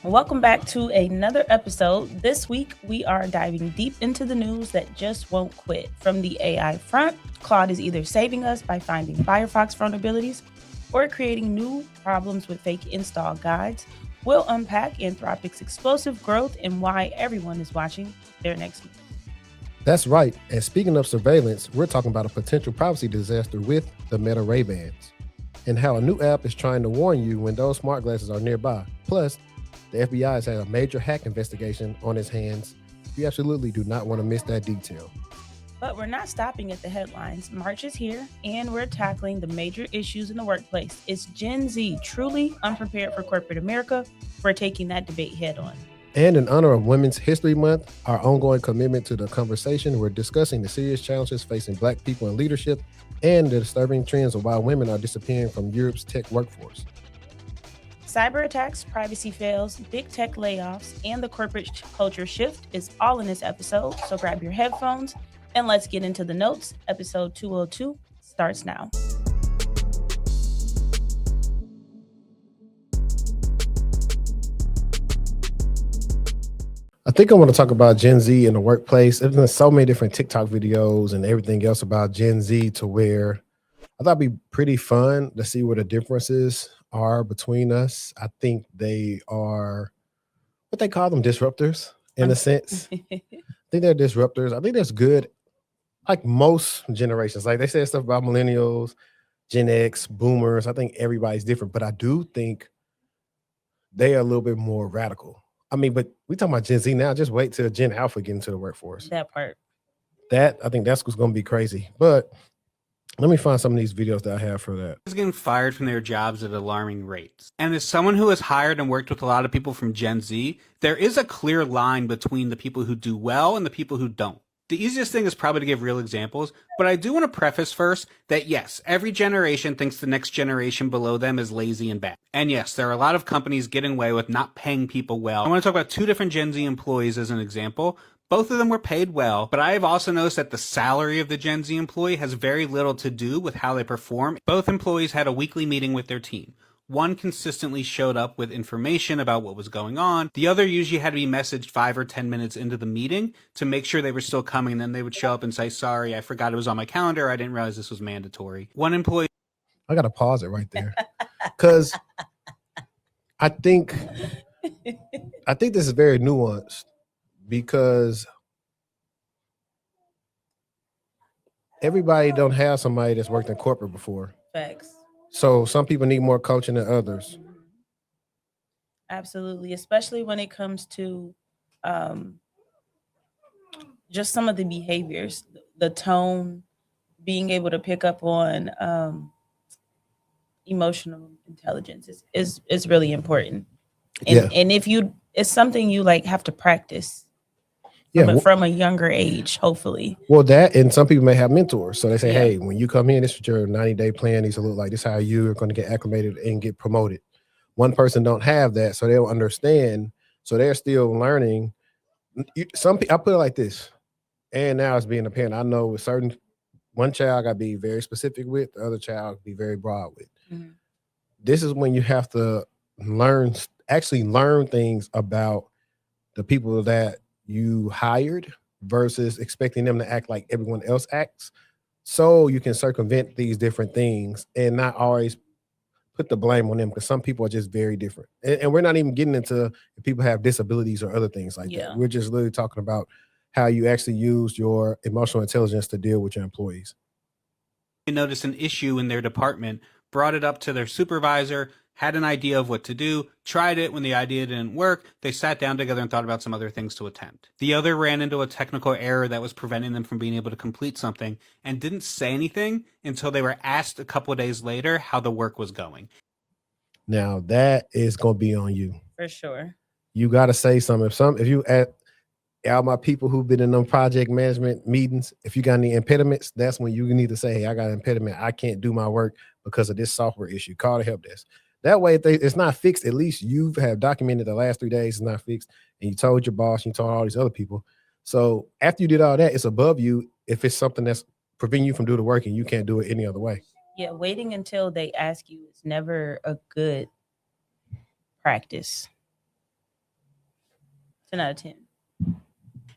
Welcome back to another episode. This week, we are diving deep into the news that just won't quit. From the AI front, Claude is either saving us by finding Firefox vulnerabilities or creating new problems with fake install guides. We'll unpack Anthropic's explosive growth and why everyone is watching their next move. That's right. And speaking of surveillance, we're talking about a potential privacy disaster with the Meta Ray-Bans and how a new app is trying to warn you when those smart glasses are nearby. Plus, the FBI has had a major hack investigation on its hands. You absolutely do not want to miss that detail. But we're not stopping at the headlines. March is here, and we're tackling the major issues in the workplace. Is Gen Z truly unprepared for corporate America? We're taking that debate head on. And in honor of Women's History Month, our ongoing commitment to the conversation, we're discussing the serious challenges facing Black people in leadership and the disturbing trends of why women are disappearing from Europe's tech workforce. Cyber attacks, privacy fails, big tech layoffs, and the corporate culture shift is all in this episode. So grab your headphones and let's get into the notes. Episode 202 starts now. I think I want to talk about Gen Z in the workplace. There's been so many different TikTok videos and everything else about Gen Z to where I thought it'd be pretty fun to see what the differences are between us. I think they are what they call them, disruptors in a sense. I think they're disruptors. I think that's good. Like most generations, like they said stuff about millennials, Gen X, boomers. I think everybody's different, but I do think they are a little bit more radical. I mean, but we talking about Gen Z now. Just wait till Gen Alpha get into the workforce. That part. I think that's what's going to be crazy. But let me find some of these videos that I have for that. Getting fired from their jobs at alarming rates. And as someone who has hired and worked with a lot of people from Gen Z, there is a clear line between the people who do well and the people who don't. The easiest thing is probably to give real examples, but I do want to preface first that yes, every generation thinks the next generation below them is lazy and bad. And yes, there are a lot of companies getting away with not paying people well. I want to talk about two different Gen Z employees as an example. Both of them were paid well, but I have also noticed that the salary of the Gen Z employee has very little to do with how they perform. Both employees had a weekly meeting with their team. One consistently showed up with information about what was going on. The other usually had to be messaged 5 or 10 minutes into the meeting to make sure they were still coming. And then they would show up and say, sorry, I forgot it was on my calendar. I didn't realize this was mandatory. One employee. I got to pause it right there because I think this is very nuanced. Because everybody don't have somebody that's worked in corporate before. Facts. So some people need more coaching than others. Absolutely, especially when it comes to just some of the behaviors, the tone, being able to pick up on emotional intelligence is really important. And if it's something you like have to practice. From a younger age, hopefully. Well, that, and some people may have mentors. So they say, hey, when you come in, this is your 90-day plan needs to look like. This is how you're going to get acclimated and get promoted. One person don't have that, so they don't understand. So they're still learning. I put it like this, and now as being a parent, I know with certain, one child I got to be very specific with, the other child be very broad with. Mm-hmm. This is when you have to actually learn things about the people that you hired versus expecting them to act like everyone else acts, so you can circumvent these different things and not always put the blame on them, because some people are just very different. And we're not even getting into if people have disabilities or other things like that. We're just literally talking about how you actually use your emotional intelligence to deal with your employees. You notice an issue in their department, brought it up to their supervisor, had an idea of what to do, tried it. When the idea didn't work, they sat down together and thought about some other things to attempt. The other ran into a technical error that was preventing them from being able to complete something and didn't say anything until they were asked a couple of days later how the work was going. Now that is going to be on you. For sure. You got to say something. If you at all my people who've been in them project management meetings, if you got any impediments, that's when you need to say, hey, I got an impediment. I can't do my work because of this software issue. Call the help desk. That way, if it's not fixed, at least you have documented the last 3 days it's not fixed, and you told your boss, you told all these other people. So after you did all that, it's above you if it's something that's preventing you from doing the work and you can't do it any other way. Yeah, waiting until they ask you is never a good practice. 10 out of 10.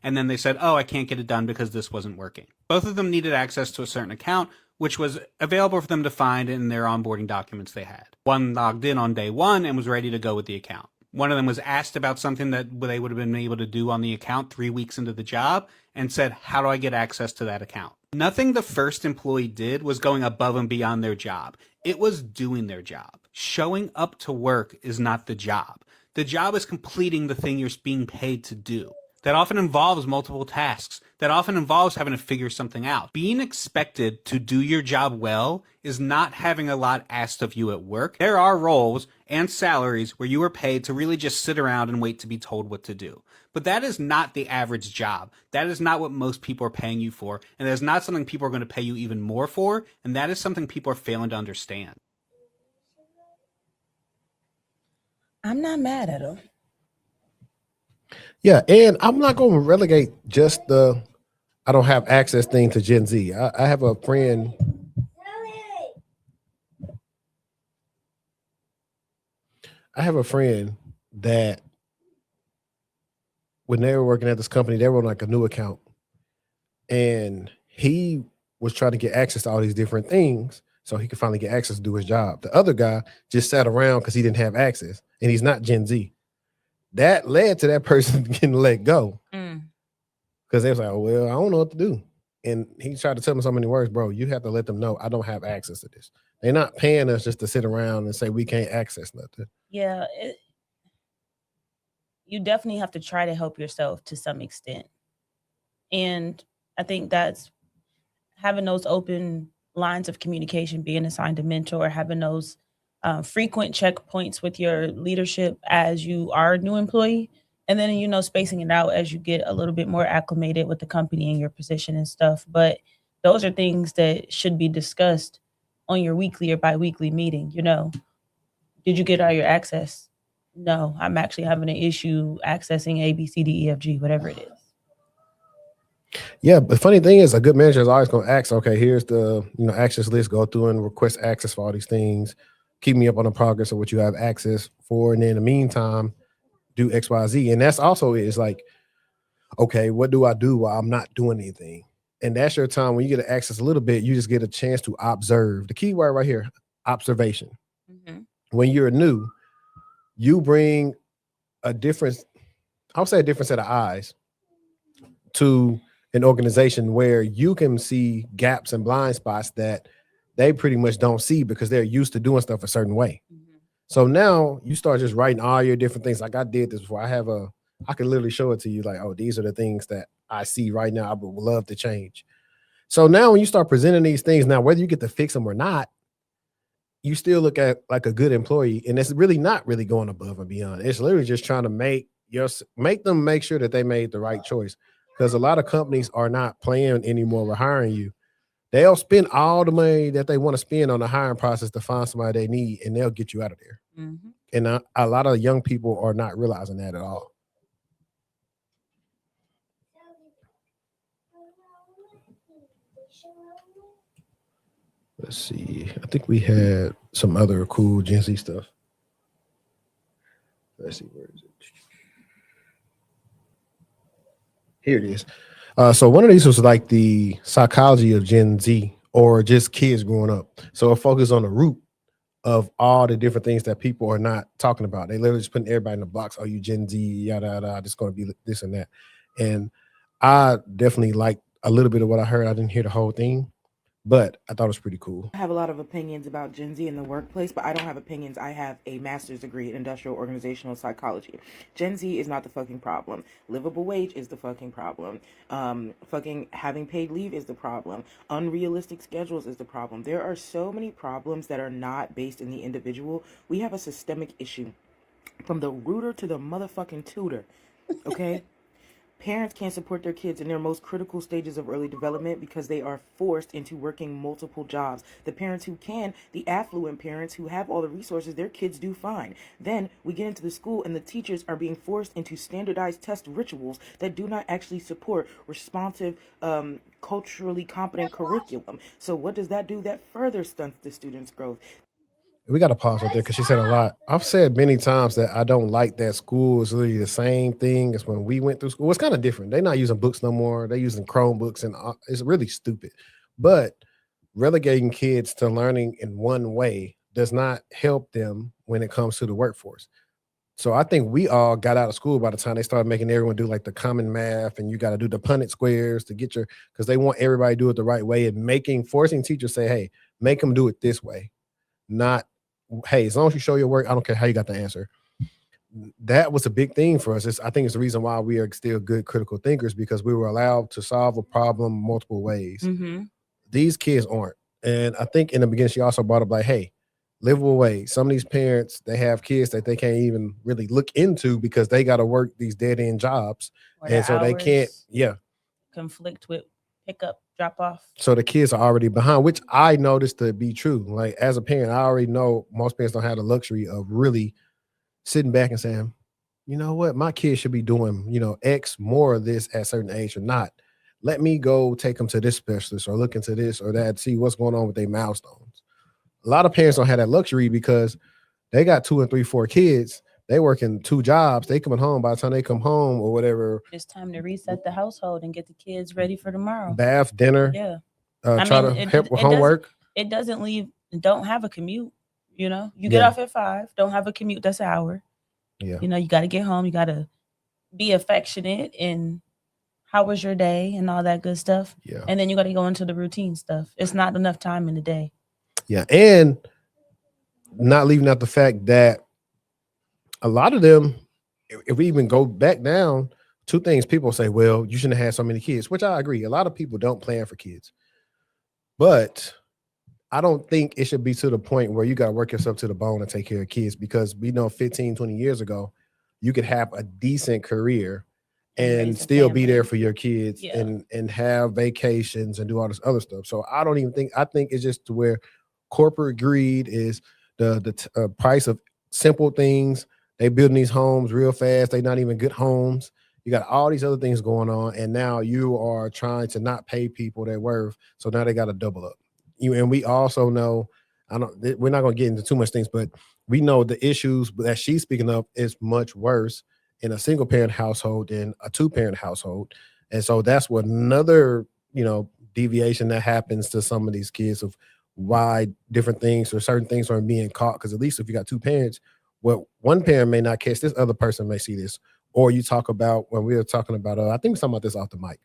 And then they said, oh, I can't get it done because this wasn't working. Both of them needed access to a certain account, which was available for them to find in their onboarding documents they had. One logged in on day one and was ready to go with the account. One of them was asked about something that they would have been able to do on the account 3 weeks into the job and said, how do I get access to that account? Nothing the first employee did was going above and beyond their job. It was doing their job. Showing up to work is not the job. The job is completing the thing you're being paid to do. That often involves multiple tasks. That often involves having to figure something out. Being expected to do your job well is not having a lot asked of you at work. There are roles and salaries where you are paid to really just sit around and wait to be told what to do. But that is not the average job. That is not what most people are paying you for. And that is not something people are going to pay you even more for. And that is something people are failing to understand. I'm not mad at them. Yeah, and I'm not going to relegate just the I don't have access thing to Gen Z. I have a friend. I have a friend that when they were working at this company, they were on like a new account, and he was trying to get access to all these different things so he could finally get access to do his job. The other guy just sat around because he didn't have access, and he's not Gen Z. That led to that person getting let go because they was like, oh, well, I don't know what to do. And he tried to tell me so many words, bro, you have to let them know I don't have access to this. They're not paying us just to sit around and say we can't access nothing. Yeah, you definitely have to try to help yourself to some extent. And I think that's having those open lines of communication, being assigned a mentor, having those frequent checkpoints with your leadership as you are a new employee. And then, spacing it out as you get a little bit more acclimated with the company and your position and stuff. But those are things that should be discussed on your weekly or bi-weekly meeting. Did you get all your access? No, I'm actually having an issue accessing A, B, C, D, E, F, G, whatever it is. Yeah, but the funny thing is a good manager is always going to ask, okay, here's the access list, go through and request access for all these things, keep me up on the progress of what you have access for, and then in the meantime, do X, Y, Z. And that's also is like, okay, what do I do while I'm not doing anything? And that's your time when you get access a little bit, you just get a chance to observe. The key word right here, observation. Mm-hmm. When you're new, you bring a different, I would say a different set of eyes to an organization where you can see gaps and blind spots that they pretty much don't see because they're used to doing stuff a certain way. Mm-hmm. So now you start just writing all your different things. Like I did this before. I can literally show it to you like, oh, these are the things that I see right now I would love to change. So now when you start presenting these things, now whether you get to fix them or not, you still look at like a good employee, and it's really not really going above and beyond. It's literally just trying to make them make sure that they made the right choice. Because a lot of companies are not playing anymore with hiring you. They'll spend all the money that they want to spend on the hiring process to find somebody they need, and they'll get you out of there. Mm-hmm. And a lot of young people are not realizing that at all. Let's see. I think we had some other cool Gen Z stuff. Let's see. Where is it? Here it is. So one of these was like the psychology of Gen Z or just kids growing up. So it focused on the root of all the different things that people are not talking about. They literally just putting everybody in the box. Oh, you Gen Z, yada, yada, just going to be this and that. And I definitely liked a little bit of what I heard. I didn't hear the whole thing, but I thought it was pretty cool. I have a lot of opinions about Gen Z in the workplace, but I don't have opinions. I have a master's degree in industrial organizational psychology. Gen Z is not the fucking problem. Livable wage is the fucking problem. Fucking having paid leave is the problem. Unrealistic schedules is the problem. There are so many problems that are not based in the individual. We have a systemic issue from the rooter to the motherfucking tutor. Okay? Parents can't support their kids in their most critical stages of early development because they are forced into working multiple jobs. The parents who can, the affluent parents who have all the resources, their kids do fine. Then we get into the school and the teachers are being forced into standardized test rituals that do not actually support responsive, culturally competent curriculum. So what does that do? That further stunts the students' growth. We got to pause right there because she said a lot. I've said many times that I don't like that school is literally the same thing as when we went through school. It's kind of different. They're not using books no more. They're using Chromebooks, and it's really stupid. But relegating kids to learning in one way does not help them when it comes to the workforce. So I think we all got out of school by the time they started making everyone do like the common math, and you got to do the Punnett squares to get your, because they want everybody to do it the right way, and forcing teachers say, hey, make them do it this way. Not, hey, as long as you show your work, I don't care how you got the answer. That was a big thing for us. I think it's the reason why we are still good critical thinkers, because we were allowed to solve a problem multiple ways. Mm-hmm. These kids aren't. And I think in the beginning, she also brought up like, hey, livable wage. Some of these parents, they have kids that they can't even really look into because they got to work these dead end jobs. And so they can't, conflict with pickup, drop off. So the kids are already behind, which I noticed to be true. Like as a parent, I already know most parents don't have the luxury of really sitting back and saying, you know what, my kids should be doing, X more of this at a certain age or not. Let me go take them to this specialist or look into this or that, see what's going on with their milestones. A lot of parents don't have that luxury because they got 2 and 3, 4 kids. They working 2 jobs. They coming home. By the time they come home or whatever, it's time to reset the household and get the kids ready for tomorrow. Bath, dinner. Yeah. Try to help with homework. It doesn't leave. Don't have a commute. You get off at 5. Don't have a commute. That's an hour. Yeah. You got to get home. You got to be affectionate and how was your day and all that good stuff. Yeah. And then you got to go into the routine stuff. It's not enough time in the day. Yeah. And not leaving out the fact that a lot of them, if we even go back down, 2 things people say, well, you shouldn't have had so many kids, which I agree. A lot of people don't plan for kids. But I don't think it should be to the point where you got to work yourself to the bone and take care of kids, because we know 15, 20 years ago, you could have a decent career and still be there for your kids and have vacations and do all this other stuff. So I think it's just to where corporate greed is the price of simple things. They building these homes real fast. They're not even good homes. You got all these other things going on. And now you are trying to not pay people their worth. So now they got to double up. And we also know, we're not going to get into too much things, but we know the issues that she's speaking of is much worse in a single parent household than a 2-parent household. And so that's what another, deviation that happens to some of these kids of why different things or certain things aren't being caught. Because at least if you got 2 parents, well, one parent may not catch this, other person may see this. Or you talk about, when we were talking about, I think we're talking about this off the mic,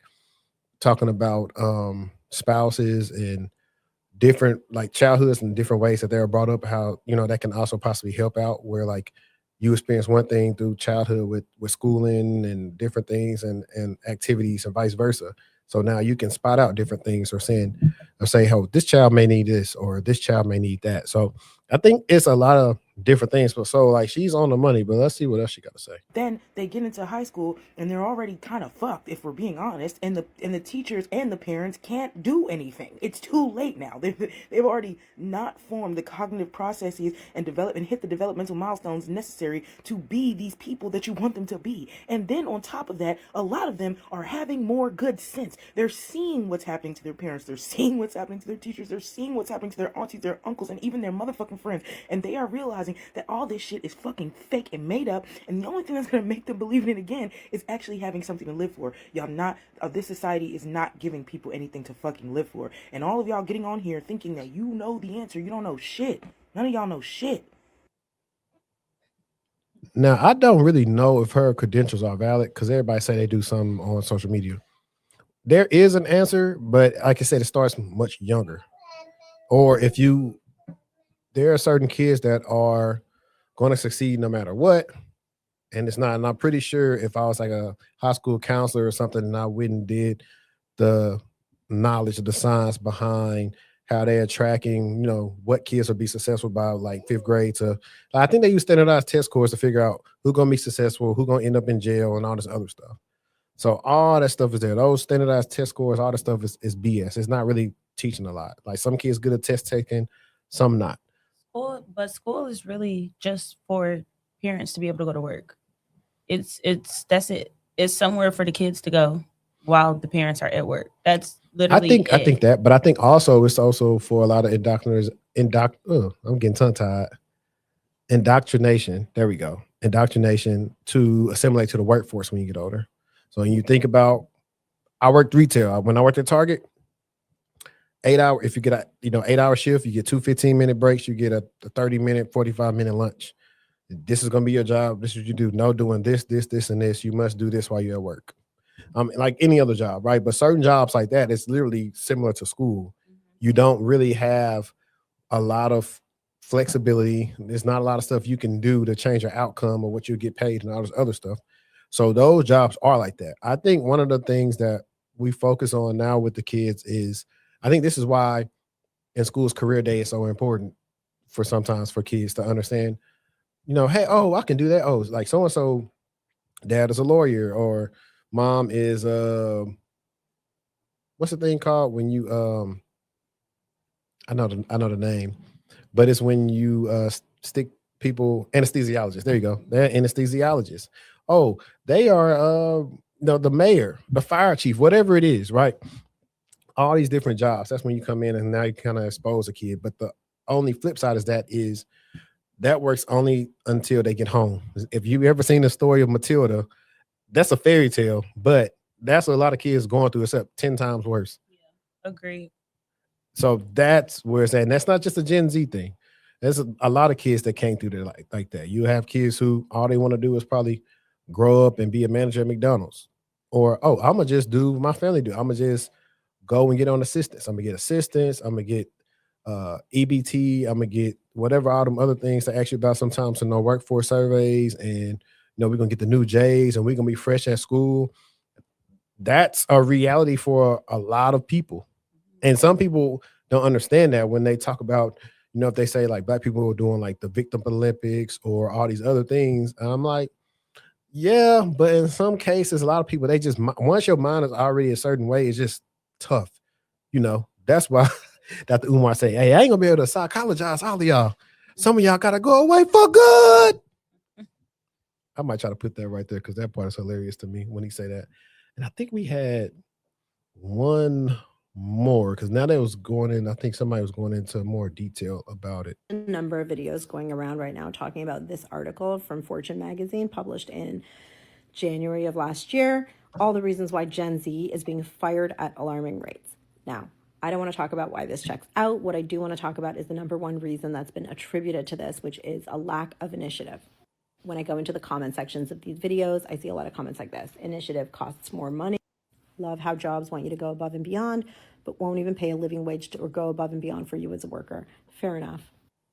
talking about spouses and different like childhoods and different ways that they're brought up, how, that can also possibly help out where like you experience one thing through childhood with schooling and different things and activities and vice versa. So now you can spot out different things or say, oh, this child may need this or this child may need that. So I think it's a lot of different things. But so like she's on the money, but let's see what else she got to say. Then they get into high school and they're already kind of fucked, if we're being honest. And the teachers and the parents can't do anything. It's too late now. They've already not formed the cognitive processes and hit the developmental milestones necessary to be these people that you want them to be. And then on top of that, a lot of them are having more good sense. They're seeing what's happening to their parents. They're seeing what's happening to their teachers. They're seeing what's happening to their aunties, their uncles, and even their motherfucking friends. And they are realizing that all this shit is fucking fake and made up, and the only thing that's going to make them believe in it again is actually having something to live for. Y'all this society is not giving people anything to fucking live for, and all of y'all getting on here thinking that you know the answer. You don't know shit. None of y'all know shit. Now, I don't really know if her credentials are valid because everybody say they do something on social media. There is an answer, but like I said, it starts much younger. Or there are certain kids that are going to succeed no matter what. And it's not, and I'm pretty sure if I was like a high school counselor or something and I went and did the knowledge of the science behind how they're tracking, what kids will be successful by like 5th grade to, I think they use standardized test scores to figure out who's going to be successful, who's going to end up in jail and all this other stuff. So all that stuff is there. Those standardized test scores, all that stuff is BS. It's not really teaching a lot. Like some kids good at test taking, some not. School is really just for parents to be able to go to work. That's it. It's somewhere for the kids to go while the parents are at work. That's literally I think that, but I think also it's also for a lot of I'm getting tongue tied. Indoctrination. There we go. Indoctrination to assimilate to the workforce when you get older. So when you think about, I worked retail. When I worked at Target, 8 hour, if you get a 8-hour shift, you get 2 15-minute breaks, you get a 30-minute, 45-minute lunch. This is gonna be your job. This is what you do. No doing this, and this. You must do this while you're at work. Like any other job, right? But certain jobs like that, it's literally similar to school. You don't really have a lot of flexibility. There's not a lot of stuff you can do to change your outcome or what you get paid and all this other stuff. So those jobs are like that. I think one of the things that we focus on now with the kids is, I think this is why in schools career day is so important sometimes for kids to understand, hey, I can do that. Oh, like so-and-so dad is a lawyer, or mom is what's the thing called when you I know the name, but it's when you stick people, anesthesiologists. There you go. They're anesthesiologists. Oh, they are the mayor, the fire chief, whatever it is, right? All these different jobs. That's when you come in and now you kind of expose a kid. But the only flip side is that works only until they get home. If you've ever seen the story of Matilda, that's a fairy tale, but that's what a lot of kids going through, except 10 times worse. Yeah, agreed. So that's where it's at. And that's not just a Gen Z thing. There's a lot of kids that came through there like that. You have kids who all they want to do is probably grow up and be a manager at McDonald's. Or, I'm going to just do what my family do. I'm going to just go and get on assistance. I'm going to get assistance. I'm going to get EBT. I'm going to get whatever, all them other things to ask you about sometimes in no workforce surveys. And, we're going to get the new J's and we're going to be fresh at school. That's a reality for a lot of people. And some people don't understand that when they talk about, if they say like black people are doing like the Victim Olympics or all these other things. And I'm like, yeah, but in some cases, a lot of people, they just, once your mind is already a certain way, it's just tough. That's why Dr. Umar say, hey, I ain't gonna be able to psychologize all of y'all. Some of y'all gotta go away for good. I might try to put that right there because that part is hilarious to me when he say that. And I think we had one more because now that was going in, I think somebody was going into more detail about it. A number of videos going around right now talking about this article from Fortune magazine published in January of last year, all the reasons why Gen Z is being fired at alarming rates. Now, I don't want to talk about why this checks out. What I do want to talk about is the number one reason that's been attributed to this, which is a lack of initiative. When I go into the comment sections of these videos, I see a lot of comments like this. Initiative costs more money. Love how jobs want you to go above and beyond, but won't even pay a living wage or go above and beyond for you as a worker. Fair enough.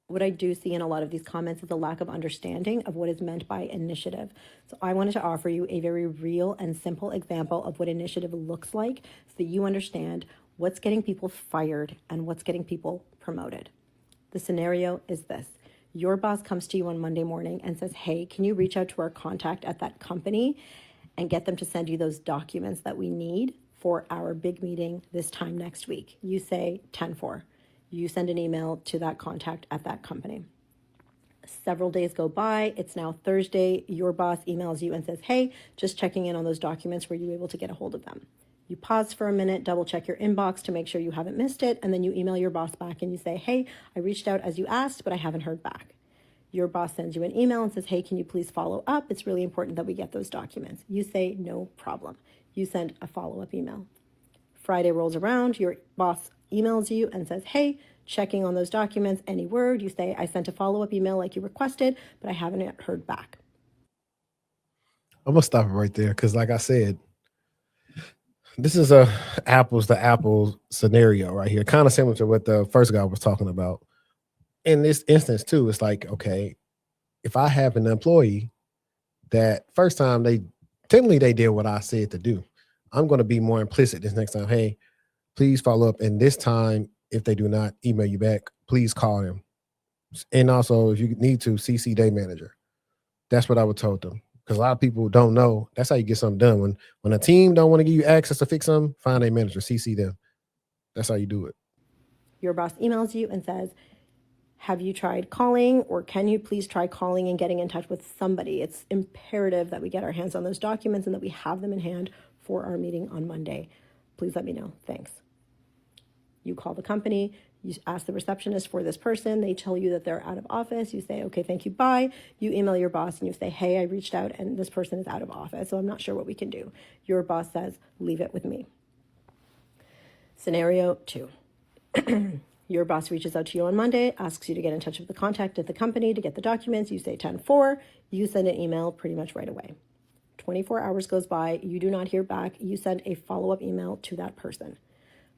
What I do see in a lot of these comments is a lack of understanding of what is meant by initiative. So I wanted to offer you a very real and simple example of what initiative looks like so that you understand what's getting people fired and what's getting people promoted. The scenario is this. Your boss comes to you on Monday morning and says, hey, can you reach out to our contact at that company and get them to send you those documents that we need for our big meeting this time next week? You say 10-4. You send an email to that contact at that company. Several days go by. It's now Thursday. Your boss emails you and says, hey, just checking in on those documents. Were you able to get a hold of them? You pause for a minute, double check your inbox to make sure you haven't missed it, and then you email your boss back and you say, hey, I reached out as you asked, but I haven't heard back. Your boss sends you an email and says, hey, can you please follow up? It's really important that we get those documents. You say, no problem. You send a follow-up email. Friday rolls around, your boss emails you and says, hey, checking on those documents, any word? You say, I sent a follow-up email like you requested, but I haven't yet heard back. I'm gonna stop it right there because like I said, this is a apples to apples scenario right here, kind of similar to what the first guy was talking about. In this instance too, it's like, okay, if I have an employee that first time they did what I said to do, I'm going to be more implicit this next time. Hey, please follow up. And this time, if they do not email you back, please call them. And also, if you need to, CC day manager. That's what I would told them. Because a lot of people don't know. That's how you get something done. When a team don't want to give you access to fix something, find a manager, CC them. That's how you do it. Your boss emails you and says, have you tried calling, or can you please try calling and getting in touch with somebody? It's imperative that we get our hands on those documents and that we have them in hand for our meeting on Monday. Please let me know. Thanks. You call the company, you ask the receptionist for this person, they tell you that they're out of office, you say, okay, thank you, bye. You email your boss and you say, hey, I reached out and this person is out of office, so I'm not sure what we can do. Your boss says, leave it with me. Scenario 2. Your boss reaches out to you on Monday, asks you to get in touch with the contact at the company to get the documents. You say 10-4, you send an email pretty much right away. 24 hours goes by, you do not hear back, you send a follow-up email to that person.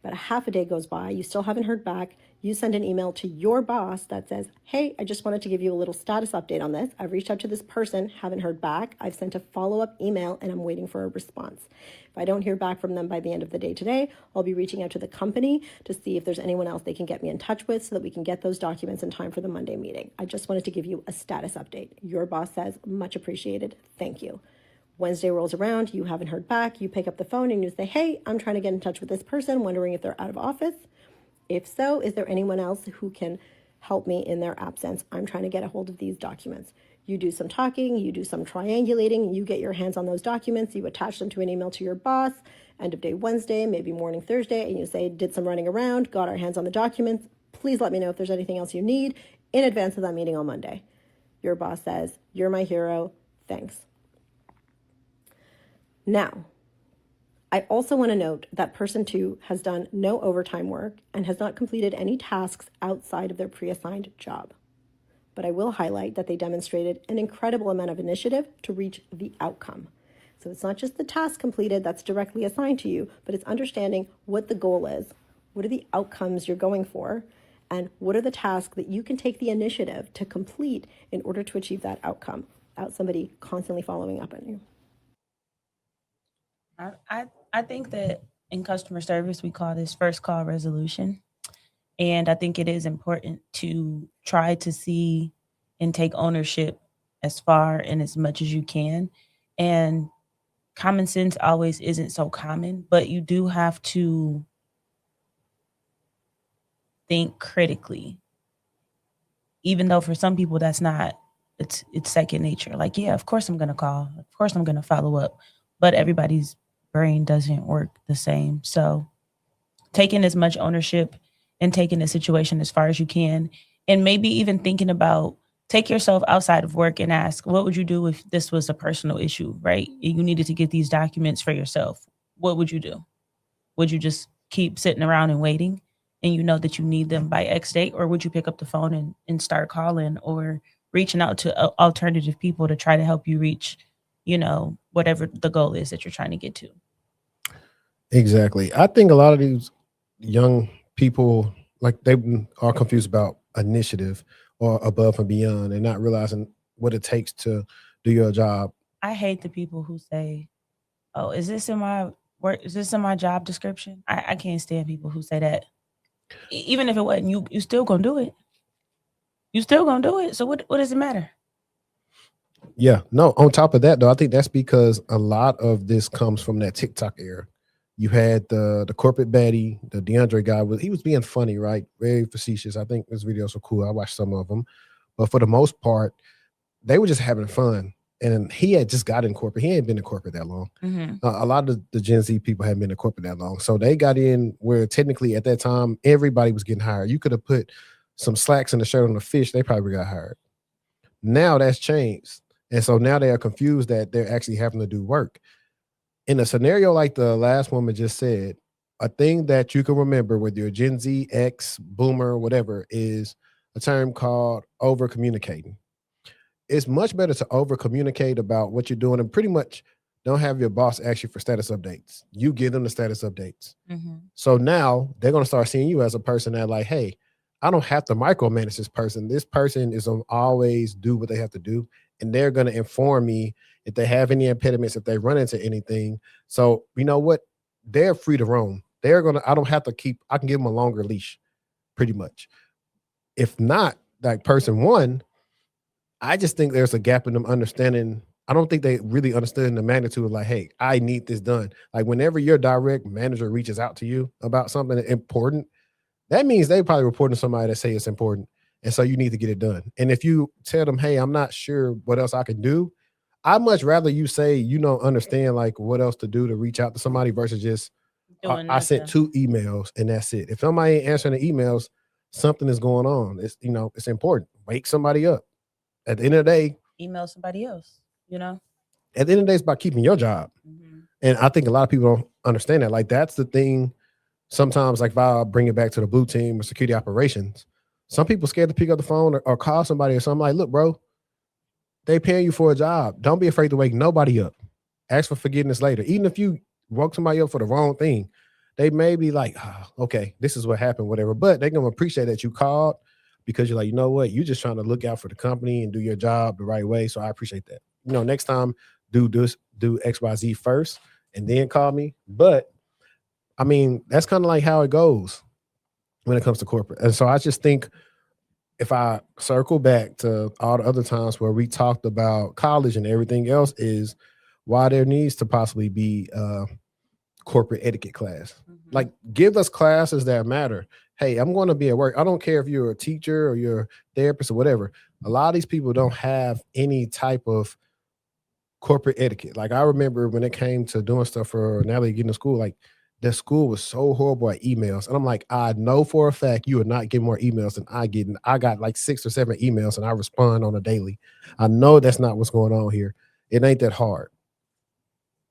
About a half a day goes by, you still haven't heard back, you send an email to your boss that says, hey, I just wanted to give you a little status update on this. I've reached out to this person, haven't heard back. I've sent a follow-up email and I'm waiting for a response. If I don't hear back from them by the end of the day today, I'll be reaching out to the company to see if there's anyone else they can get me in touch with so that we can get those documents in time for the Monday meeting. I just wanted to give you a status update. Your boss says, much appreciated, thank you. Wednesday rolls around, you haven't heard back, you pick up the phone and you say, hey, I'm trying to get in touch with this person, wondering if they're out of office. If so, is there anyone else who can help me in their absence? I'm trying to get a hold of these documents. You do some talking, you do some triangulating, you get your hands on those documents, you attach them to an email to your boss, end of day Wednesday, maybe morning Thursday, and you say, did some running around, got our hands on the documents. Please let me know if there's anything else you need in advance of that meeting on Monday. Your boss says, you're my hero, thanks. Now, I also want to note that person 2 has done no overtime work and has not completed any tasks outside of their pre-assigned job. But I will highlight that they demonstrated an incredible amount of initiative to reach the outcome. So it's not just the task completed that's directly assigned to you, but it's understanding what the goal is, what are the outcomes you're going for, and what are the tasks that you can take the initiative to complete in order to achieve that outcome without somebody constantly following up on you. I think that in customer service, we call this first call resolution. And I think it is important to try to see and take ownership as far and as much as you can. And common sense always isn't so common, but you do have to think critically. Even though for some people that's not, it's second nature. Like, yeah, of course I'm going to call. Of course I'm going to follow up. But everybody's brain doesn't work the same. So taking as much ownership and taking the situation as far as you can, and maybe even thinking about, take yourself outside of work and ask, what would you do if this was a personal issue, right? You needed to get these documents for yourself. What would you do? Would you just keep sitting around and waiting and you know that you need them by X date? Or would you pick up the phone and start calling or reaching out to alternative people to try to help you reach, whatever the goal is that you're trying to get to? Exactly. I think a lot of these young people, like, they are confused about initiative or above and beyond and not realizing what it takes to do your job. I hate the people who say, oh, is this in my work? Is this in my job description? I can't stand people who say that. Even if it wasn't, you still gonna do it. You still gonna do it. So what does it matter? Yeah. No, on top of that, though, I think that's because a lot of this comes from that TikTok era. You had the corporate baddie, the DeAndre guy. He was being funny, right? Very facetious. I think his videos were cool. I watched some of them. But for the most part, they were just having fun. And he had just got in corporate. He hadn't been in corporate that long. Mm-hmm. A lot of the Gen Z people hadn't been in corporate that long. So they got in where technically at that time, everybody was getting hired. You could have put some slacks in the shirt on a fish. They probably got hired. Now that's changed. And so now they are confused that they're actually having to do work. In a scenario like the last woman just said, a thing that you can remember with your Gen Z, X, Boomer, whatever, is a term called over-communicating. It's much better to over-communicate about what you're doing and pretty much don't have your boss ask you for status updates. You give them the status updates. Mm-hmm. So now they're going to start seeing you as a person that, like, hey, I don't have to micromanage this person. This person is going to always do what they have to do. And they're going to inform me if they have any impediments, if they run into anything. So you know what? They're free to roam. I don't have to I can give them a longer leash pretty much. If not, like person 1, I just think there's a gap in them understanding. I don't think they really understand the magnitude of, like, hey, I need this done. Like, whenever your direct manager reaches out to you about something important, that means they probably reporting to somebody that say it's important. And so you need to get it done. And if you tell them, hey, I'm not sure what else I can do, I'd much rather you say you don't understand like what else to do to reach out to somebody versus just I sent 2 emails and that's it. If somebody ain't answering the emails, something is going on. It's, it's important. Wake somebody up. At the end of the day, email somebody else, At the end of the day, it's about keeping your job. Mm-hmm. And I think a lot of people don't understand that. Like, that's the thing. Sometimes, like, if I bring it back to the blue team or security operations, some people scared to pick up the phone or call somebody or something. Like, look, bro, they paying you for a job. Don't be afraid to wake nobody up. Ask for forgiveness later. Even if you woke somebody up for the wrong thing, they may be like, okay, this is what happened, whatever. But they're going to appreciate that you called because you're like, you know what? You're just trying to look out for the company and do your job the right way. So I appreciate that. Next time, do XYZ first and then call me. But I mean, that's kind of like how it goes when it comes to corporate. And so I just think if I circle back to all the other times where we talked about college and everything else, is why there needs to possibly be a corporate etiquette class. Mm-hmm. Like, give us classes that matter. Hey, I'm going to be at work. I don't care if you're a teacher or you're a therapist or whatever. A lot of these people don't have any type of corporate etiquette. Like, I remember when it came to doing stuff for Natalie getting to school, like, the school was so horrible at emails. And I'm like, I know for a fact you are not getting more emails than I get. And I got like 6 or 7 emails and I respond on a daily. I know that's not what's going on here. It ain't that hard.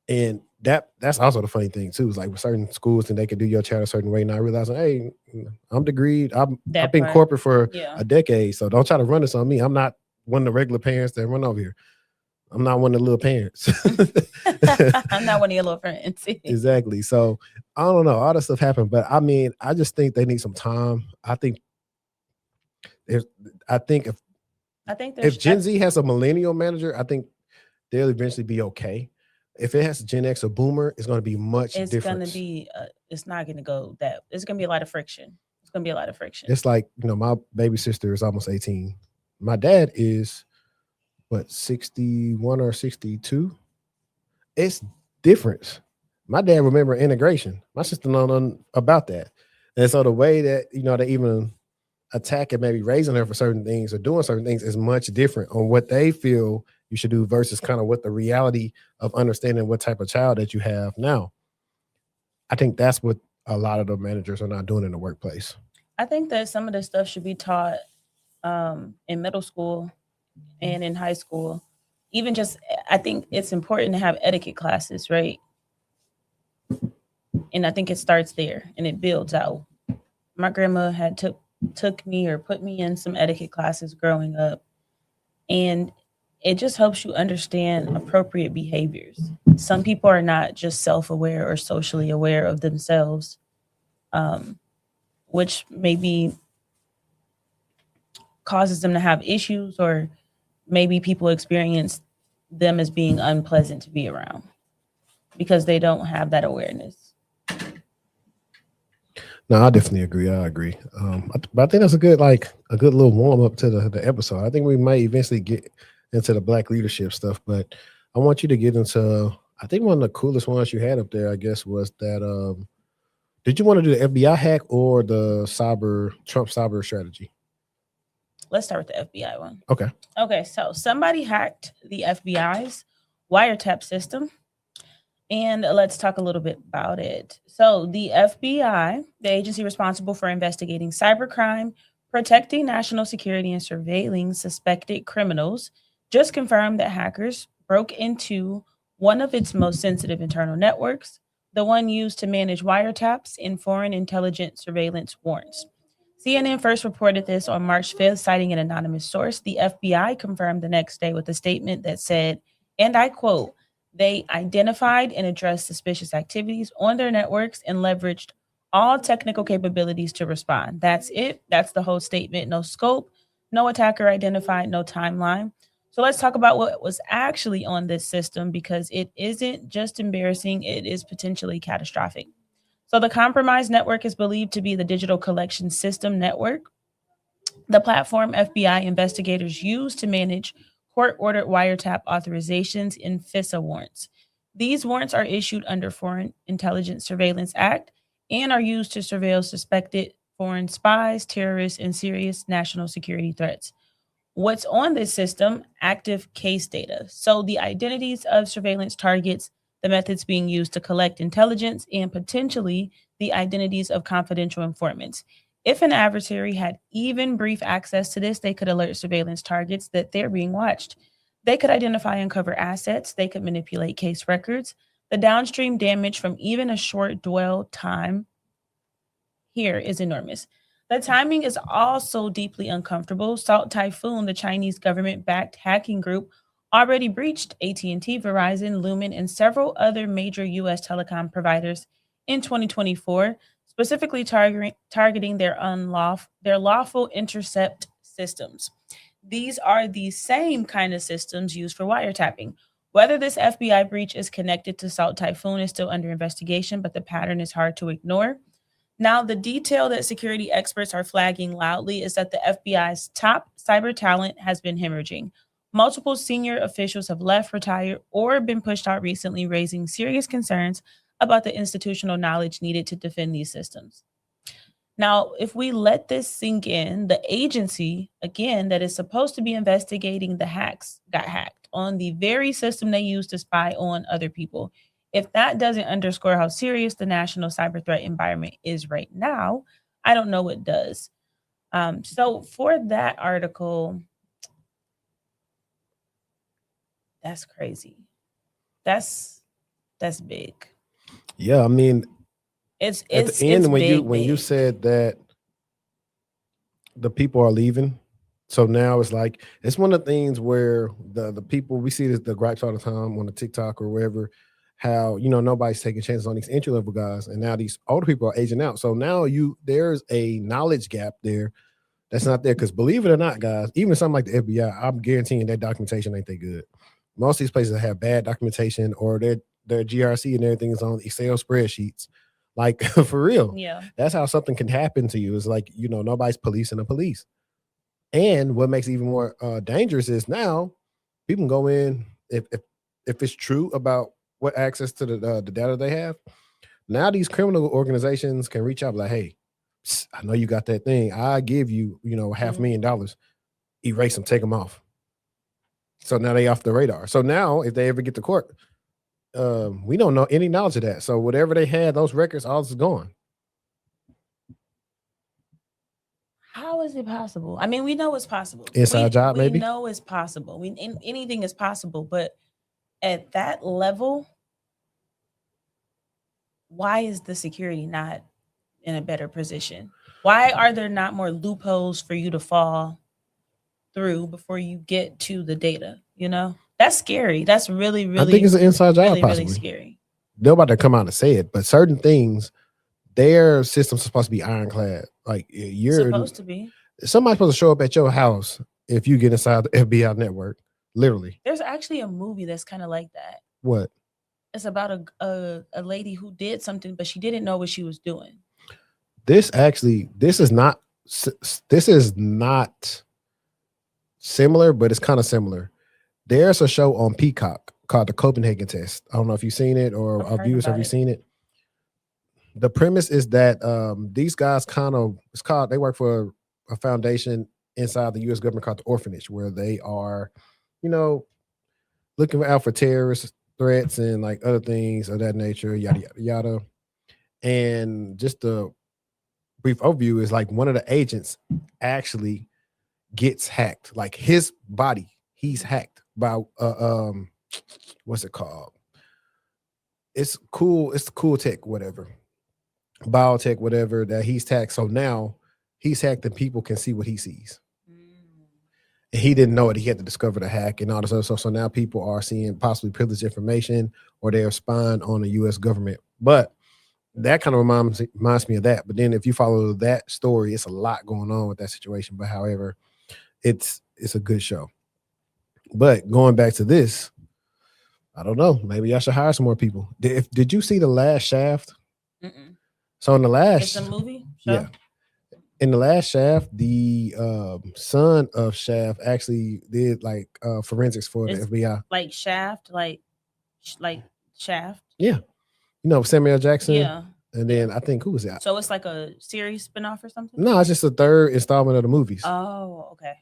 And that's also the funny thing too, is like with certain schools and they can do your chat a certain way. And I realized, hey, I'm degreed. I've been corporate for a decade. So don't try to run this on me. I'm not one of the regular parents that run over here. I'm not one of the little parents. I'm not one of your little friends. Exactly. So I don't know. All this stuff happened. But I mean, I just think they need some time. I think if Gen Z has a millennial manager, I think they'll eventually be okay. If it has Gen X or Boomer, it's going to be much different. It's going to be, it's not going to go that, it's going to be a lot of friction. It's going to be a lot of friction. It's like, my baby sister is almost 18. My dad is, 61 or 62? It's different. My dad remember integration. My sister don't know about that. And so the way that, they even attack and maybe raising her for certain things or doing certain things is much different on what they feel you should do versus kind of what the reality of understanding what type of child that you have now. I think that's what a lot of the managers are not doing in the workplace. I think that some of this stuff should be taught in middle school and in high school. Even just, I think it's important to have etiquette classes, right? And I think it starts there and it builds out. My grandma had took me or put me in some etiquette classes growing up. And it just helps you understand appropriate behaviors. Some people are not just self-aware or socially aware of themselves, which maybe causes them to have issues, or maybe people experience them as being unpleasant to be around because they don't have that awareness. No, I definitely agree. I agree. But I think that's a good little warm up to the episode. I think we might eventually get into the Black leadership stuff, but I want you to get into, I think one of the coolest ones you had up there, I guess, was that, did you want to do the FBI hack or the Trump cyber strategy? Let's start with the FBI one. Okay. So somebody hacked the FBI's wiretap system, and let's talk a little bit about it. So the FBI, the agency responsible for investigating cybercrime, protecting national security, and surveilling suspected criminals, just confirmed that hackers broke into one of its most sensitive internal networks, the one used to manage wiretaps in foreign intelligence surveillance warrants. CNN first reported this on March 5th, citing an anonymous source. The FBI confirmed the next day with a statement that said, and I quote, they identified and addressed suspicious activities on their networks and leveraged all technical capabilities to respond. That's it. That's the whole statement. No scope, no attacker identified, no timeline. So let's talk about what was actually on this system, because it isn't just embarrassing, it is potentially catastrophic. So the compromised network is believed to be the Digital Collection System Network, the platform FBI investigators use to manage court-ordered wiretap authorizations in FISA warrants. These warrants are issued under Foreign Intelligence Surveillance Act and are used to surveil suspected foreign spies, terrorists, and serious national security threats. What's on this system? Active case data. So the identities of surveillance targets, the methods being used to collect intelligence, and potentially the identities of confidential informants. If an adversary had even brief access to this, they could alert surveillance targets that they're being watched. They could identify and cover assets, they could manipulate case records. The downstream damage from even a short dwell time here is enormous. The timing is also deeply uncomfortable. Salt Typhoon, the Chinese government-backed hacking group, already breached AT&T, Verizon, Lumen, and several other major U.S. telecom providers in 2024, specifically targeting their lawful intercept systems. These are the same kind of systems used for wiretapping. Whether this FBI breach is connected to Salt Typhoon is still under investigation, but the pattern is hard to ignore. Now, the detail that security experts are flagging loudly is that the FBI's top cyber talent has been hemorrhaging. Multiple senior officials have left, retired, or been pushed out recently, raising serious concerns about the institutional knowledge needed to defend these systems. Now, if we let this sink in, the agency, again, that is supposed to be investigating the hacks got hacked on the very system they used to spy on other people. If that doesn't underscore how serious the national cyber threat environment is right now, I don't know what does. So for that article, that's crazy. That's big. Yeah, I mean, It's at the end when big, you said that the people are leaving, so now it's like it's one of the things where the people we see this the gripes all the time on the TikTok or wherever, how nobody's taking chances on these entry level guys, and now these older people are aging out. So now there's a knowledge gap there that's not there, because believe it or not, guys, even something like the FBI, I'm guaranteeing their documentation ain't that good. Most of these places have bad documentation, or their GRC and everything is on Excel spreadsheets. Like for real. Yeah. That's how something can happen to you. It's like, nobody's policing the police. And what makes it even more dangerous is now people can go in if it's true about what access to the data they have. Now these criminal organizations can reach out like, hey, I know you got that thing. I give you, $500,000. Erase them, take them off. So now they off the radar. So now if they ever get to court, we don't know any knowledge of that. So whatever they had, those records, all is gone. How is it possible? I mean, we know it's possible. Inside job, maybe? We know it's possible. Anything is possible, but at that level, why is the security not in a better position? Why are there not more loopholes for you to fall through before you get to the data? That's scary. That's really, really, I think it's an inside job, really, possibly. really scary. They're about to come out and say it, but certain things, their system's supposed to be ironclad. Like you're supposed to be. Somebody's supposed to show up at your house if you get inside the FBI network. Literally. There's actually a movie that's kind of like that. What? It's about a lady who did something, but she didn't know what she was doing. This is not similar, but it's kind of similar. There's a show on Peacock called The Copenhagen Test. I don't know if you've seen it or our viewers have you seen it. The premise is that these guys they work for a foundation inside the U.S. government called the Orphanage, where they are, looking out for terrorist threats and like other things of that nature, yada, yada, yada. And just the brief overview is like one of the agents actually gets hacked. Like his body, he's hacked by what's it called? It's cool tech, whatever. Biotech, whatever, that he's hacked. So now he's hacked and people can see what he sees. And he didn't know it. He had to discover the hack and all this other stuff. So now people are seeing possibly privileged information, or they're spying on the U.S. government. But that kind of reminds me of that. But then if you follow that story, it's a lot going on with that situation. But however, it's a good show. But going back to this, I don't know. Maybe I should hire some more people. Did you see the last Shaft? Mm-mm. So in the last, it's a movie show? Yeah, in the last Shaft, the son of Shaft actually did like forensics for the FBI. Like Shaft, like Shaft. Yeah, Samuel Jackson. Yeah, and then I think who was that? So it's like a series spinoff or something. No, it's just the third installment of the movies. Oh, okay.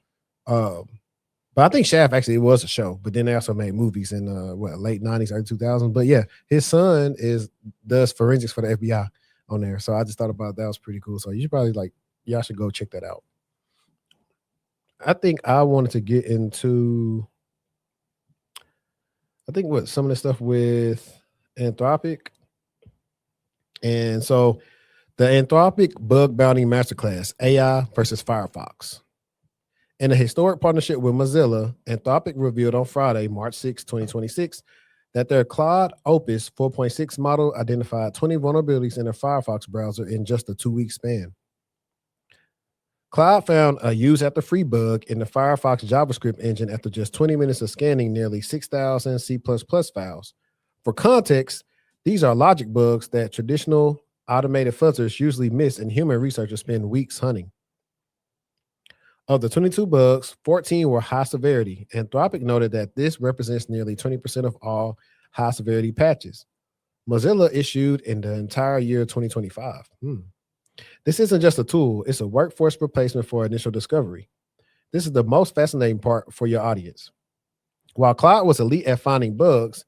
But But I think Shaft actually was a show, but then they also made movies in late 90s, early 2000s. But yeah, his son does forensics for the FBI on there. So I just thought about that was pretty cool. So you should probably y'all should go check that out. I think I wanted to get into some of the stuff with Anthropic. And so the Anthropic Bug Bounty Masterclass, AI versus Firefox. In a historic partnership with Mozilla, Anthropic revealed on Friday, March 6, 2026, that their Claude Opus 4.6 model identified 20 vulnerabilities in their Firefox browser in just a 2-week span. Claude found a use after free bug in the Firefox JavaScript engine after just 20 minutes of scanning nearly 6,000 C++ files. For context, these are logic bugs that traditional automated fuzzers usually miss and human researchers spend weeks hunting. Of the 22 bugs, 14 were high severity. Anthropic noted that this represents nearly 20% of all high severity patches Mozilla issued in the entire year 2025. This isn't just a tool, it's a workforce replacement for initial discovery. This is the most fascinating part for your audience. While Claude was elite at finding bugs,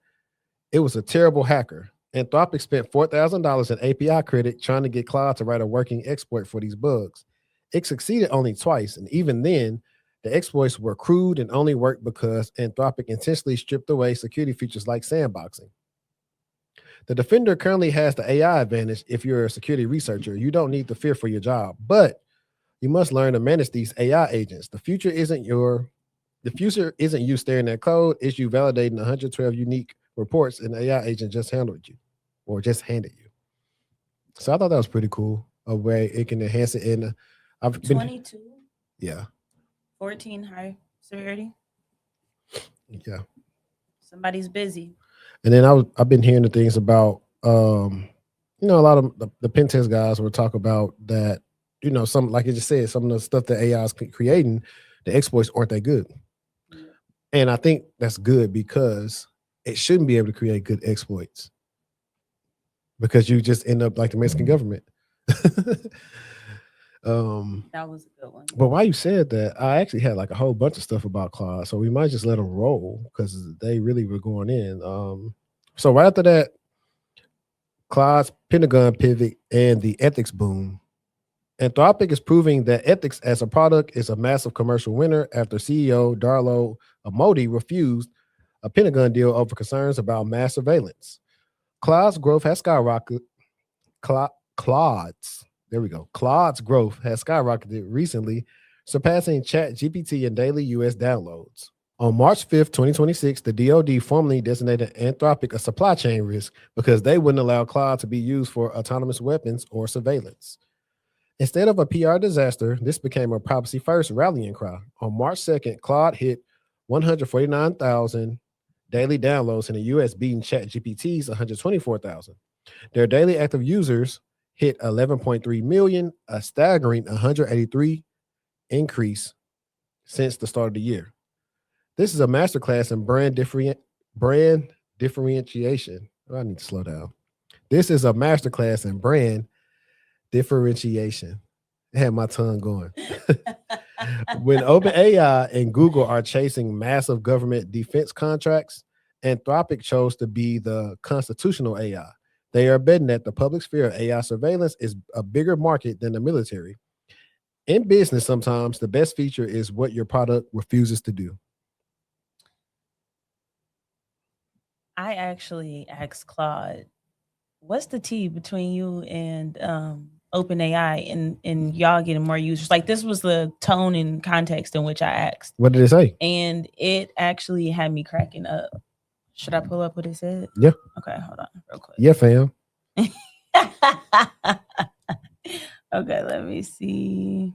it was a terrible hacker. Anthropic spent $4,000 in API credit trying to get Claude to write a working exploit for these bugs. It succeeded only twice, and even then, the exploits were crude and only worked because Anthropic intentionally stripped away security features like sandboxing. The Defender currently has the AI advantage if you're a security researcher. You don't need to fear for your job, but you must learn to manage these AI agents. The future isn't you staring at code, it's you validating 112 unique reports an AI agent just handed you. So I thought that was pretty cool, a way it can enhance it in 22? Yeah. 14 high severity? Yeah. Somebody's busy. And then I've been hearing the things about, a lot of the pen test guys will talk about that, some, like you just said, some of the stuff that AI is creating, the exploits aren't that good. Yeah. And I think that's good because it shouldn't be able to create good exploits because you just end up like the Mexican government. That was a good one. But while you said that, I actually had a whole bunch of stuff about Claude, so we might just let them roll because they really were going in. So right after that, Claude's Pentagon pivot and the ethics boom. Anthropic is proving that ethics as a product is a massive commercial winner after CEO Darlo Amodi refused a Pentagon deal over concerns about mass surveillance. Claude's growth has skyrocketed. Claude's growth has skyrocketed recently, surpassing ChatGPT in daily US downloads. On March 5th, 2026, the DoD formally designated Anthropic a supply chain risk because they wouldn't allow Claude to be used for autonomous weapons or surveillance. Instead of a PR disaster, this became a privacy first rallying cry. On March 2nd, Claude hit 149,000 daily downloads in the US, beating ChatGPT's 124,000. Their daily active users hit 11.3 million, a staggering 183 increase since the start of the year. This is a masterclass in brand differentiation. Oh, I need to slow down. This is a masterclass in brand differentiation. I had my tongue going. When OpenAI and Google are chasing massive government defense contracts, Anthropic chose to be the constitutional AI. They are betting that the public sphere of AI surveillance is a bigger market than the military. In business, sometimes the best feature is what your product refuses to do. I actually asked Claude, what's the tea between you and OpenAI and y'all getting more users? This was the tone and context in which I asked. What did it say? And it actually had me cracking up. Should I pull up what it said? Yeah. Okay, hold on real quick. Yeah, fam. Okay, let me see.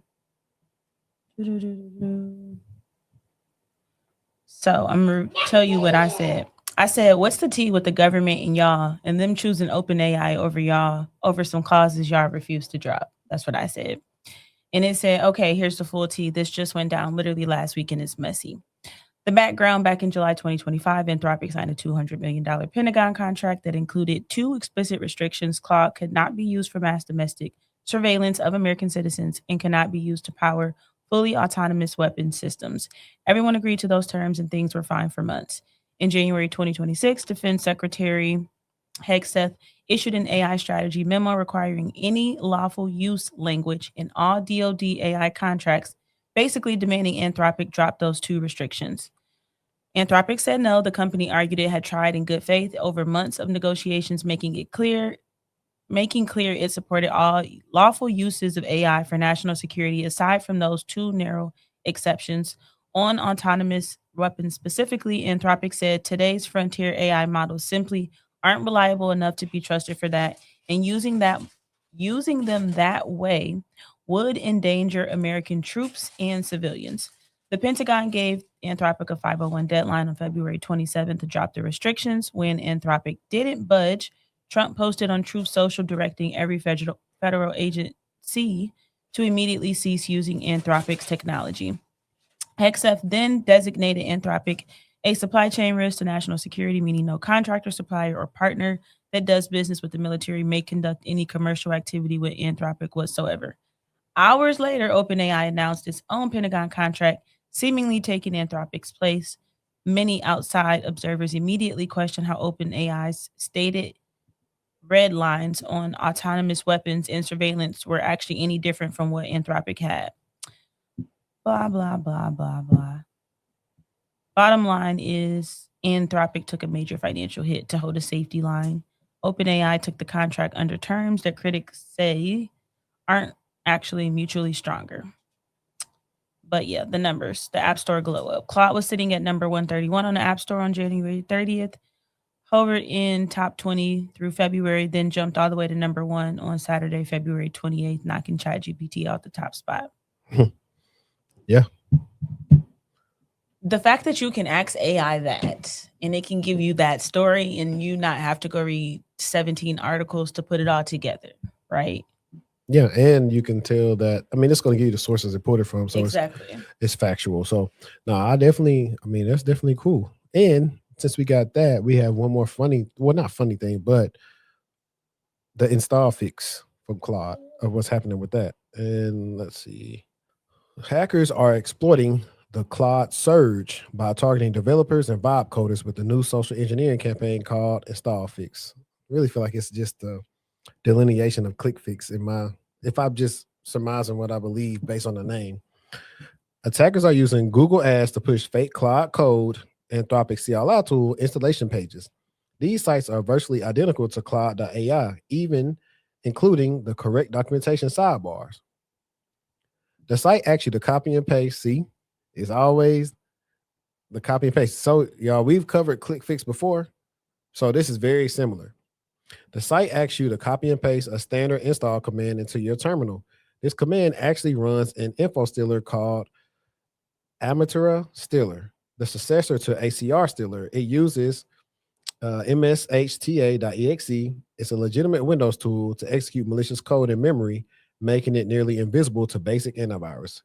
So I'm going to tell you what I said. I said, what's the tea with the government and y'all and them choosing OpenAI over y'all over some causes y'all refuse to drop? That's what I said. And it said, okay, here's the full tea. This just went down literally last week and it's messy. The background: back in July 2025, Anthropic signed a $200 million Pentagon contract that included 2 explicit restrictions. Claude could not be used for mass domestic surveillance of American citizens and cannot be used to power fully autonomous weapon systems. Everyone agreed to those terms and things were fine for months. In January 2026, Defense Secretary Hegseth issued an AI strategy memo requiring any lawful use language in all DoD AI contracts, basically demanding Anthropic drop those two restrictions. Anthropic said no. The company argued it had tried in good faith over months of negotiations, making clear it supported all lawful uses of AI for national security, aside from those two narrow exceptions. On autonomous weapons specifically, Anthropic said today's frontier AI models simply aren't reliable enough to be trusted for that, and using them that way would endanger American troops and civilians. The Pentagon gave Anthropic a 501 deadline on February 27th to drop the restrictions. When Anthropic didn't budge, Trump posted on Truth Social directing every federal agency to immediately cease using Anthropic's technology. Hegseth then designated Anthropic a supply chain risk to national security, meaning no contractor, supplier, or partner that does business with the military may conduct any commercial activity with Anthropic whatsoever. Hours later, OpenAI announced its own Pentagon contract, seemingly taking Anthropic's place. Many outside observers immediately questioned how OpenAI's stated red lines on autonomous weapons and surveillance were actually any different from what Anthropic had. Blah, blah, blah, blah, blah. Bottom line is Anthropic took a major financial hit to hold a safety line. OpenAI took the contract under terms that critics say aren't actually mutually stronger. But yeah, the numbers, the App Store glow up. Claude was sitting at number 131 on the App Store on January 30th, hovered in top 20 through February, then jumped all the way to number 1 on Saturday, February 28th, knocking ChatGPT out the top spot. Yeah. The fact that you can ask AI that and it can give you that story and you not have to go read 17 articles to put it all together, right? Yeah, and you can tell that. I mean, it's going to give you the sources it put it from, so exactly, it's factual. So, no, that's definitely cool. And since we got that, we have one more not funny thing, but the InstallFix from Claude of what's happening with that. And let's see, hackers are exploiting the Claude surge by targeting developers and vibe coders with the new social engineering campaign called InstallFix. I really feel like it's just the delineation of ClickFix if I'm just surmising what I believe based on the name. Attackers are using Google Ads to push fake Claude code, Anthropic CLI tool installation pages. These sites are virtually identical to Claude.ai, even including the correct documentation sidebars. The site asks you to copy and paste. See, it's always the copy and paste. So, y'all, we've covered ClickFix before, so this is very similar. The site asks you to copy and paste a standard install command into your terminal. This command actually runs an info stealer called Amatura Stealer, the successor to ACR Stealer. It uses mshta.exe. It's a legitimate Windows tool to execute malicious code in memory, making it nearly invisible to basic antivirus.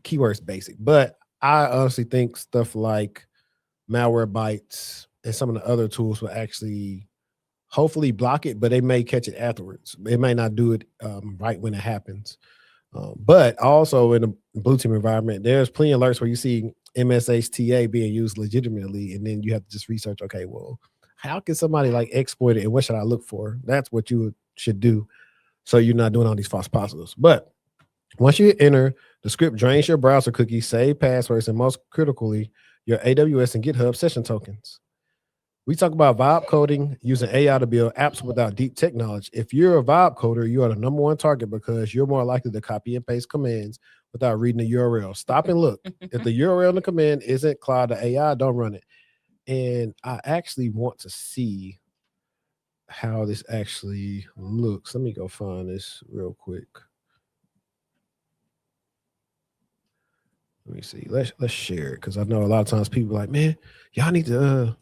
Keywords basic. But I honestly think stuff like Malwarebytes and some of the other tools will actually hopefully block it, but they may catch it afterwards. It may not do it right when it happens. But also in the blue team environment, there's plenty of alerts where you see MSHTA being used legitimately, and then you have to just research, okay, well, how can somebody like exploit it, and what should I look for? That's what you should do, so you're not doing all these false positives. But once you hit enter, the script drains your browser cookies, save passwords, and most critically, your AWS and GitHub session tokens. We talk about vibe coding, using AI to build apps without deep tech knowledge. If you're a vibe coder, you are the number one target because you're more likely to copy and paste commands without reading the URL. Stop and look. If the URL in the command isn't Claude.ai, don't run it. And I actually want to see how this actually looks. Let me go find this real quick. Let me see. Let's share it, because I know a lot of times people are like, man, y'all need to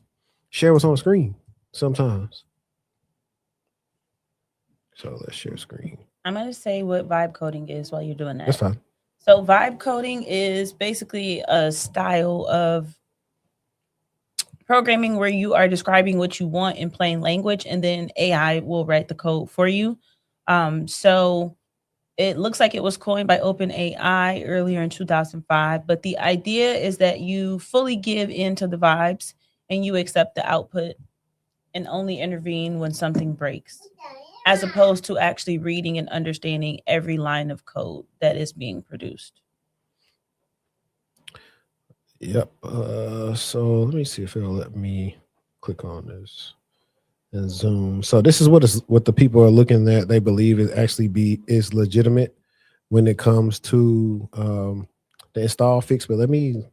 share what's on the screen sometimes. So let's share screen. I'm going to say what vibe coding is while you're doing that. That's fine. So vibe coding is basically a style of programming where you are describing what you want in plain language, and then AI will write the code for you. So It looks like it was coined by OpenAI earlier in 2005, but the idea is that you fully give in to the vibes and you accept the output and only intervene when something breaks, as opposed to actually reading and understanding every line of code that is being produced. Yep. So let me see if it'll let me click on this and zoom. So this is what the people are looking at. They believe it actually is legitimate when it comes to the InstallFix. But let me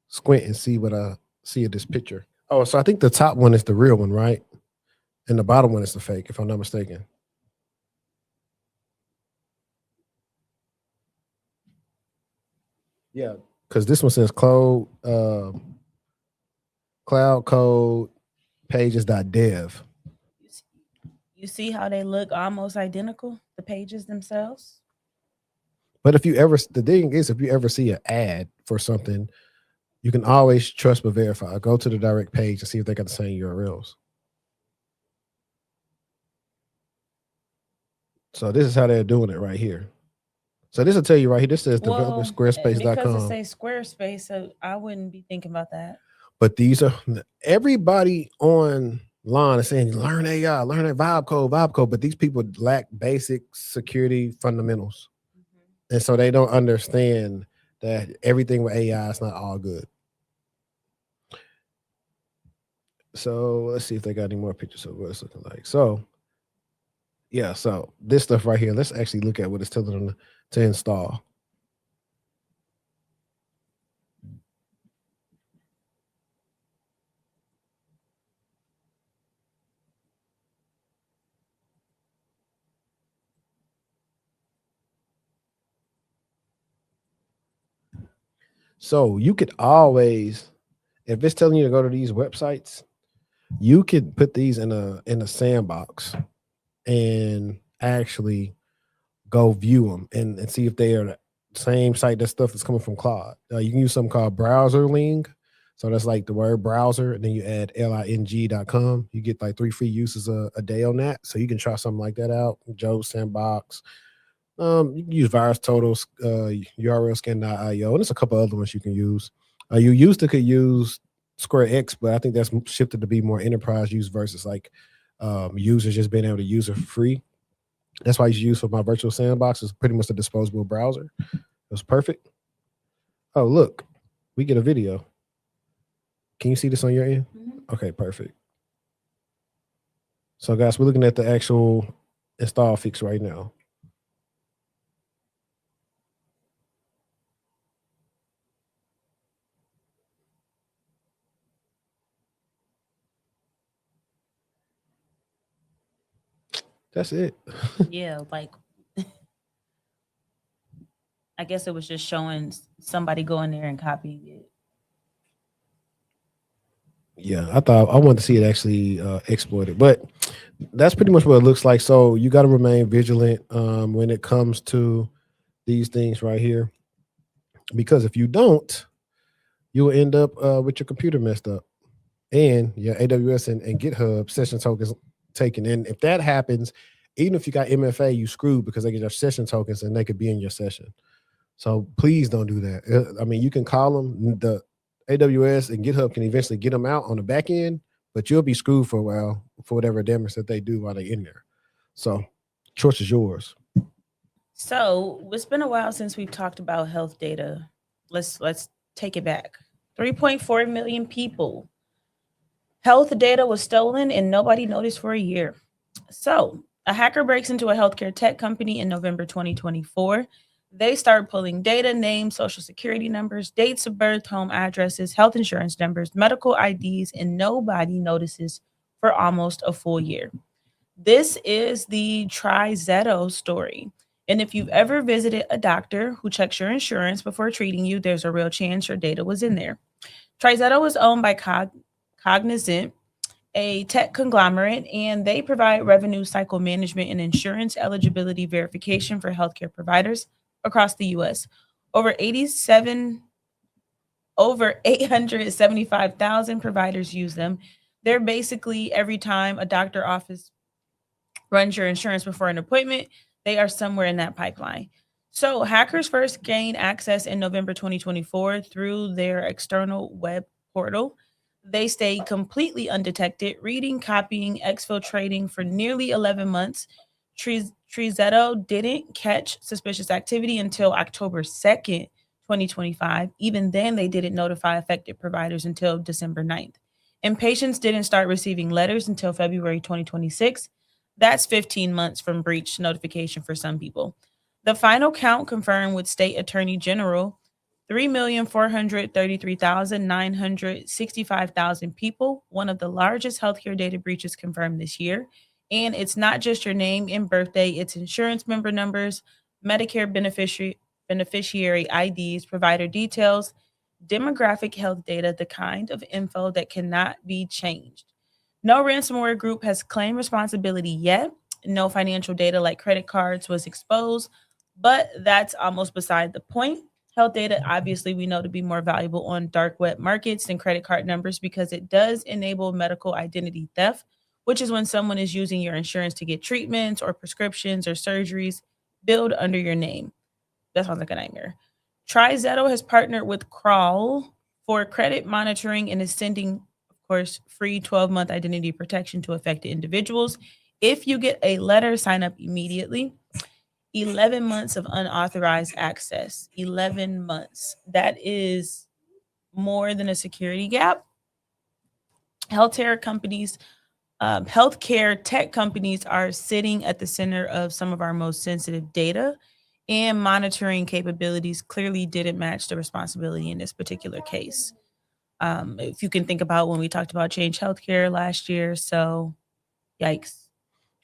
squint and see what I see in this picture. Oh, so I think the top one is the real one, right? And the bottom one is the fake, if I'm not mistaken. Yeah, because this one says cloud code pages.dev. You see how they look almost identical, the pages themselves? But the thing is, if you ever see an ad for something, you can always trust but verify. Go to the direct page and see if they got the same URLs. So this is how they're doing it right here. So this will tell you right here. This says developersquarespace.com. Because it says Squarespace, so I wouldn't be thinking about that. But everybody online is saying, learn AI, learn that vibe code. But these people lack basic security fundamentals. And so they don't understand that everything with AI is not all good. So let's see if they got any more pictures of what it's looking like. So yeah, so this stuff right here, let's actually look at what it's telling them to install. So you could always, if it's telling you to go to these websites, you could put these in a sandbox and actually go view them and see if they are the same site that stuff is coming from Claude. You can use something called browserling. So that's like the word browser, and then you add ling.com. You get like 3 free uses a day on that. So you can try something like that out. Joe Sandbox. You can use VirusTotal, URL scan.io, and there's a couple other ones you can use. You could use SquareX, but I think that's shifted to be more enterprise use versus like users just being able to use it for free. That's why I use for my virtual sandbox. It's pretty much a disposable browser. It was perfect. Oh, look, we get a video. Can you see this on your end? Mm-hmm. Okay, perfect. So guys, we're looking at the actual InstallFix right now. That's it. Yeah, like I guess it was just showing somebody going there and copying it. Yeah, I wanted to see it actually exploited, but that's pretty much what it looks like. So you got to remain vigilant when it comes to these things right here, because if you don't, you'll end up with your computer messed up and your AWS and GitHub session tokens taken. And if that happens, even if you got MFA, you screwed because they get your session tokens and they could be in your session. So please don't do that. I mean, you can call them. The AWS and GitHub can eventually get them out on the back end, but you'll be screwed for a while for whatever damage that they do while they're in there. So choice is yours. So it's been a while since we've talked about health data. Let's take it back. 3.4 million people. Health data was stolen and nobody noticed for a year. So a hacker breaks into a healthcare tech company in November 2024. They start pulling data, names, social security numbers, dates of birth, home addresses, health insurance numbers, medical IDs, and nobody notices for almost a full year. This is the TriZetto story. And if you've ever visited a doctor who checks your insurance before treating you, there's a real chance your data was in there. TriZetto is owned by Cognizant, a tech conglomerate, and they provide revenue cycle management and insurance eligibility verification for healthcare providers across the U.S. Over 875,000 providers use them. They're basically every time a doctor office runs your insurance before an appointment, They are somewhere in that pipeline. So hackers first gained access in November 2024 through their external web portal. They stayed completely undetected, reading, copying, exfiltrating for nearly 11 months. TriZetto didn't catch suspicious activity until October 2nd, 2025. Even then, they didn't notify affected providers until December 9th. And patients didn't start receiving letters until February 2026. That's 15 months from breach notification for some people. The final count confirmed with State Attorney General 3,433,965 people, one of the largest healthcare data breaches confirmed this year. And it's not just your name and birthday, it's insurance member numbers, Medicare beneficiary IDs, provider details, demographic health data, the kind of info that cannot be changed. No ransomware group has claimed responsibility yet. No financial data like credit cards was exposed, but that's almost beside the point. Health data, obviously, we know to be more valuable on dark web markets than credit card numbers because it does enable medical identity theft, which is when someone is using your insurance to get treatments or prescriptions or surgeries billed under your name. That sounds like a nightmare. TriZetto has partnered with Crawl for credit monitoring and is sending, of course, free 12-month identity protection to affected individuals. If you get a letter, sign up immediately. 11 months of unauthorized access. 11 months. That is more than a security gap. Healthcare tech companies are sitting at the center of some of our most sensitive data, and monitoring capabilities clearly didn't match the responsibility in this particular case. If you can think about when we talked about Change Healthcare last year, so yikes.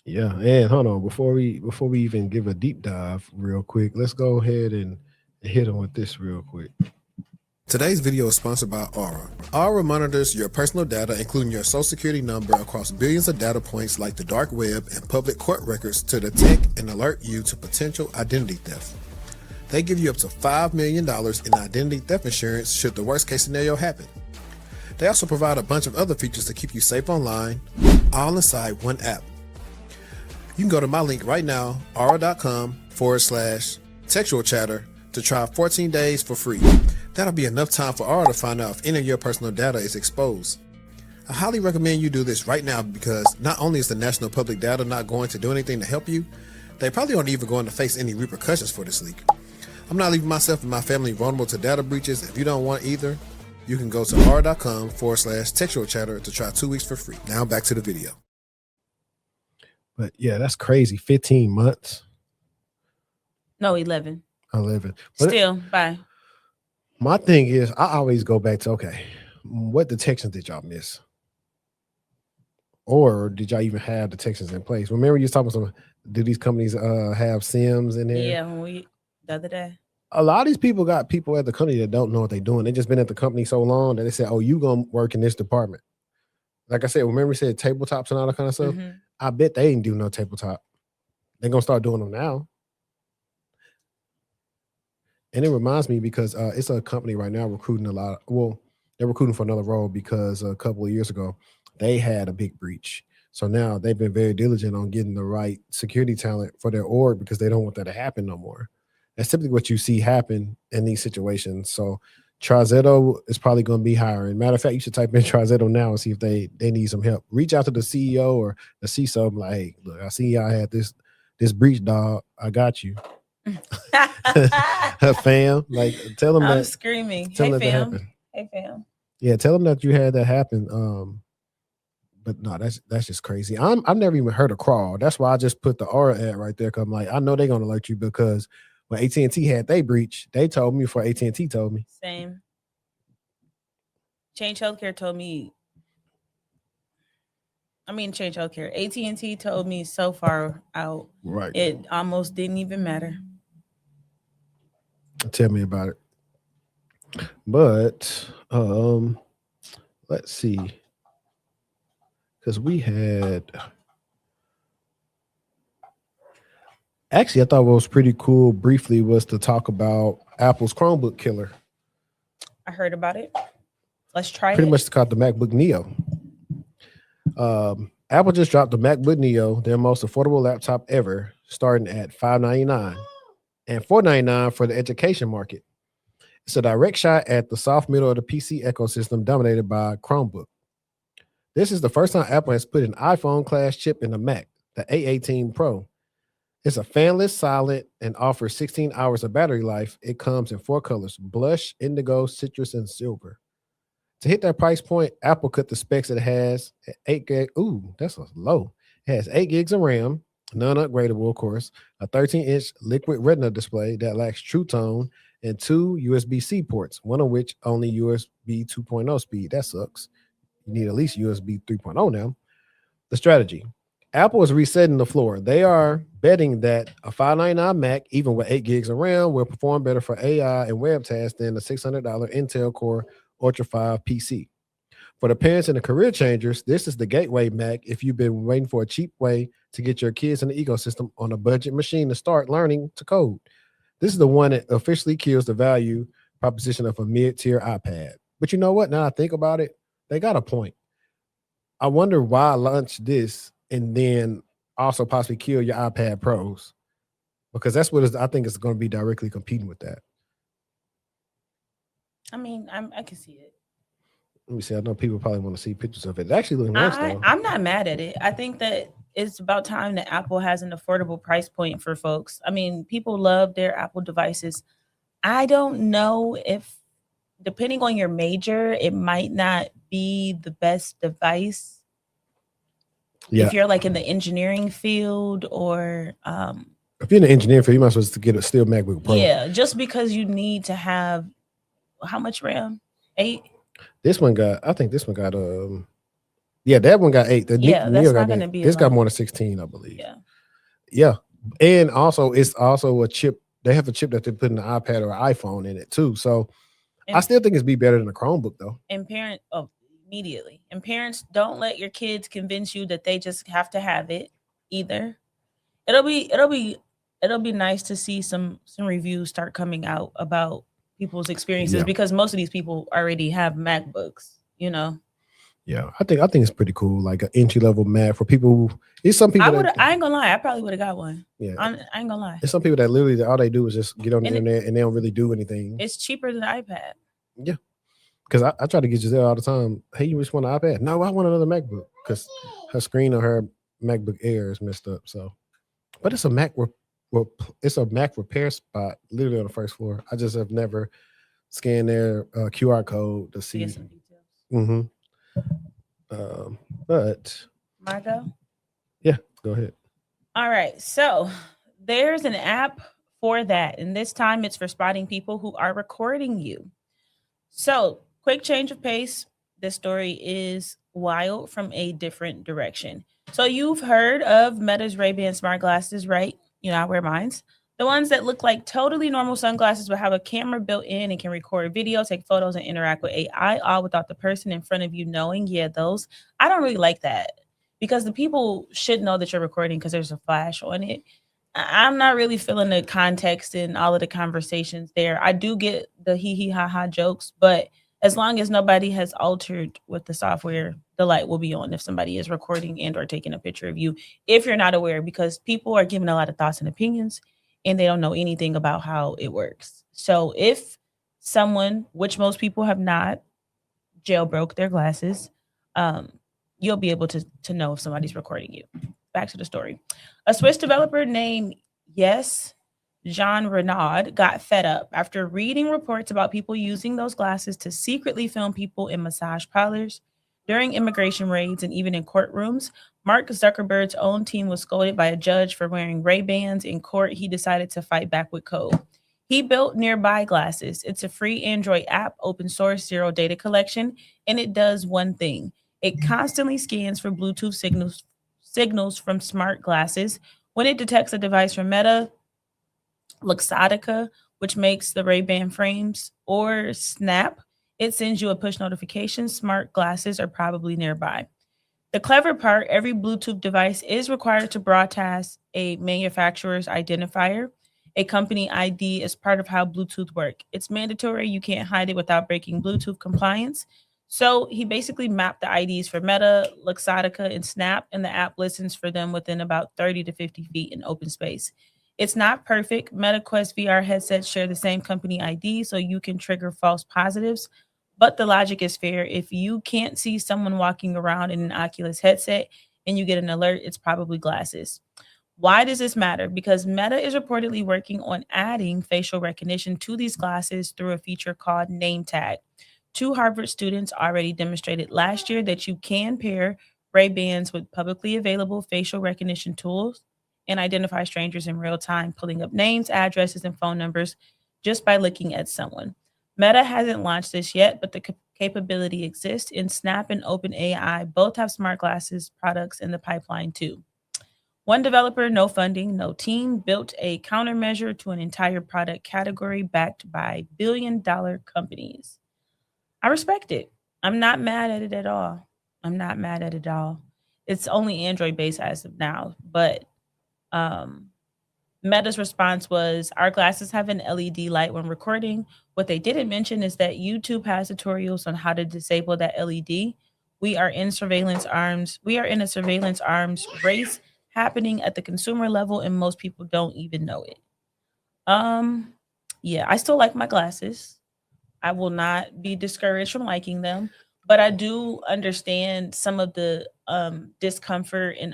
Yeah, and hold on, before we even give a deep dive real quick, let's go ahead and hit them with this real quick. Today's video is sponsored by Aura. Aura monitors your personal data, including your social security number, across billions of data points like the dark web and public court records to detect and alert you to potential identity theft. They give you up to $5 million in identity theft insurance should the worst case scenario happen. They also provide a bunch of other features to keep you safe online, all inside one app. You can go to my link right now, aura.com/textual chatter, to try 14 days for free. That'll be enough time for Aura to find out if any of your personal data is exposed. I highly recommend you do this right now because not only is the national public data not going to do anything to help you, they probably aren't even going to face any repercussions for this leak. I'm not leaving myself and my family vulnerable to data breaches. If you don't want either, you can go to aura.com/textual chatter to try 2 weeks for free. Now back to the video. But yeah, that's crazy. 15 months. No, 11. 11. But still, bye. My thing is, I always go back to, okay, what detections did y'all miss? Or did y'all even have detections in place? Remember you was talking about do these companies have SIMs in there? Yeah, the other day. A lot of these people got people at the company that don't know what they're doing. They just been at the company so long that they said, oh, you gonna work in this department. Like I said, remember we said tabletops and all that kind of stuff? Mm-hmm. I bet they ain't do no tabletop. They're gonna start doing them now. And it reminds me because it's a company right now recruiting a lot. Well, they're recruiting for another role because a couple of years ago, they had a big breach. So now they've been very diligent on getting the right security talent for their org because they don't want that to happen no more. That's typically what you see happen in these situations. So TriZetto is probably going to be hiring. Matter of fact, you should type in TriZetto now and see if they need some help. Reach out to the CEO or the CISO and be like, hey, look, I see y'all had this breach, dog. I got you. Fam, like tell them I'm screaming. Hey, fam. Hey, fam. Yeah, tell them that you had that happen. But no, that's just crazy. I've never even heard of Crawl. That's why I just put the Aura ad right there. Cause I'm like, I know they're gonna alert you because when AT&T had they breach, they told me before AT&T told me. Same. Change Healthcare told me. Change Healthcare. AT&T told me so far out. Right. It almost didn't even matter. Tell me about it. But let's see. Because we had actually, I thought what was pretty cool briefly was to talk about Apple's Chromebook killer. I heard about it. Let's try pretty much called the MacBook Neo. Apple just dropped the MacBook Neo, their most affordable laptop ever, starting at $5.99 and $4.99 for the education market. It's a direct shot at the soft middle of the PC ecosystem dominated by Chromebook. This is the first time Apple has put an iPhone class chip in a Mac, the A18 Pro. It's a fanless solid and offers 16 hours of battery life. It comes in 4 colors: blush, indigo, citrus, and silver. To hit that price point, Apple cut the specs it has at 8 gig. Ooh, that's low. It has 8 gigs of RAM, non-upgradable, of course, a 13-inch liquid retina display that lacks True Tone, and 2 USB-C ports, one of which only USB 2.0 speed. That sucks. You need at least USB 3.0 now. The strategy. Apple is resetting the floor. They are betting that a $599 Mac, even with 8 gigs of RAM, will perform better for AI and web tasks than the $600 Intel Core Ultra 5 PC. For the parents and the career changers, this is the gateway Mac if you've been waiting for a cheap way to get your kids in the ecosystem on a budget machine to start learning to code. This is the one that officially kills the value proposition of a mid-tier iPad. But you know what? Now I think about it, they got a point. I wonder why launch this and then also possibly kill your iPad Pros, because that's what I think is going to be directly competing with that. I mean, I can see it. Let me see. I know people probably want to see pictures of it. It actually looks nice, though. I'm not mad at it. I think that it's about time that Apple has an affordable price point for folks. I mean, people love their Apple devices. I don't know if, depending on your major, it might not be the best device. Yeah. If you're like in the engineering field or if you're in the engineering field, you might as well just get a still MacBook Pro. Yeah, just because you need to have how much RAM? 8? This one got, I think this one got that one got 8. That's not going to be. This got more than 16, I believe. Yeah. And also it's also a chip. They have a chip that they put in the iPad or iPhone in it too. So I still think it's be better than a Chromebook though. And immediately. And parents, don't let your kids convince you that they just have to have it either. It'll be nice to see some reviews start coming out about people's experiences because most of these people already have MacBooks, you know. Yeah, I think it's pretty cool, like an entry-level Mac for people who, it's some people I ain't gonna lie, I probably would have got one. Yeah. I ain't gonna lie. There's some people that literally all they do is just get on the internet and they don't really do anything. It's cheaper than the iPad. Yeah. Because I try to get Giselle all the time. Hey, you just want an iPad? No, I want another MacBook because her screen on her MacBook Air is messed up. So, but it's a Mac repair spot literally on the first floor. I just have never scanned their QR code to see some details. But my go? Yeah, go ahead. All right. So there's an app for that. And this time it's for spotting people who are recording you. So quick change of pace. This story is wild from a different direction. So you've heard of Meta's Ray-Ban smart glasses, right? You know, I wear mines. The ones that look like totally normal sunglasses but have a camera built in and can record video, take photos, and interact with AI, all without the person in front of you knowing. Yeah, those. I don't really like that because the people should know that you're recording because there's a flash on it. I'm not really feeling the context in all of the conversations there. I do get the hee ha ha jokes, but as long as nobody has altered with the software, the light will be on if somebody is recording and or taking a picture of you, if you're not aware, because people are giving a lot of thoughts and opinions and they don't know anything about how it works. So if someone, which most people have not, jailbroke their glasses, you'll be able to know if somebody's recording you. Back to the story. A Swiss developer named Jean Renaud got fed up after reading reports about people using those glasses to secretly film people in massage parlors, during immigration raids, and even in courtrooms. Mark Zuckerberg's own team was scolded by a judge for wearing Ray-Bans. In court, he decided to fight back with code. He built Nearby Glasses. It's a free Android app, open source, zero data collection, and it does one thing. It constantly scans for Bluetooth signals from smart glasses. When it detects a device from Meta, Luxottica, which makes the Ray-Ban frames, or Snap, it sends you a push notification. Smart glasses are probably nearby. The clever part, every Bluetooth device is required to broadcast a manufacturer's identifier, a company ID, as part of how Bluetooth works. It's mandatory. You can't hide it without breaking Bluetooth compliance. So he basically mapped the IDs for Meta, Luxottica, and Snap, and the app listens for them within about 30 to 50 feet in open space. It's not perfect. Meta Quest VR headsets share the same company ID, so you can trigger false positives. But the logic is fair. If you can't see someone walking around in an Oculus headset and you get an alert, it's probably glasses. Why does this matter? Because Meta is reportedly working on adding facial recognition to these glasses through a feature called Name Tag. Two Harvard students already demonstrated last year that you can pair Ray-Bans with publicly available facial recognition tools and identify strangers in real time, pulling up names, addresses, and phone numbers just by looking at someone. Meta hasn't launched this yet, but the capability exists, and Snap and OpenAI both have smart glasses products in the pipeline too. One developer, no funding, no team, built a countermeasure to an entire product category backed by billion-dollar companies. I respect it. I'm not mad at it at all. I'm not mad at it at all. It's only Android based as of now, but Meta's response was our glasses have an LED light when recording. What they didn't mention is that YouTube has tutorials on how to disable that LED. We are in a surveillance arms race happening at the consumer level, and most people don't even know it. Yeah, I still like my glasses. I will not be discouraged from liking them, but I do understand some of the discomfort and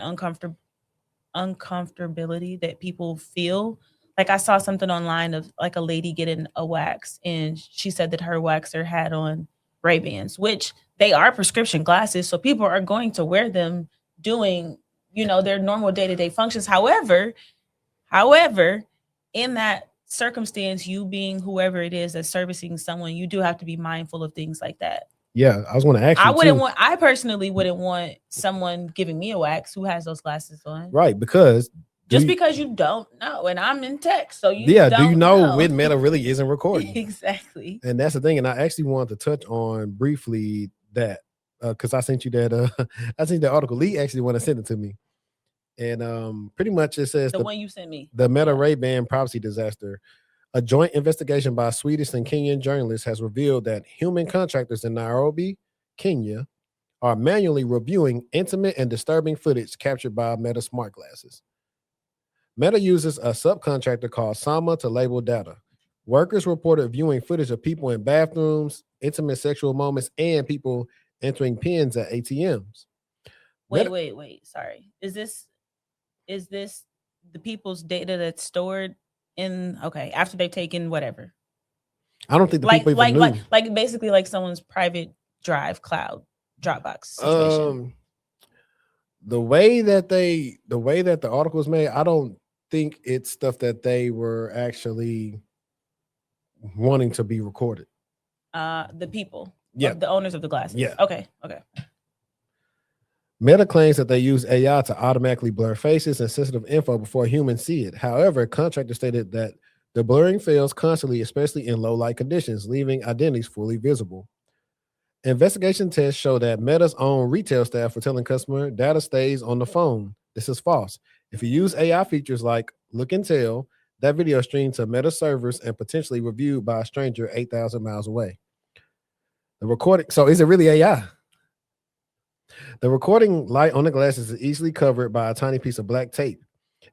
uncomfortability that people feel. Like I saw something online of like a lady getting a wax, and she said that her waxer had on Ray-Bans, which they are prescription glasses, so people are going to wear them doing, their normal day-to-day functions. However, in that circumstance, you being whoever it is that's servicing someone, you do have to be mindful of things like that. Yeah, I was going to ask you. I personally wouldn't want someone giving me a wax who has those glasses on. Right, because because you don't know, and I'm in tech, so do you know when Meta really isn't recording? Exactly. And that's the thing. And I actually wanted to touch on briefly that because I sent you that I sent that article. Lee actually want to send it to me. And pretty much it says the one you sent me. The Meta Ray-Ban privacy disaster. A joint investigation by Swedish and Kenyan journalists has revealed that human contractors in Nairobi, Kenya, are manually reviewing intimate and disturbing footage captured by Meta smart glasses. Meta uses a subcontractor called Sama to label data. Workers reported viewing footage of people in bathrooms, intimate sexual moments, and people entering pins at ATMs. Wait. Sorry. Is this the people's data that's stored in after they've taken whatever? I don't think the people even knew. Like basically like someone's private drive, cloud, Dropbox situation. The way that the article was made, I don't think it's stuff that they were actually wanting to be recorded. The people, the owners of the glasses. Yeah. Okay. Meta claims that they use AI to automatically blur faces and sensitive info before humans see it. However, contractors stated that the blurring fails constantly, especially in low light conditions, leaving identities fully visible. Investigation tests show that Meta's own retail staff were telling customer data stays on the phone. This is false. If you use AI features like Look and Tell, that video streamed to Meta servers and potentially reviewed by a stranger 8,000 miles away. The recording. So is it really AI? The recording light on the glasses is easily covered by a tiny piece of black tape.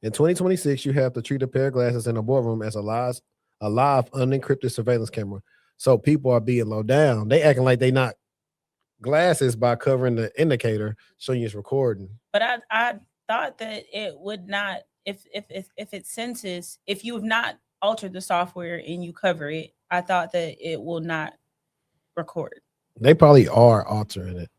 In 2026, you have to treat a pair of glasses in a boardroom as a live unencrypted surveillance camera. So people are being low down. They acting like they not glasses by covering the indicator showing you it's recording. But I thought that it would not, if it senses, if you have not altered the software and you cover it, I thought that it will not record. They probably are altering it.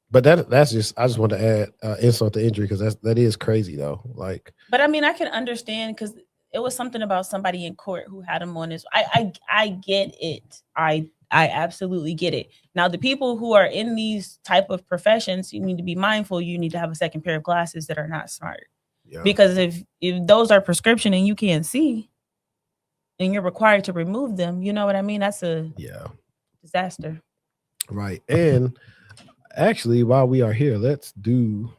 But that's just, I just want to add insult to injury because that is crazy though. Like, but I mean, I can understand because it was something about somebody in court who had him on his. I get it. I absolutely get it. Now, the people who are in these type of professions, you need to be mindful. You need to have a second pair of glasses that are not smart. Yeah. Because if those are prescription and you can't see, and you're required to remove them, you know what I mean? That's a disaster. Right. And actually, while we are here, let's do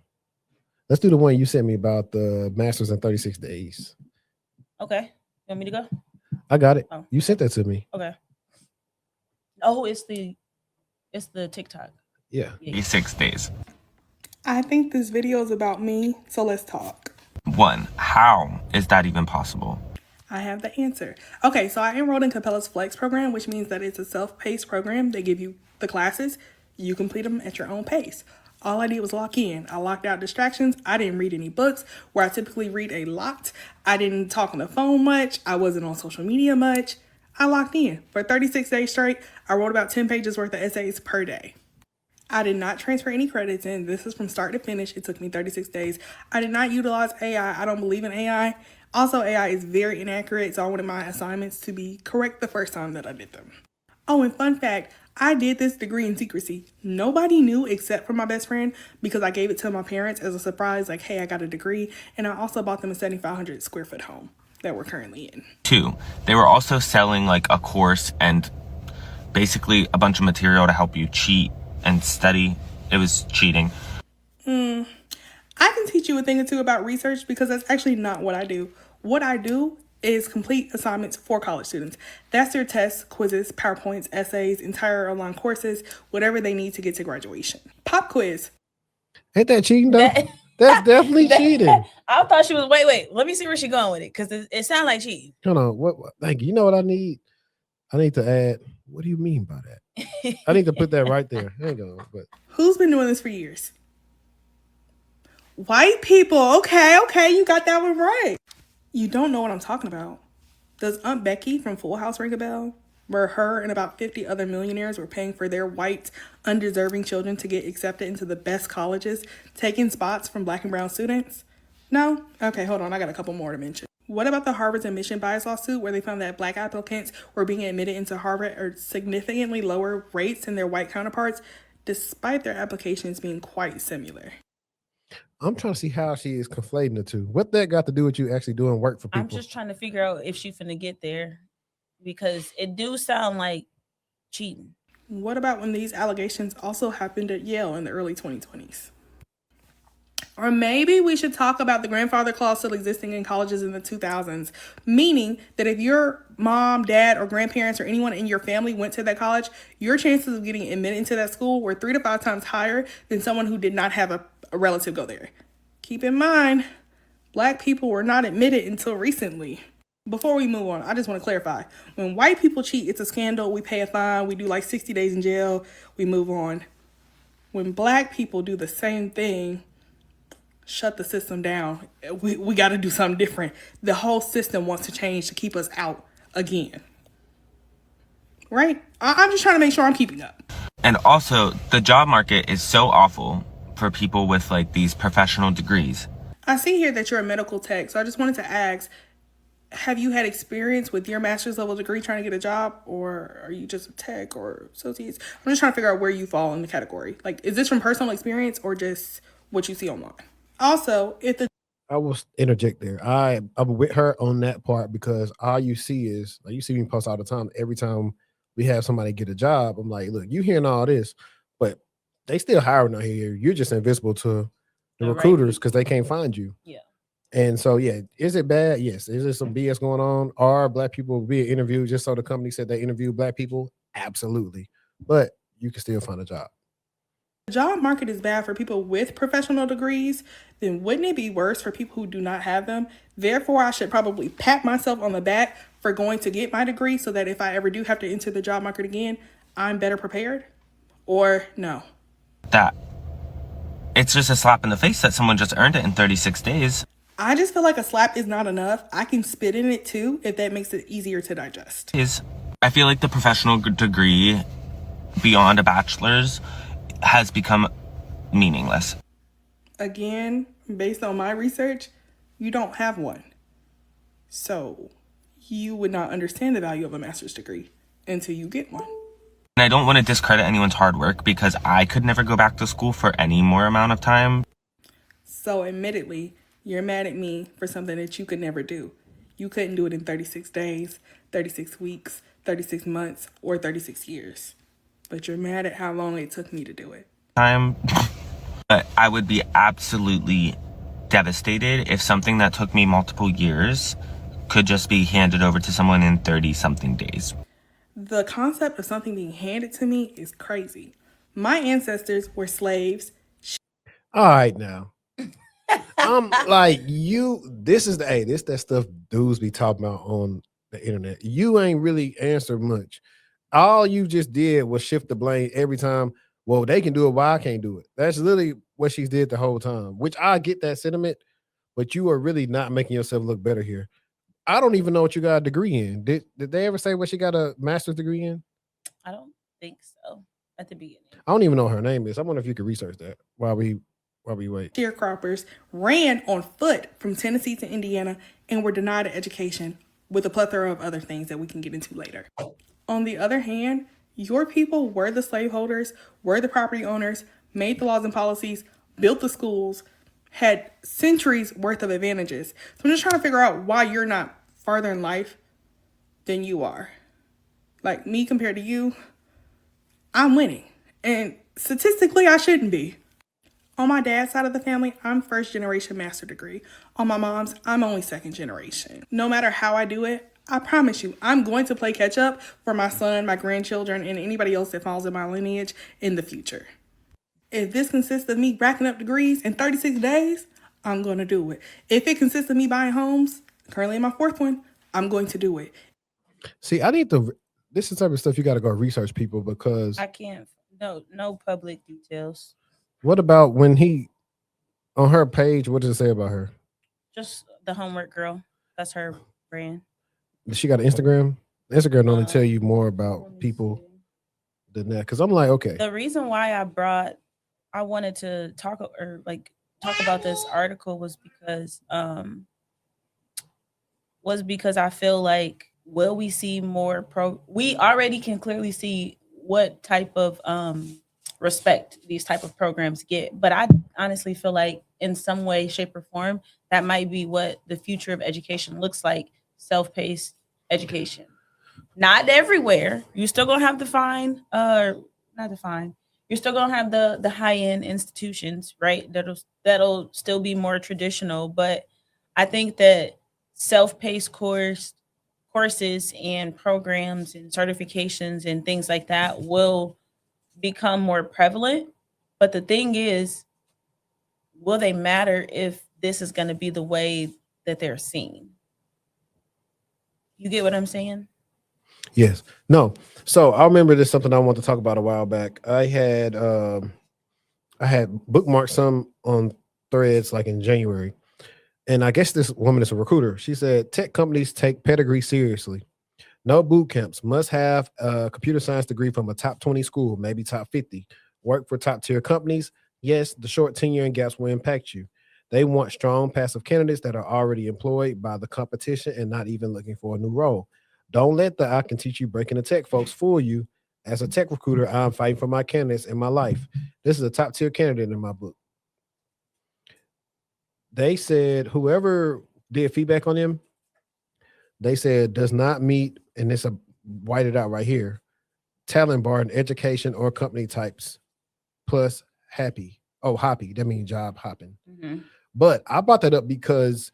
the one you sent me about the masters in 36 days. Okay. You want me to go? I got it. Oh. You sent that to me. Okay. Oh, it's the It's the TikTok. Yeah. 36 days. I think this video is about me, so let's talk. 1. How is that even possible? I have the answer. Okay, so I enrolled in Capella's Flex program, which means that it's a self-paced program. They give you the classes. You complete them at your own pace. All I did was lock in. I locked out distractions. I didn't read any books, where I typically read a lot. I didn't talk on the phone much. I wasn't on social media much. I locked in. For 36 days straight, I wrote about 10 pages worth of essays per day. I did not transfer any credits in. This is from start to finish. It took me 36 days. I did not utilize AI. I don't believe in AI. Also, AI is very inaccurate, so I wanted my assignments to be correct the first time that I did them. Oh, and fun fact, I did this degree in secrecy. Nobody knew except for my best friend, because I gave it to my parents as a surprise, like, hey, I got a degree. And I also bought them a 7,500 square foot home that we're currently in. 2. They were also selling like a course and basically a bunch of material to help you cheat and study. It was cheating. I can teach you a thing or two about research, because that's actually not what I do. What I do is complete assignments for college students. That's their tests, quizzes, PowerPoints, essays, entire online courses, whatever they need to get to graduation. Pop quiz. Ain't that cheating though? That's definitely cheating. I thought she was. Wait. Let me see where she's going with it, because it sounds like cheating. Hold on. What? Thank you. You know what I need? I need to add. What do you mean by that? I need to put that right there. Hang on. But Who's been doing this for years? White people. Okay, you got that one right. You don't know what I'm talking about. Does Aunt Becky from Full House ring a bell? Where her and about 50 other millionaires were paying for their white, undeserving children to get accepted into the best colleges, taking spots from Black and brown students? No? Okay, hold on. I got a couple more to mention. What about the Harvard's admission bias lawsuit, where they found that Black applicants were being admitted into Harvard at significantly lower rates than their white counterparts, despite their applications being quite similar? I'm trying to see how she is conflating the two. What that got to do with you actually doing work for people? I'm just trying to figure out if she finna get there, because it do sound like cheating. What about when these allegations also happened at Yale in the early 2020s? Or maybe we should talk about the grandfather clause still existing in colleges in the 2000s, meaning that if your mom, dad, or grandparents or anyone in your family went to that college, your chances of getting admitted into that school were 3 to 5 times higher than someone who did not have a relative go there. Keep in mind, Black people were not admitted until recently. Before we move on, I just want to clarify. When white people cheat, it's a scandal. We pay a fine. We do like 60 days in jail. We move on. When Black people do the same thing, shut the system down. We got to do something different. The whole system wants to change to keep us out again. Right? I'm just trying to make sure I'm keeping up. And also, the job market is so awful for people with like these professional degrees. I see here that you're a medical tech, so I just wanted to ask, have you had experience with your master's level degree trying to get a job, or are you just a tech or associates? I'm just trying to figure out where you fall in the category. Like, is this from personal experience or just what you see online? Also, I will interject there. I'm with her on that part, because all you see is, like, you see me post all the time. Every time we have somebody get a job, I'm like, look, you hearing all this, but they still hiring out here. You're just invisible to the recruiters because they can't find you. Yeah. And so, yeah, is it bad? Yes. Is there some BS going on? Are Black people being interviewed just so the company said they interviewed Black people? Absolutely. But you can still find a job. The job market is bad for people with professional degrees, then wouldn't it be worse for people who do not have them? Therefore, I should probably pat myself on the back for going to get my degree, so that if I ever do have to enter the job market again, I'm better prepared? Or no? That it's just a slap in the face that someone just earned it in 36 days. I just feel like a slap is not enough. I can spit in it too, if that makes it easier to digest. I feel like the professional degree beyond a bachelor's has become meaningless. Again, based on my research, you don't have one. So you would not understand the value of a master's degree until you get one. And I don't want to discredit anyone's hard work, because I could never go back to school for any more amount of time. So admittedly, you're mad at me for something that you could never do. You couldn't do it in 36 days, 36 weeks, 36 months, or 36 years. But you're mad at how long it took me to do it. But I would be absolutely devastated if something that took me multiple years could just be handed over to someone in 30-something days. The concept of something being handed to me is crazy. My ancestors were slaves. All right, now. I'm like, this that stuff dudes be talking about on the internet. You ain't really answered much. All you just did was shift the blame every time. Well, they can do it, why I can't do it? That's literally what she did the whole time, which I get that sentiment, but you are really not making yourself look better here. I don't even know what you got a degree in. Did they ever say what she got a master's degree in? I don't think so at the beginning. I don't even know what her name is. I wonder if you could research that while we wait. Sharecroppers ran on foot from Tennessee to Indiana and were denied an education with a plethora of other things that we can get into later. On the other hand, your people were the slaveholders, were the property owners, made the laws and policies, built the schools, had centuries worth of advantages. So I'm just trying to figure out why you're not farther in life than you are. Like me compared to you, I'm winning. And statistically, I shouldn't be. On my dad's side of the family, I'm first generation master degree. On my mom's, I'm only second generation. No matter how I do it, I promise you, I'm going to play catch up for my son, my grandchildren, and anybody else that falls in my lineage in the future. If this consists of me racking up degrees in 36 days, I'm going to do it. If it consists of me buying homes, currently in my fourth one, I'm going to do it. See, I need to, this is the type of stuff you got to go research, people, because I can't, no public details. What about when he, on her page, what does it say about her? Just the homework girl. That's her brand. She got an Instagram? Instagram only tell you more about people than that. Because I'm like, okay. The reason why I wanted to talk about this article was because I feel like, will we see more we already can clearly see what type of respect these type of programs get, but I honestly feel like in some way, shape, or form that might be what the future of education looks like. Self-paced education, not everywhere. You're still gonna have you're still gonna have the high-end institutions, right? That'll still be more traditional, but I think that self-paced courses and programs and certifications and things like that will become more prevalent. But the thing is, will they matter if this is going to be the way that they're seen? You get what I'm saying? Yes. No. So I remember this something I wanted to talk about a while back. I had bookmarked some on Threads like in January. And I guess this woman is a recruiter. She said, tech companies take pedigree seriously. No boot camps. Must have a computer science degree from a top 20 school, maybe top 50. Work for top tier companies. Yes, the short tenure and gaps will impact you. They want strong passive candidates that are already employed by the competition and not even looking for a new role. Don't let the I can teach you breaking the tech folks fool you. As a tech recruiter, I'm fighting for my candidates in my life. This is a top tier candidate in my book. They said whoever did feedback on them, they said does not meet, and it's a whited out right here, talent bar in education or company types, plus hoppy. That means job hopping. Mm-hmm. But I brought that up because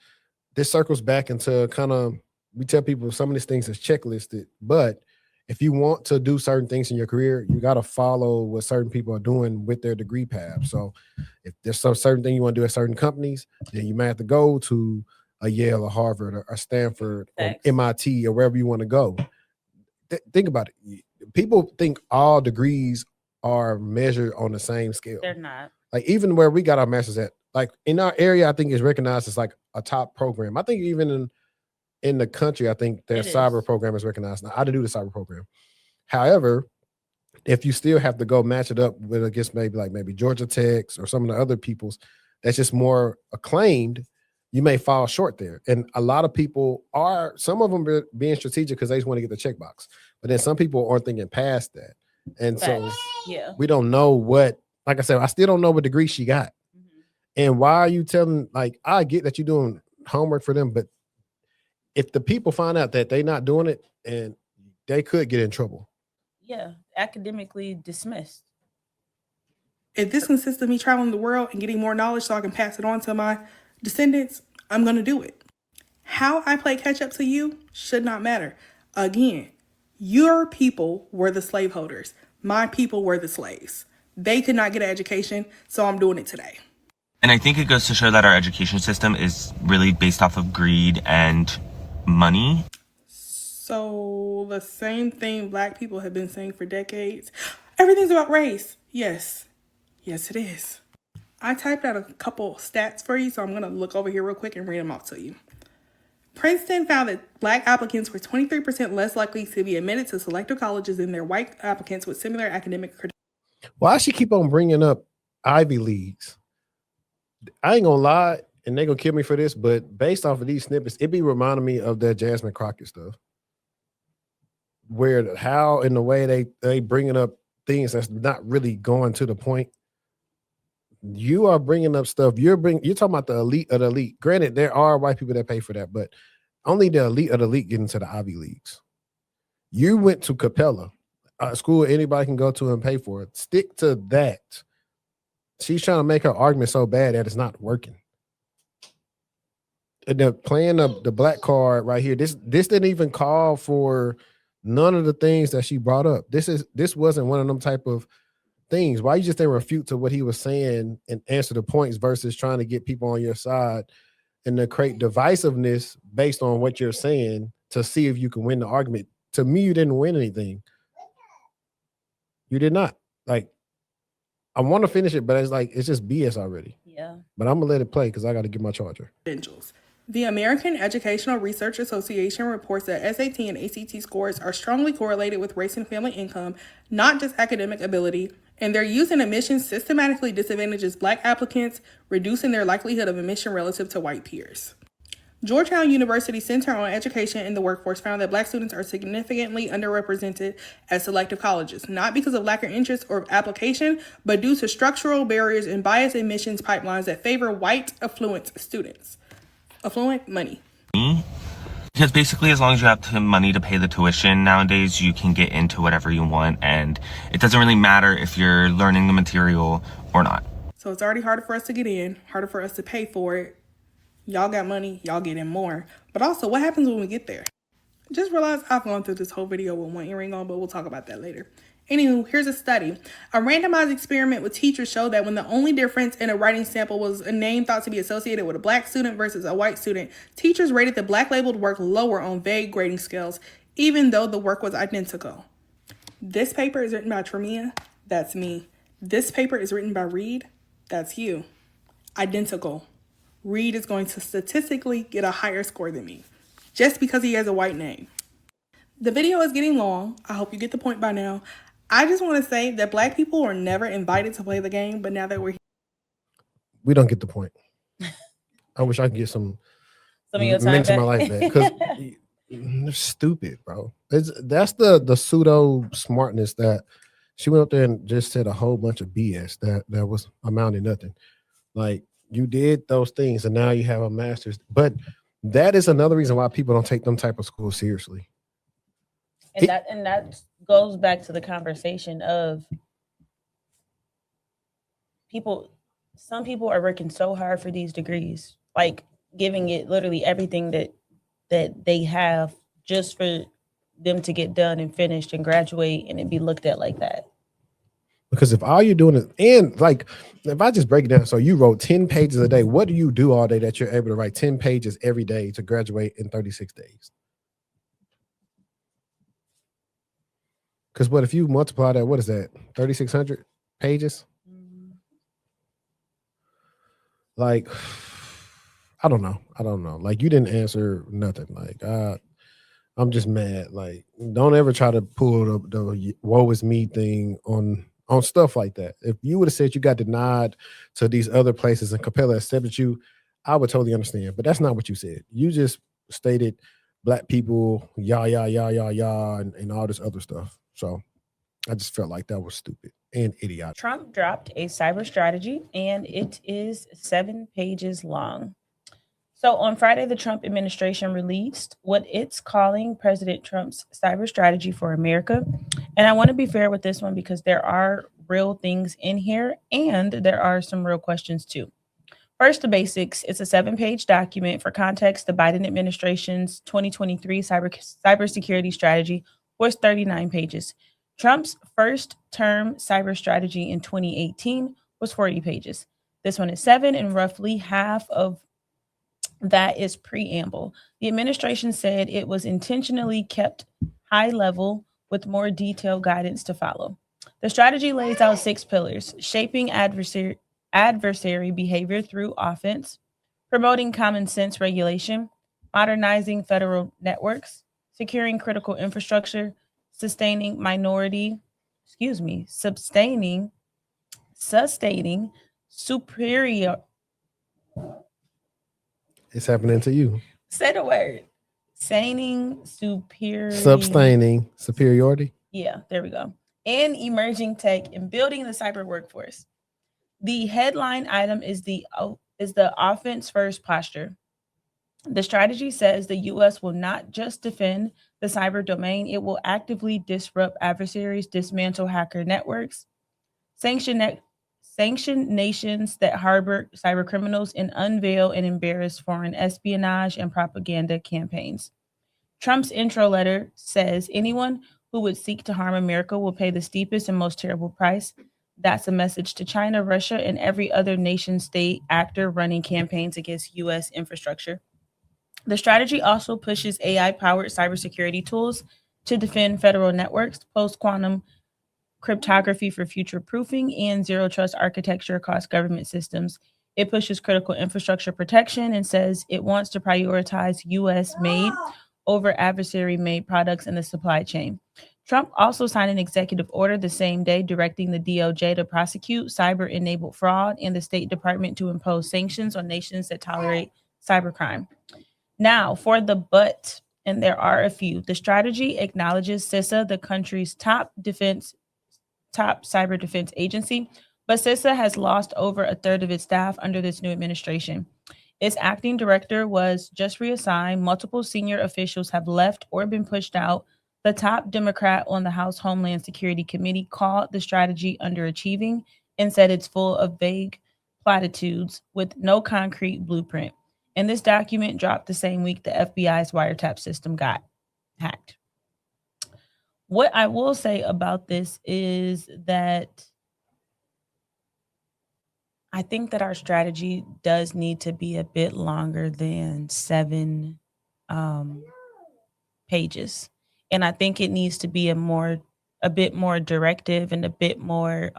this circles back into kind of, we tell people some of these things is checklisted, but if you want to do certain things in your career, you got to follow what certain people are doing with their degree path. So if there's some certain thing you want to do at certain companies, then you might have to go to a Yale or Harvard or Stanford or MIT or wherever you want to go. Think about it. People think all degrees are measured on the same scale. They're not. Like even where we got our masters at, like in our area, I think is recognized as like a top program. I think even in the country, I think their cyber program is recognized. Now, I do the cyber program. However, if you still have to go match it up with, I guess maybe Georgia Tech's or some of the other people's that's just more acclaimed, you may fall short there. And a lot of people are, some of them are being strategic because they just want to get the checkbox. But then some people aren't thinking past that. And so we don't know what, like I said, I still don't know what degree she got. Mm-hmm. And why are you telling, like, I get that you're doing homework for them, but if the people find out that they're not doing it, and they could get in trouble. Yeah, academically dismissed. If this consists of me traveling the world and getting more knowledge so I can pass it on to my descendants, I'm going to do it. How I play catch up to you should not matter. Again, Your people were the slaveholders. My people were the slaves. They could not get an education, so I'm doing it today. And I think it goes to show that our education system is really based off of greed and money. So the same thing Black people have been saying for decades. Everything's about race. Yes. Yes, it is. I typed out a couple stats for you, so I'm going to look over here real quick and read them off to you. Princeton found that Black applicants were 23% less likely to be admitted to selective colleges than their white applicants with similar academic credentials. Why she keep on bringing up Ivy Leagues? I ain't gonna lie, and they gonna kill me for this, but based off of these snippets, it be reminding me of that Jasmine Crockett stuff, where how in the way they bringing up things that's not really going to the point. You are bringing up stuff. You're talking about the elite of the elite. Granted, there are white people that pay for that, but only the elite of the elite get into the Ivy Leagues. You went to Capella, a school anybody can go to and pay for it. Stick to that. She's trying to make her argument so bad that it's not working. And they're playing the black card right here. This didn't even call for none of the things that she brought up. This wasn't one of them type of things. Why you just didn't refute to what he was saying and answer the points versus trying to get people on your side and to create divisiveness based on what you're saying to see if you can win the argument. To me, you didn't win anything. You did not. Like, I want to finish it, but it's just BS already. Yeah. But I'm gonna let it play because I got to get my charger. The American Educational Research Association reports that SAT and ACT scores are strongly correlated with race and family income, not just academic ability, and their use in admissions systematically disadvantages Black applicants, reducing their likelihood of admission relative to white peers. Georgetown University Center on Education in the Workforce found that Black students are significantly underrepresented at selective colleges, not because of lack of interest or application, but due to structural barriers and biased admissions pipelines that favor white affluent students. Affluent money. Because basically, as long as you have the money to pay the tuition nowadays, you can get into whatever you want, and it doesn't really matter if you're learning the material or not. So it's already harder for us to get in, harder for us to pay for it. Y'all got money, y'all get in more. But also, what happens when we get there? Just realize I've gone through this whole video with one earring on, but we'll talk about that later. Anywho, here's a study. A randomized experiment with teachers showed that when the only difference in a writing sample was a name thought to be associated with a Black student versus a white student, teachers rated the Black labeled work lower on vague grading scales, even though the work was identical. This paper is written by Tremia. That's me. This paper is written by Reed. That's you. Identical. Reed is going to statistically get a higher score than me, just because he has a white name. The video is getting long. I hope you get the point by now. I just want to say that Black people were never invited to play the game, but now that we're here. We don't get the point. I wish I could get some of your time minutes of back. my life back because they're stupid, bro. That's the pseudo smartness that she went up there and just said a whole bunch of BS that was amounting to nothing. Like, you did those things and now you have a master's, but that is another reason why people don't take them type of schools seriously. And that goes back to the conversation of people. Some people are working so hard for these degrees, like giving it literally everything that they have just for them to get done and finished and graduate and it be looked at like that. Because if all you're doing is, and like, if I just break it down, so you wrote 10 pages a day, what do you do all day that you're able to write 10 pages every day to graduate in 36 days? Because what if you multiply that, what is that, 3,600 pages? Like, I don't know. Like, you didn't answer nothing. Like, I'm just mad. Like, don't ever try to pull the woe is me thing on stuff like that. If you would have said you got denied to these other places and Capella accepted you, I would totally understand. But that's not what you said. You just stated Black people, and all this other stuff. So I just felt like that was stupid and idiotic. Trump dropped a cyber strategy, and it is 7 pages long. So on Friday, the Trump administration released what it's calling President Trump's cyber strategy for America. And I want to be fair with this one because there are real things in here and there are some real questions too. First, the basics. It's a 7-page document. For context, the Biden administration's 2023 cybersecurity strategy was 39 pages. Trump's first term cyber strategy in 2018 was 40 pages. This one is 7, and roughly half of that is preamble. The administration said it was intentionally kept high level with more detailed guidance to follow. The strategy lays out 6 pillars: shaping adversary behavior through offense, promoting common sense regulation, modernizing federal networks, securing critical infrastructure, sustaining sustaining superior. It's happening to you. Say the word. Sustaining superior. Substaining superiority. Yeah, there we go. And emerging tech and building the cyber workforce. The headline item is the offense first posture. The strategy says the U.S. will not just defend the cyber domain; it will actively disrupt adversaries, dismantle hacker networks, sanction nations that harbor cyber criminals, and unveil and embarrass foreign espionage and propaganda campaigns. Trump's intro letter says anyone who would seek to harm America will pay the steepest and most terrible price. That's a message to China, Russia, and every other nation state actor running campaigns against U.S. infrastructure. The strategy also pushes AI-powered cybersecurity tools to defend federal networks, post-quantum cryptography for future proofing, and zero trust architecture across government systems. It pushes critical infrastructure protection and says it wants to prioritize U.S. made over adversary made products in the supply chain. Trump also signed an executive order the same day directing the DOJ to prosecute cyber enabled fraud and the State Department to impose sanctions on nations that tolerate cybercrime. Now, for the but, and there are a few, the strategy acknowledges CISA, the country's top cyber defense agency, but CISA has lost over a third of its staff under this new administration. Its acting director was just reassigned. Multiple senior officials have left or been pushed out. The top Democrat on the House Homeland Security Committee called the strategy underachieving and said it's full of vague platitudes with no concrete blueprint. And this document dropped the same week the FBI's wiretap system got hacked. What I will say about this is that I think that our strategy does need to be a bit longer than 7 pages. And I think it needs to be a bit more directive and a bit more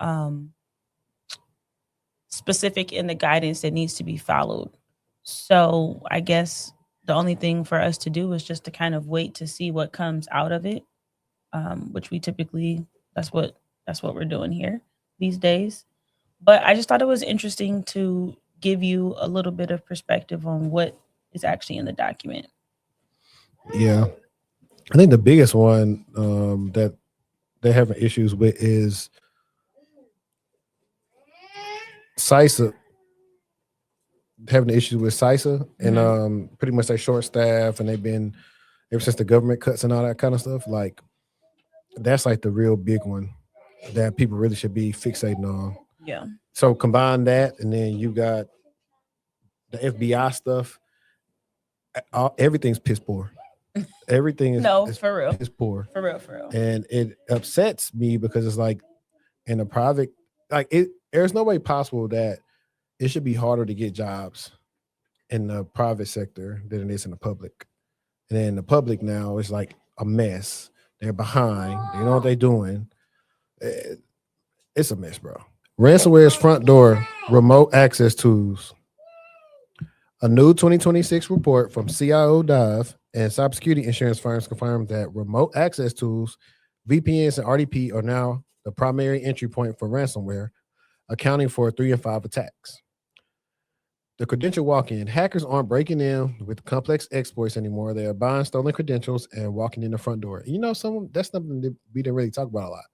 specific in the guidance that needs to be followed. So I guess the only thing for us to do is just to kind of wait to see what comes out of it, which we typically, that's what we're doing here these days. But I just thought it was interesting to give you a little bit of perspective on what is actually in the document. Yeah. I think the biggest one that they're having issues with is CISA, having issues with CISA, and pretty much they short staff, and they've been ever since the government cuts and all that kind of stuff. Like that's like the real big one that people really should be fixating on. Yeah. So combine that, and then you got the FBI stuff. Everything's piss poor. Everything is for real. Piss poor. For real. And it upsets me because it's like in the private, like there's no way possible that it should be harder to get jobs in the private sector than it is in the public. And then the public now is like a mess. They're behind. They know what they're doing. It's a mess, bro. Ransomware's front door remote access tools. A new 2026 report from CIO Dive and cybersecurity insurance firms confirmed that remote access tools, VPNs, and RDP are now the primary entry point for ransomware, accounting for 3 in 5 attacks. The credential walk-in. Hackers aren't breaking in with complex exploits anymore. They are buying stolen credentials and walking in the front door. You know, that's something that we didn't really talk about a lot,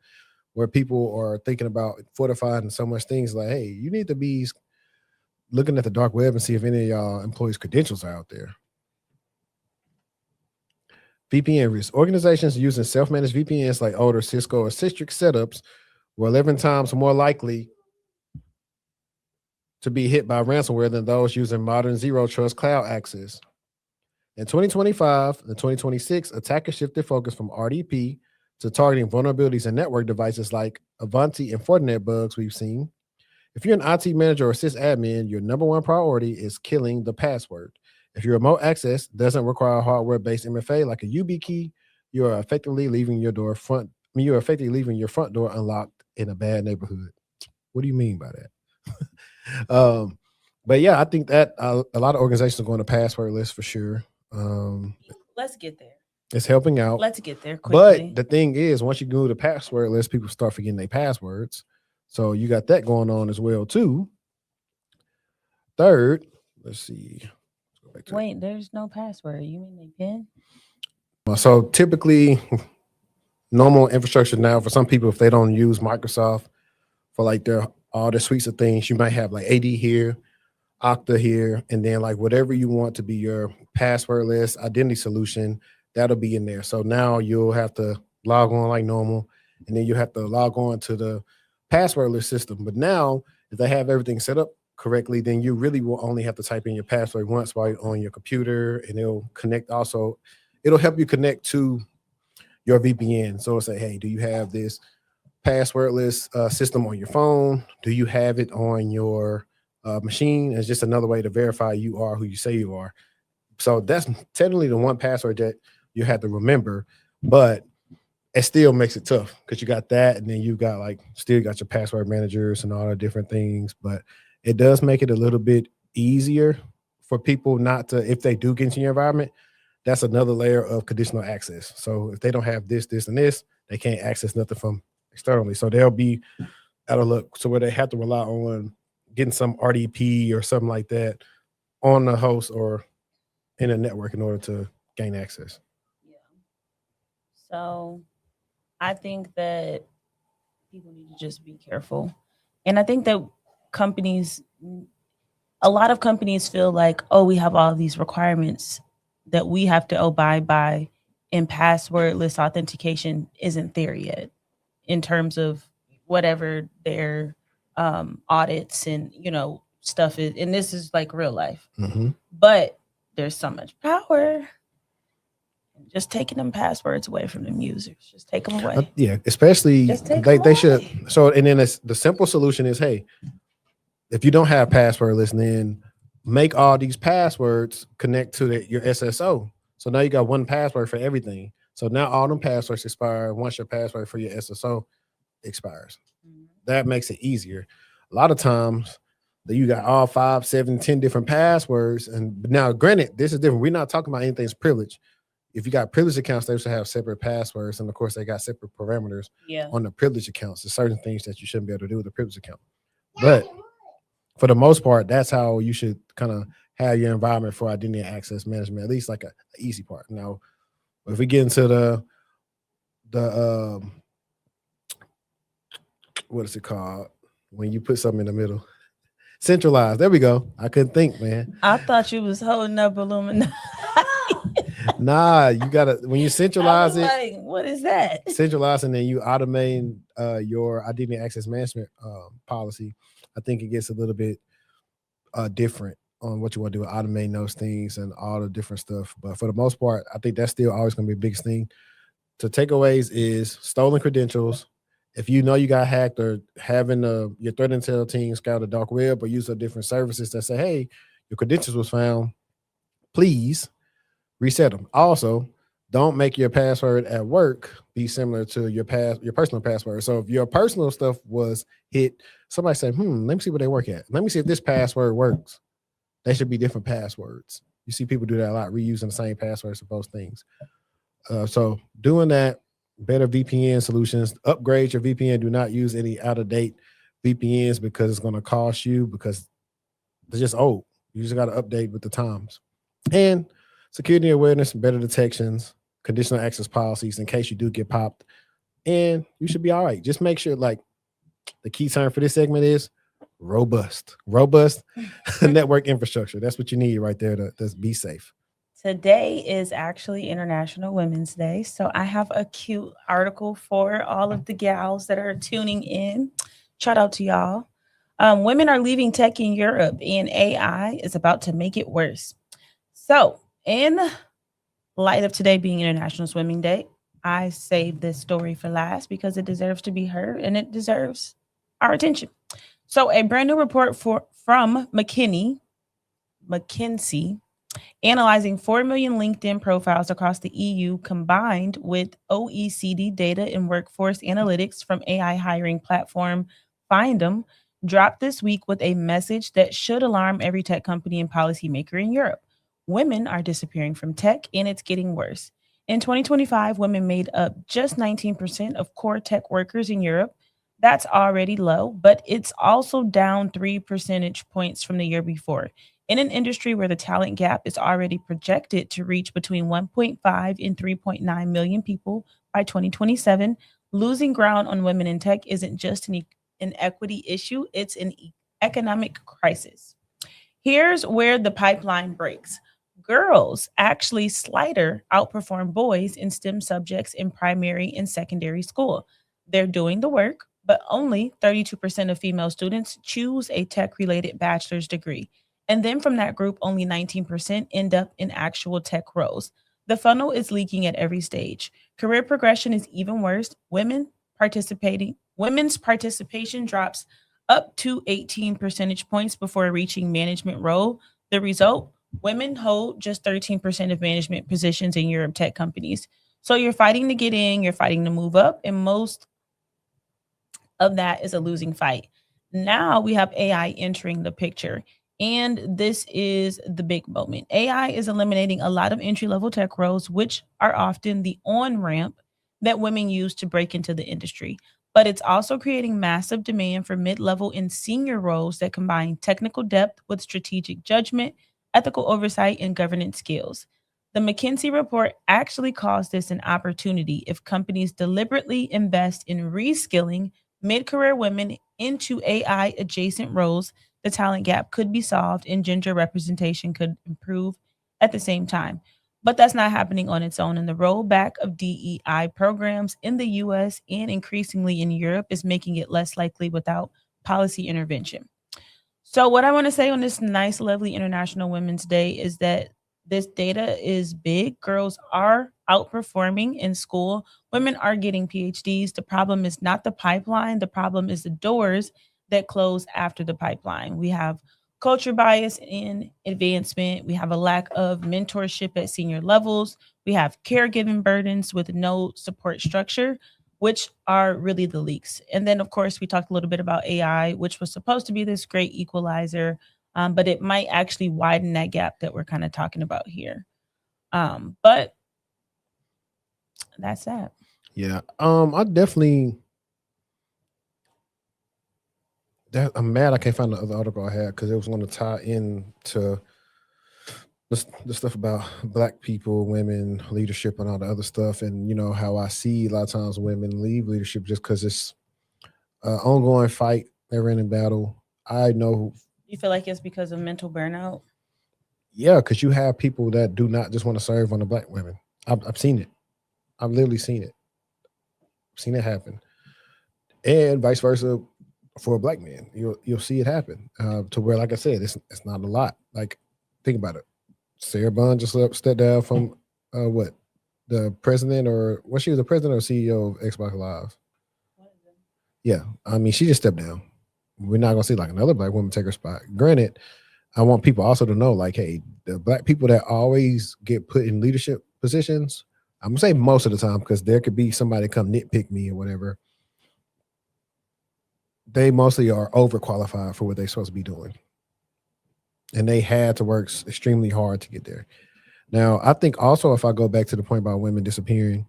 where people are thinking about fortifying so much things like, hey, you need to be looking at the dark web and see if any of y'all employees' credentials are out there. VPN risk. Organizations using self-managed VPNs like older Cisco or Citrix setups were 11 times more likely to be hit by ransomware than those using modern zero trust cloud access. In 2025 and 2026, attackers shifted focus from RDP to targeting vulnerabilities in network devices like Avanti and Fortinet bugs we've seen. If you're an IT manager or sysadmin, your number one priority is killing the password. If your remote access doesn't require hardware-based MFA like a YubiKey, you are effectively leaving your front door unlocked in a bad neighborhood. What do you mean by that? But yeah, I think that a lot of organizations are going to passwordless for sure. Let's get there. It's helping out. Let's get there quickly. But the thing is, once you go to passwordless, people start forgetting their passwords. So you got that going on as well too. Third, let's see. Let's go back to Wait, there's no password. You mean they pin? So typically, normal infrastructure now for some people, if they don't use Microsoft for like all their suites of things, you might have like AD here, Okta here, and then like whatever you want to be your passwordless identity solution, that'll be in there. So now you'll have to log on like normal, and then you have to log on to the passwordless system. But now, if they have everything set up correctly, then you really will only have to type in your password once while you're on your computer, and it'll connect. Also, it'll help you connect to your VPN. So it'll say, hey, do you have this passwordless system on your phone? Do you have it on your machine? It's just another way to verify you are who you say you are. So that's technically the one password that you have to remember, but it still makes it tough because you got that, and then you got still got your password managers and all the different things. But it does make it a little bit easier for people not to, if they do get into your environment, that's another layer of conditional access. So if they don't have this, and this, they can't access nothing from externally. So they'll be out of luck. So where they have to rely on getting some RDP or something like that on the host or in a network in order to gain access. Yeah. So I think that people need to just be careful. And I think that a lot of companies feel like, oh, we have all these requirements that we have to abide by, and passwordless authentication isn't there yet in terms of whatever their audits and, stuff is. And this is like real life. Mm-hmm. But there's so much power. Just taking them passwords away from them users. Just take them away. Yeah, especially they should. So, and then the simple solution is, hey, if you don't have passwordless, then make all these passwords connect to your SSO. So now you got one password for everything. So now all them passwords expire once your password for your SSO expires. Mm-hmm. That makes it easier. A lot of times that you got all 5, 7, 10 different passwords. And now, granted, this is different. We're not talking about anything's privileged. If you got privileged accounts, they should have separate passwords. And of course, they got separate parameters on the privileged accounts. There's certain things that you shouldn't be able to do with a privileged account. But for the most part, that's how you should kind of have your environment for identity and access management, at least like an easy part. Now, if we get into the what is it called? When you put something in the middle. Centralized. There we go. I couldn't think, man. I thought you was holding up Illuminati. Nah, you gotta, when you centralize it, like, what is that? Centralize, and then you automate your identity access management policy. I think it gets a little bit different on what you want to do with automating those things and all the different stuff. But for the most part, I think that's still always going to be the biggest thing. The takeaways is stolen credentials. If you know you got hacked, or having your threat intel team scout the dark web or use of different services that say, hey, your credentials was found, please reset them. Also, don't make your password at work be similar to your personal password. So if your personal stuff was hit, somebody said, let me see where they work at. Let me see if this password works. They should be different passwords. You see people do that a lot, reusing the same passwords for both things. So doing that, better VPN solutions, upgrade your VPN. Do not use any out-of-date VPNs because it's going to cost you, because they're just old. You just got to update with the times. And security awareness, better detections, conditional access policies in case you do get popped, and you should be all right. Just make sure, like, the key term for this segment is robust network infrastructure. That's what you need right there to be safe. Today is actually International Women's Day, so I have a cute article for all of the gals that are tuning in. Shout out to y'all. Women are leaving tech in Europe, and AI is about to make it worse. So, in light of today being International Swimming Day, I saved this story for last because it deserves to be heard and it deserves our attention. So, a brand new report from McKinsey, analyzing 4 million LinkedIn profiles across the EU, combined with OECD data and workforce analytics from AI hiring platform Findem, dropped this week with a message that should alarm every tech company and policymaker in Europe. Women are disappearing from tech, and it's getting worse. In 2025, women made up just 19% of core tech workers in Europe. That's already low, but it's also down 3 percentage points from the year before. In an industry where the talent gap is already projected to reach between 1.5 and 3.9 million people by 2027, losing ground on women in tech isn't just an equity issue, it's an economic crisis. Here's where the pipeline breaks. Girls actually slighter outperform boys in STEM subjects in primary and secondary school. They're doing the work, but only 32% of female students choose a tech related bachelor's degree. And then from that group, only 19% end up in actual tech roles. The funnel is leaking at every stage. Career progression is even worse. Women's participation drops up to 18 percentage points before reaching management role. The result, women hold just 13% of management positions in Europe tech companies. So you're fighting to get in, you're fighting to move up, and most of that is a losing fight. Now we have AI entering the picture. And this is the big moment. AI is eliminating a lot of entry level tech roles, which are often the on ramp that women use to break into the industry. But it's also creating massive demand for mid level and senior roles that combine technical depth with strategic judgment, ethical oversight, and governance skills. The McKinsey report actually calls this an opportunity if companies deliberately invest in reskilling mid career women into AI adjacent roles. The talent gap could be solved and gender representation could improve at the same time. But that's not happening on its own. And the rollback of DEI programs in the US and increasingly in Europe is making it less likely without policy intervention. So, what I want to say on this nice, lovely International Women's Day is that this data is big. Girls are outperforming in school. Women are getting PhDs. The problem is not the pipeline, the problem is the doors that close after the pipeline. We have culture bias in advancement. We have a lack of mentorship at senior levels. We have caregiving burdens with no support structure, which are really the leaks. And then, of course, we talked a little bit about AI, which was supposed to be this great equalizer, but it might actually widen that gap that we're kind of talking about here. But that's that. Yeah. I definitely I'm mad I can't find the other article I had because it was going to tie in to the stuff about Black people, women, leadership, and all the other stuff. And, you know, how I see a lot of times women leave leadership just because it's an ongoing fight, never-ending battle. I know. You feel like it's because of mental burnout? Yeah, because you have people that do not just want to serve on the Black women. I've seen it. I've literally seen it. I've seen it happen. And vice versa for a Black man. You'll see it happen to where, like I said, it's not a lot. Like, think about it. Sarah Bond just stepped down from the president, or was she the president or CEO of Xbox Live? Yeah, I mean, she just stepped down. We're not gonna see like another Black woman take her spot. Granted, I want people also to know, like, hey, the Black people that always get put in leadership positions, I'm gonna say most of the time, because there could be somebody come nitpick me or whatever. They mostly are overqualified for what they're supposed to be doing. And they had to work extremely hard to get there. Now, I think also, if I go back to the point about women disappearing,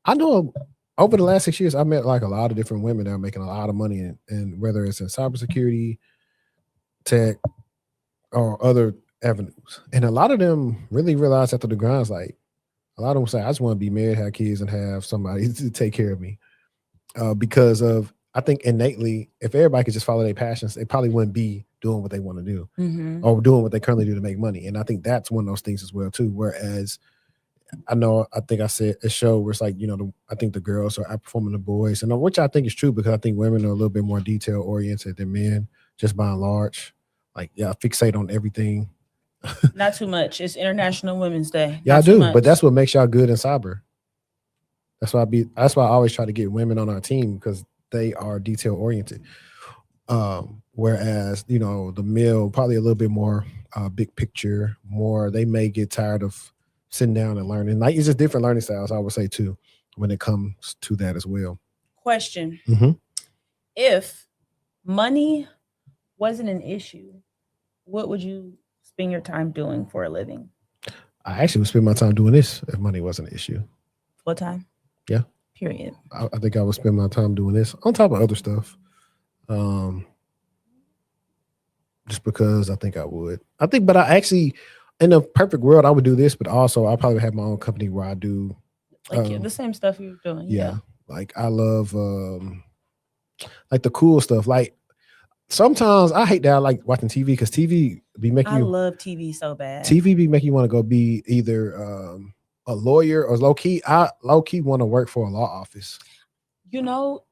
I know over the last 6 years, I met like a lot of different women that are making a lot of money, and whether it's in cybersecurity, tech, or other avenues. And a lot of them really realize after the grind's like, a lot of them say, I just want to be married, have kids, and have somebody to take care of me. Because of, I think innately, if everybody could just follow their passions, they probably wouldn't be doing what they want to do or doing what they currently do to make money. And I think that's one of those things as well too. Whereas I think I said a show where it's like, you know, I think the girls are outperforming the boys, and which I think is true, because I think women are a little bit more detail oriented than men, just by and large. Like, yeah, fixate on everything. Not too much. It's International Women's Day. Yeah, I do, but that's what makes y'all good in cyber. That's why I always try to get women on our team because they are detail oriented. Whereas, you know, the male probably a little bit more big picture, more they may get tired of sitting down and learning. Like it's just different learning styles, I would say too, when it comes to that as well. Question. Mm-hmm. If money wasn't an issue, what would you spend your time doing for a living? I actually would spend my time doing this if money wasn't an issue. Full time? Yeah. Period. I think I would spend my time doing this on top of other stuff. Just because I think I would. But I actually, in a perfect world, I would do this, but also I'll probably have my own company where I do like the same stuff you're doing. Yeah. Like I love like the cool stuff. Like sometimes I hate that I like watching TV because TV be making I love TV so bad. TV be making you want to go be either a lawyer or low key want to work for a law office. You know,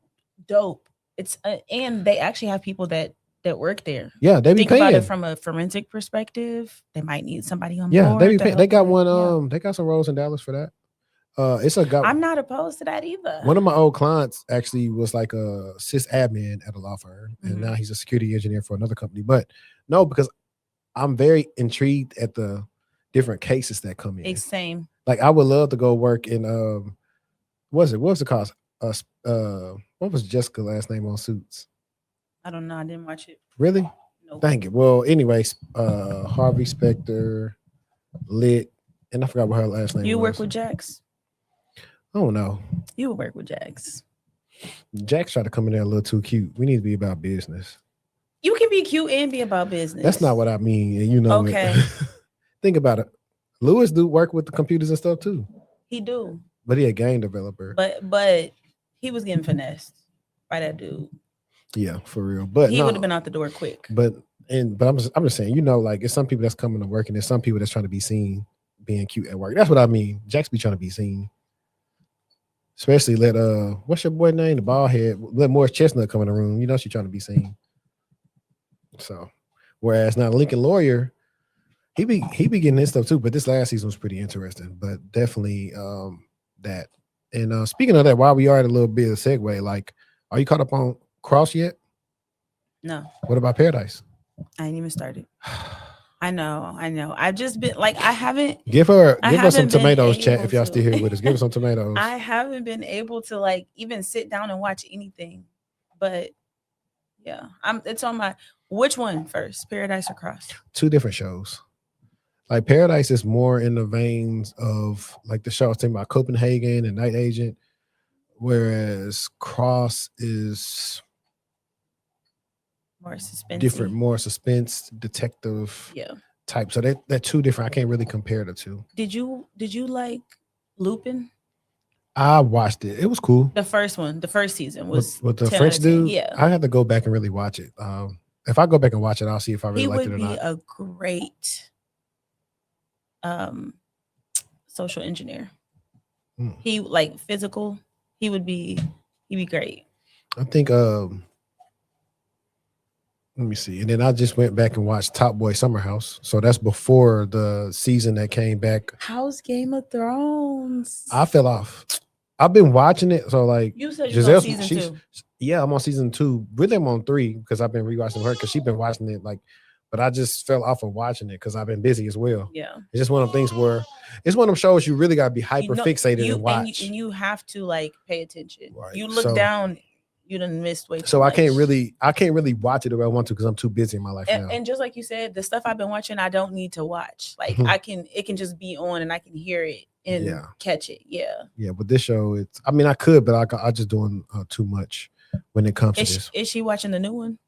dope. It's and they actually have people that work there. Yeah, they be think paying. about it from a forensic perspective. They might need somebody on board. Yeah, they be paying. They got one. They got some roles in Dallas for that. It's a guy. I'm not opposed to that either. One of my old clients actually was like a sysadmin at a law firm, and now he's a security engineer for another company. But no, because I'm very intrigued at the different cases that come in. It's same. Like I would love to go work in what was it called? What was Jessica's last name on Suits? I don't know. I didn't watch it. Really? Nope. Thank you. Well, anyways, Harvey Specter, Lit, and I forgot what her last name was. You work with Jax? Oh no. You would work with Jax. Jax tried to come in there a little too cute. We need to be about business. You can be cute and be about business. That's not what I mean. And you know okay. Think about it. Lewis do work with the computers and stuff too. He do. But he a game developer. But he was getting finessed by that dude. Yeah, for real. But he would have been out the door quick. But I'm just saying, you know, like it's some people that's coming to work and there's some people that's trying to be seen being cute at work. That's what I mean. Jax be trying to be seen. Especially let what's your boy name? The bald head. Let Morris Chestnut come in the room. You know she's trying to be seen. So whereas now Lincoln Lawyer, he be getting his stuff too, but this last season was pretty interesting. But definitely that. And speaking of that, while we are at a little bit of segue, like, are you caught up on Cross yet? No. What about Paradise? I ain't even started. I know. I've just been like, I haven't. Give us some tomatoes, chat, if y'all still here with us. Give us some tomatoes. I haven't been able to like even sit down and watch anything, but yeah, it's on my. Which one first, Paradise or Cross? Two different shows. Like Paradise is more in the veins of like the show I was talking about Copenhagen and Night Agent, whereas Cross is more suspense, different, more suspense, detective, type. So they're two different. I can't really compare the two. Did you like Lupin? I watched it. It was cool. The first one, the first season was with the French dude. Yeah, I had to go back and really watch it. If I go back and watch it, I'll see if I really liked it or not. He would be a great social engineer. He like physical. He'd be great. I think let me see. And then I just went back and watched Top Boy Summer House. So that's before the season that came back. How's Game of Thrones? I fell off. I've been watching it. So like you said you're on season 2. Yeah, I'm on season 2. Really, I'm on 3 because I've been rewatching her because she's been watching it like, but I just fell off of watching it because I've been busy as well. Yeah. It's just one of them things where it's one of them shows you really gotta be hyper fixated and watch. And you have to like pay attention. Right. You look down, you done missed way too so much. I can't really watch it the way I want to because I'm too busy in my life now. And just like you said, the stuff I've been watching, I don't need to watch. Like it can just be on and I can hear it and catch it. Yeah. Yeah, but this show, I could, but I just doing too much when it comes to this. Is she watching the new one?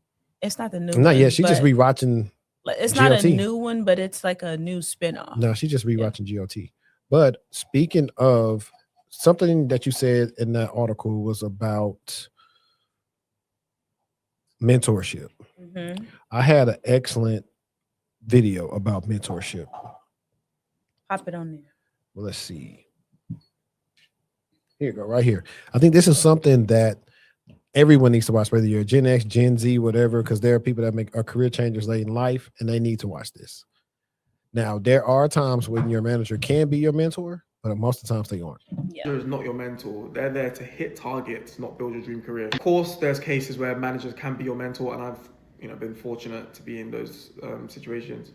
It's not the new one. Not yet. She's just rewatching. It's GOT. not a new one, but it's like a new spinoff. No, she's just rewatching GOT. But speaking of something that you said in that article was about mentorship. I had an excellent video about mentorship. Pop it on there. Well, let's see. Here you go, right here. I think this is something that everyone needs to watch, whether you're Gen X, Gen Z, whatever, because there are people that are career changers late in life, and they need to watch this. Now, there are times when your manager can be your mentor, but most of the times they aren't. Yeah. Is not your mentor. They're there to hit targets, not build your dream career. Of course, there's cases where managers can be your mentor, and I've been fortunate to be in those situations.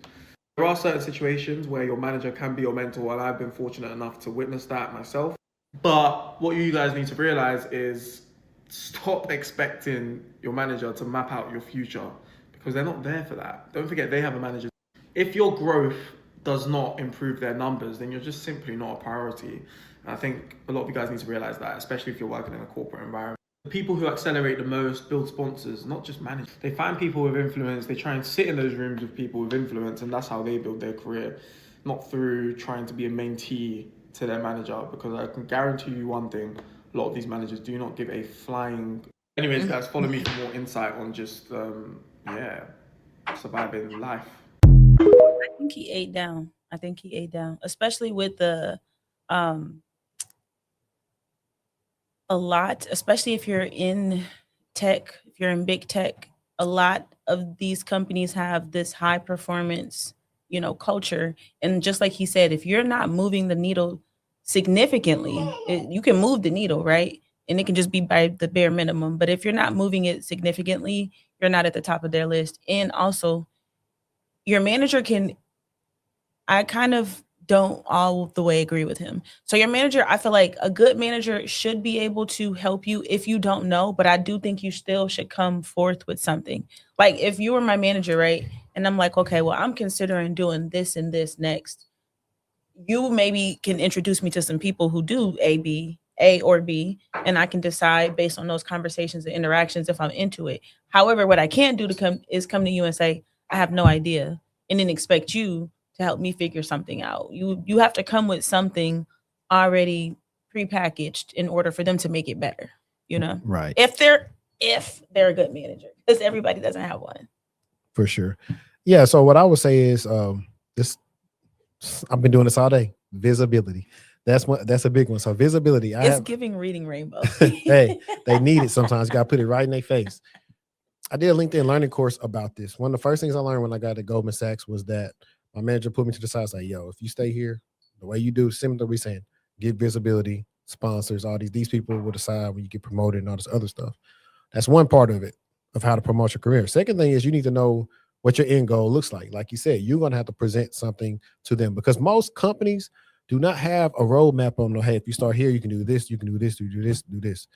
There are certain situations where your manager can be your mentor, and I've been fortunate enough to witness that myself. But what you guys need to realize is stop expecting your manager to map out your future, because they're not there for that. Don't forget, they have a manager. If your growth does not improve their numbers, then you're just simply not a priority. And I think a lot of you guys need to realize that, especially if you're working in a corporate environment. The people who accelerate the most build sponsors, not just managers. They find people with influence, they try and sit in those rooms with people with influence, and that's how they build their career, not through trying to be a mentee to their manager, because I can guarantee you one thing, a lot of these managers do not give a flying... Anyways, guys, follow me for more insight on just, surviving life. I think he ate down. Especially with the a lot, especially if you're in tech, if you're in big tech, a lot of these companies have this high performance, culture. And just like he said, if you're not moving the needle significantly, you can move the needle, right? And it can just be by the bare minimum. But if you're not moving it significantly, you're not at the top of their list. And also, your manager I kind of don't all the way agree with him. So your manager, I feel like a good manager should be able to help you if you don't know, but I do think you still should come forth with something. Like if you were my manager, right? And I'm like, okay, well, I'm considering doing this and this next. You maybe can introduce me to some people who do A or B, and I can decide based on those conversations and interactions if I'm into it. However, what I can't do is come to you and say, I have no idea, and then expect you to help me figure something out. You have to come with something already prepackaged in order for them to make it better, Right. If they're a good manager, because everybody doesn't have one. For sure. Yeah. So what I would say is this. I've been doing this all day. Visibility. That's a big one. So visibility. Giving reading rainbow. Hey, they need it sometimes. You got to put it right in their face. I did a LinkedIn learning course about this. One of the first things I learned when I got to Goldman Sachs was that my manager put me to the side and said, yo, if you stay here, the way you do, similar to what we're saying, get visibility, sponsors, all these people will decide when you get promoted and all this other stuff. That's one part of it, of how to promote your career. Second thing is you need to know what your end goal looks like. Like you said, you're going to have to present something to them, because most companies do not have a roadmap on, hey, if you start here, you can do this, you can do this, you do this, do this.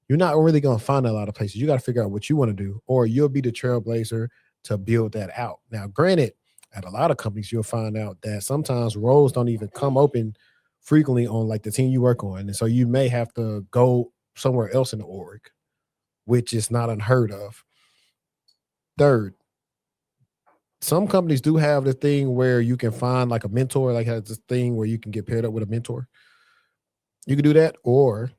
You're not really going to find a lot of places. You got to figure out what you want to do, or you'll be the trailblazer to build that out. Now, granted, at a lot of companies, you'll find out that sometimes roles don't even come open frequently on like the team you work on. And so you may have to go somewhere else in the org, which is not unheard of. Third, some companies do have the thing where you can find like a mentor, like has this thing where you can get paired up with a mentor. You can do that. Or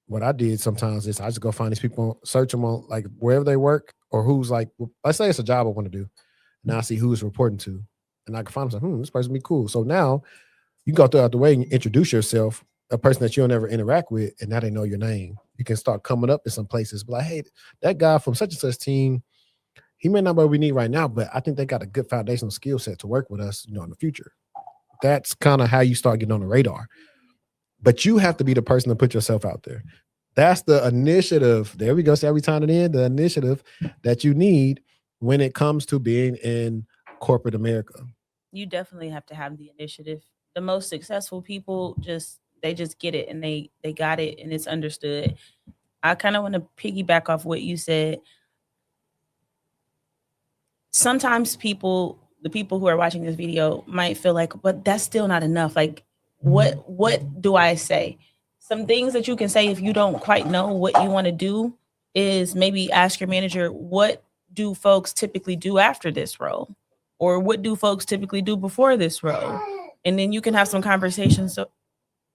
what I did sometimes is I just go find these people, search them on like wherever they work, or who's like, let's say it's a job I want to do. Now I see who's reporting to, and I can find them. This person be cool. So now you go throughout the way and introduce yourself, a person that you'll never interact with, and now they know your name. You can start coming up in some places, but like, hey, that guy from such and such team, he may not be what we need right now, but I think they got a good foundational skill set to work with us, in the future. That's kind of how you start getting on the radar. But you have to be the person to put yourself out there. That's the initiative. There we go. So every time it in, the initiative that you need when it comes to being in corporate America. You definitely have to have the initiative. The most successful people they just get it, and they got it, and it's understood. I kind of want to piggyback off what you said. Sometimes the people who are watching this video might feel like, but that's still not enough. Like, what do I say? Some things that you can say if you don't quite know what you want to do is maybe ask your manager, what do folks typically do after this role? Or what do folks typically do before this role? And then you can have some conversations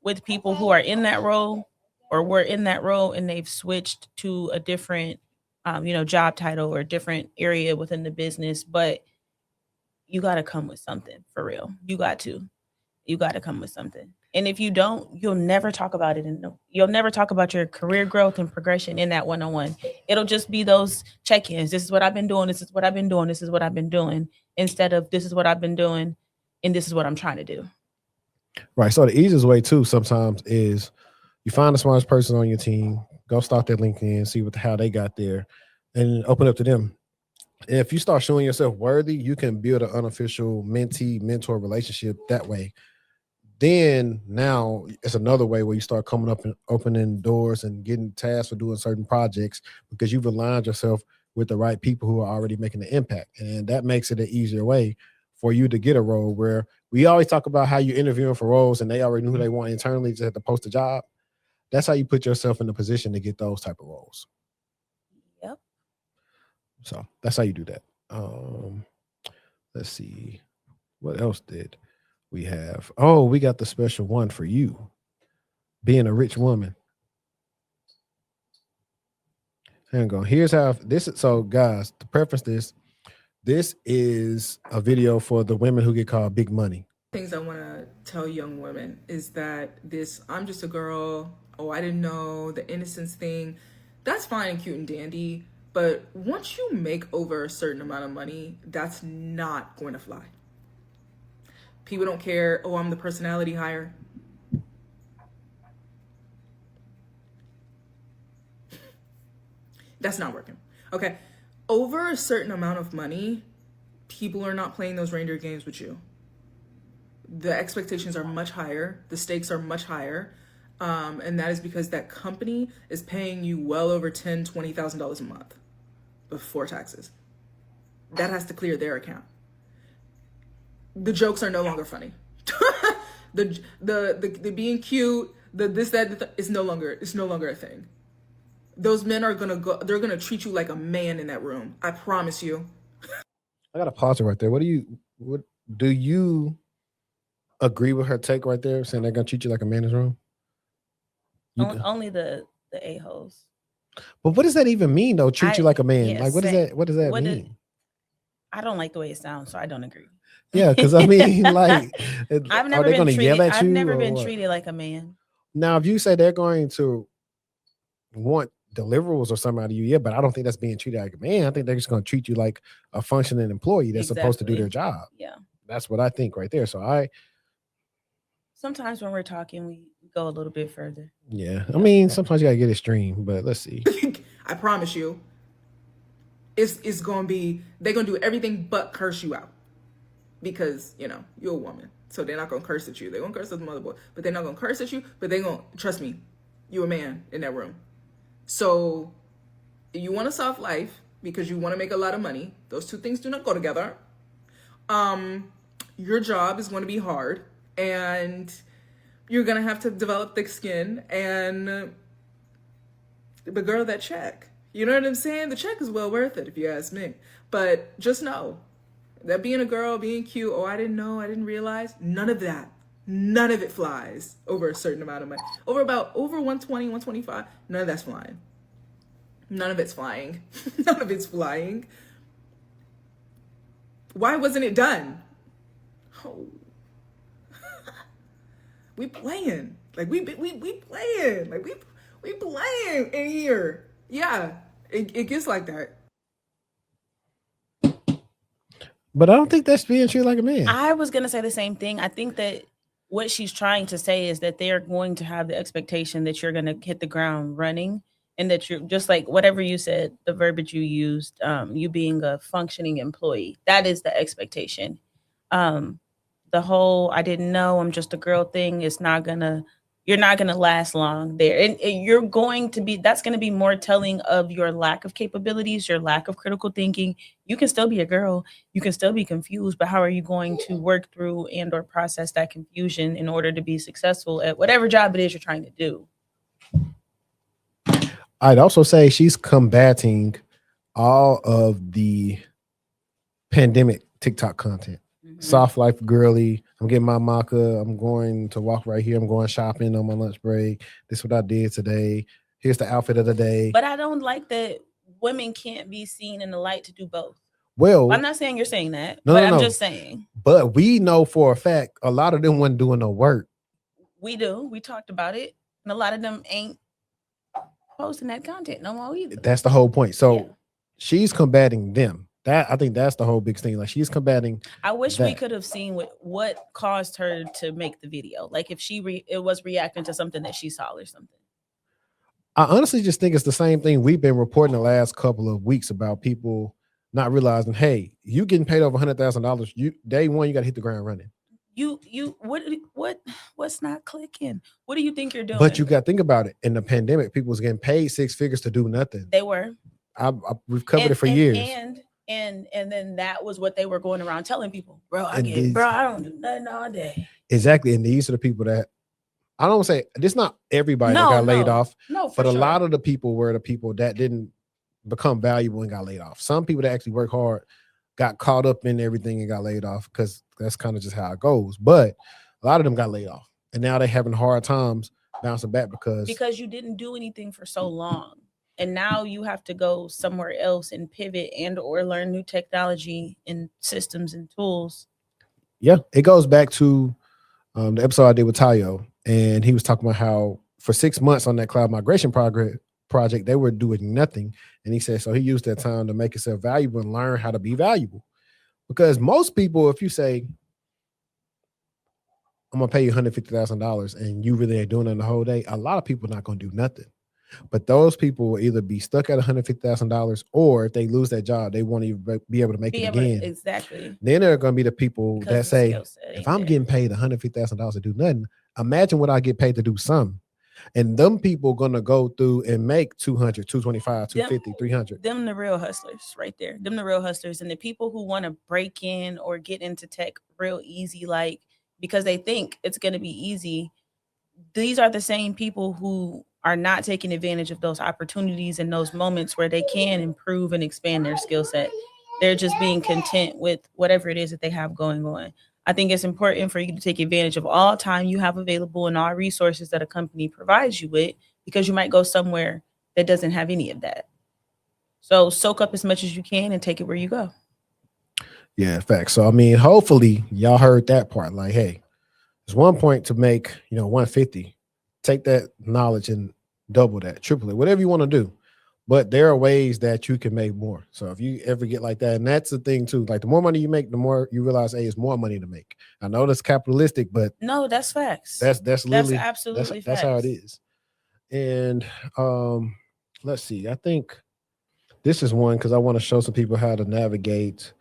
with people who are in that role or were in that role and they've switched to a different job title or a different area within the business. But you got to come with something for real. You got to come with something. And if you don't, you'll never talk about it. And you'll never talk about your career growth and progression in that one-on-one. It'll just be those check-ins. This is what I've been doing. This is what I've been doing. This is what I've been doing. Instead of this is what I've been doing and this is what I'm trying to do. Right. So the easiest way too sometimes is you find the smartest person on your team, go stalk their LinkedIn, see how they got there, and open up to them. And if you start showing yourself worthy, you can build an unofficial mentee mentor relationship that way. Then now it's another way where you start coming up and opening doors and getting tasked for doing certain projects because you've aligned yourself with the right people who are already making the impact. And that makes it an easier way for you to get a role, where we always talk about how you're interviewing for roles and they already knew who they want internally, just have to post a job. That's how you put yourself in the position to get those type of roles. Yep. So that's how you do that. Let's see. What else did we have? Oh, we got the special one for you. Being a rich woman. Hang on. Here's how this is. So guys, to preface this is a video for the women who get called big money. Things I want to tell young women is that this I'm just a girl, oh I didn't know, the innocence thing, that's fine and cute and dandy, but once you make over a certain amount of money, that's not going to fly. People don't care, oh I'm the personality hire. That's not working. Okay, over a certain amount of money, people are not playing those reindeer games with you. The expectations are much higher. The stakes are much higher. And that is because that company is paying you well over $10,000, $20,000 a month before taxes. That has to clear their account. The jokes are no longer funny. the being cute, is no longer a thing. Those men are they're gonna treat you like a man in that room. I promise you. I gotta pause it right there. What do you agree with her take right there, saying they're gonna treat you like a man in his room? Only the a-holes. But what does that even mean though? Treat you like a man. Yeah, like what does that mean? I don't like the way it sounds, so I don't agree. Yeah, because I mean, like, I've never been treated. I've never been treated like a man. Now, if you say they're going to want deliverables or something out of you, yeah, but I don't think that's being treated like a man. I think they're just going to treat you like a functioning employee that's supposed to do their job. Yeah, that's what I think right there. So sometimes when we're talking, we go a little bit further. Yeah, I mean, sometimes you gotta get extreme, but let's see. I promise you, it's gonna be, they're gonna do everything but curse you out, because you're a woman, so they're not gonna curse at you. They're gonna curse at the motherboard, but they're not gonna curse at you. But they're gonna, trust me, you're a man in that room. So you want a soft life because you want to make a lot of money. Those two things do not go together. Your job is going to be hard, and you're going to have to develop thick skin, and but girl, that check, you know what I'm saying? The check is well worth it if you ask me. But just know that being a girl, being cute, oh, I didn't know, I didn't realize, none of that. None of it flies over a certain amount of money. Over 120, 125, none of that's flying. None of it's flying. None of it's flying. Why wasn't it done? Oh. We playing. Like we playing. Like we playing in here. Yeah, it gets like that. But I don't think that's being treated like a man. I was gonna say the same thing. I think that what she's trying to say is that they're going to have the expectation that you're going to hit the ground running, and that you're just like whatever you said, the verbiage you used, you being a functioning employee. That is the expectation. The whole "I didn't know, I'm just a girl" thing is you're not gonna last long there, and you're going to be. That's going to be more telling of your lack of capabilities, your lack of critical thinking. You can still be a girl, you can still be confused, but how are you going to work through and or process that confusion in order to be successful at whatever job it is you're trying to do? I'd also say she's combating all of the pandemic TikTok content. Soft life girly. I'm getting my maca. I'm going to walk right here. I'm going shopping on my lunch break. This is what I did today. Here's the outfit of the day. But I don't like that women can't be seen in the light to do both. Well, I'm not saying you're saying that, but I'm just saying. But we know for a fact a lot of them wasn't doing no work. We do. We talked about it. And a lot of them ain't posting that content no more either. That's the whole point. So she's combating them. That I think that's the whole big thing. Like she's combating. I wish we that. could have seen what caused her to make the video. Like if it was reacting to something that she saw or something. I honestly just think it's the same thing we've been reporting the last couple of weeks about people not realizing, hey, you getting paid over $100,000. You day one, you got to hit the ground running. What's not clicking? What do you think you're doing? But you got to think about it. In the pandemic, people was getting paid 6 figures to do nothing. They were. We've covered it for years. And then that was what they were going around telling people, bro. I don't do nothing all day. Exactly. And these are the people that I don't say this. Not everybody that got laid off. No, but a lot of the people were the people that didn't become valuable and got laid off. Some people that actually work hard got caught up in everything and got laid off because that's kind of just how it goes. But a lot of them got laid off, and now they're having hard times bouncing back because you didn't do anything for so long, and now you have to go somewhere else and pivot and or learn new technology and systems and tools. Yeah, it goes back to the episode I did with Tayo, and he was talking about how for 6 months on that cloud migration project, they were doing nothing. And he said, so he used that time to make himself valuable and learn how to be valuable. Because most people, if you say, I'm going to pay you $150,000 and you really ain't doing it the whole day, a lot of people are not going to do nothing. But those people will either be stuck at $150,000 or if they lose that job, they won't even be able to make it again. Exactly. Then there are going to be the people that say, if I'm getting paid $150,000 to do nothing, imagine what I get paid to do something. And them people going to go through and make 200, 225, 250, 300. Them the real hustlers right there. Them the real hustlers. And the people who want to break in or get into tech real easy, like because they think it's going to be easy. These are the same people who are not taking advantage of those opportunities and those moments where they can improve and expand their skill set. They're just being content with whatever it is that they have going on. I think it's important for you to take advantage of all time you have available and all resources that a company provides you with, because you might go somewhere that doesn't have any of that. So soak up as much as you can and take it where you go. Yeah, facts. So, I mean, hopefully y'all heard that part. Like, hey, there's one point to make, 150. Take that knowledge and double that, triple it, whatever you want to do. But there are ways that you can make more. So if you ever get like that, and that's the thing too, like the more money you make, the more you realize, hey, it's more money to make. I know that's capitalistic, but no, that's facts. That's literally absolutely that's how it is. And let's see. I think this is one because I want to show some people how to navigate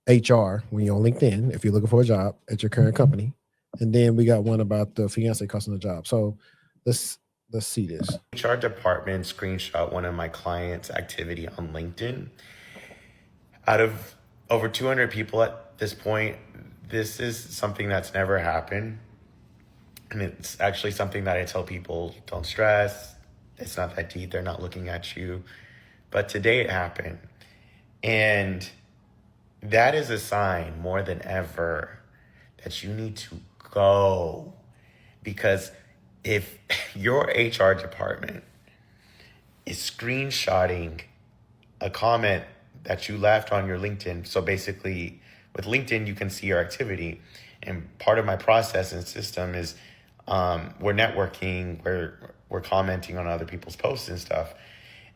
HR when you're on LinkedIn if you're looking for a job at your current company. And then we got one about the fiancé costing a job. So let's see this. HR department screenshot one of my clients' activity on LinkedIn. Out of over 200 people at this point, this is something that's never happened. And it's actually something that I tell people, don't stress. It's not that deep. They're not looking at you. But today it happened. And that is a sign more than ever that you need to go. Because if your HR department is screenshotting a comment that you left on your LinkedIn, so basically with LinkedIn, you can see your activity. And part of my process and system is we're networking, we're commenting on other people's posts and stuff.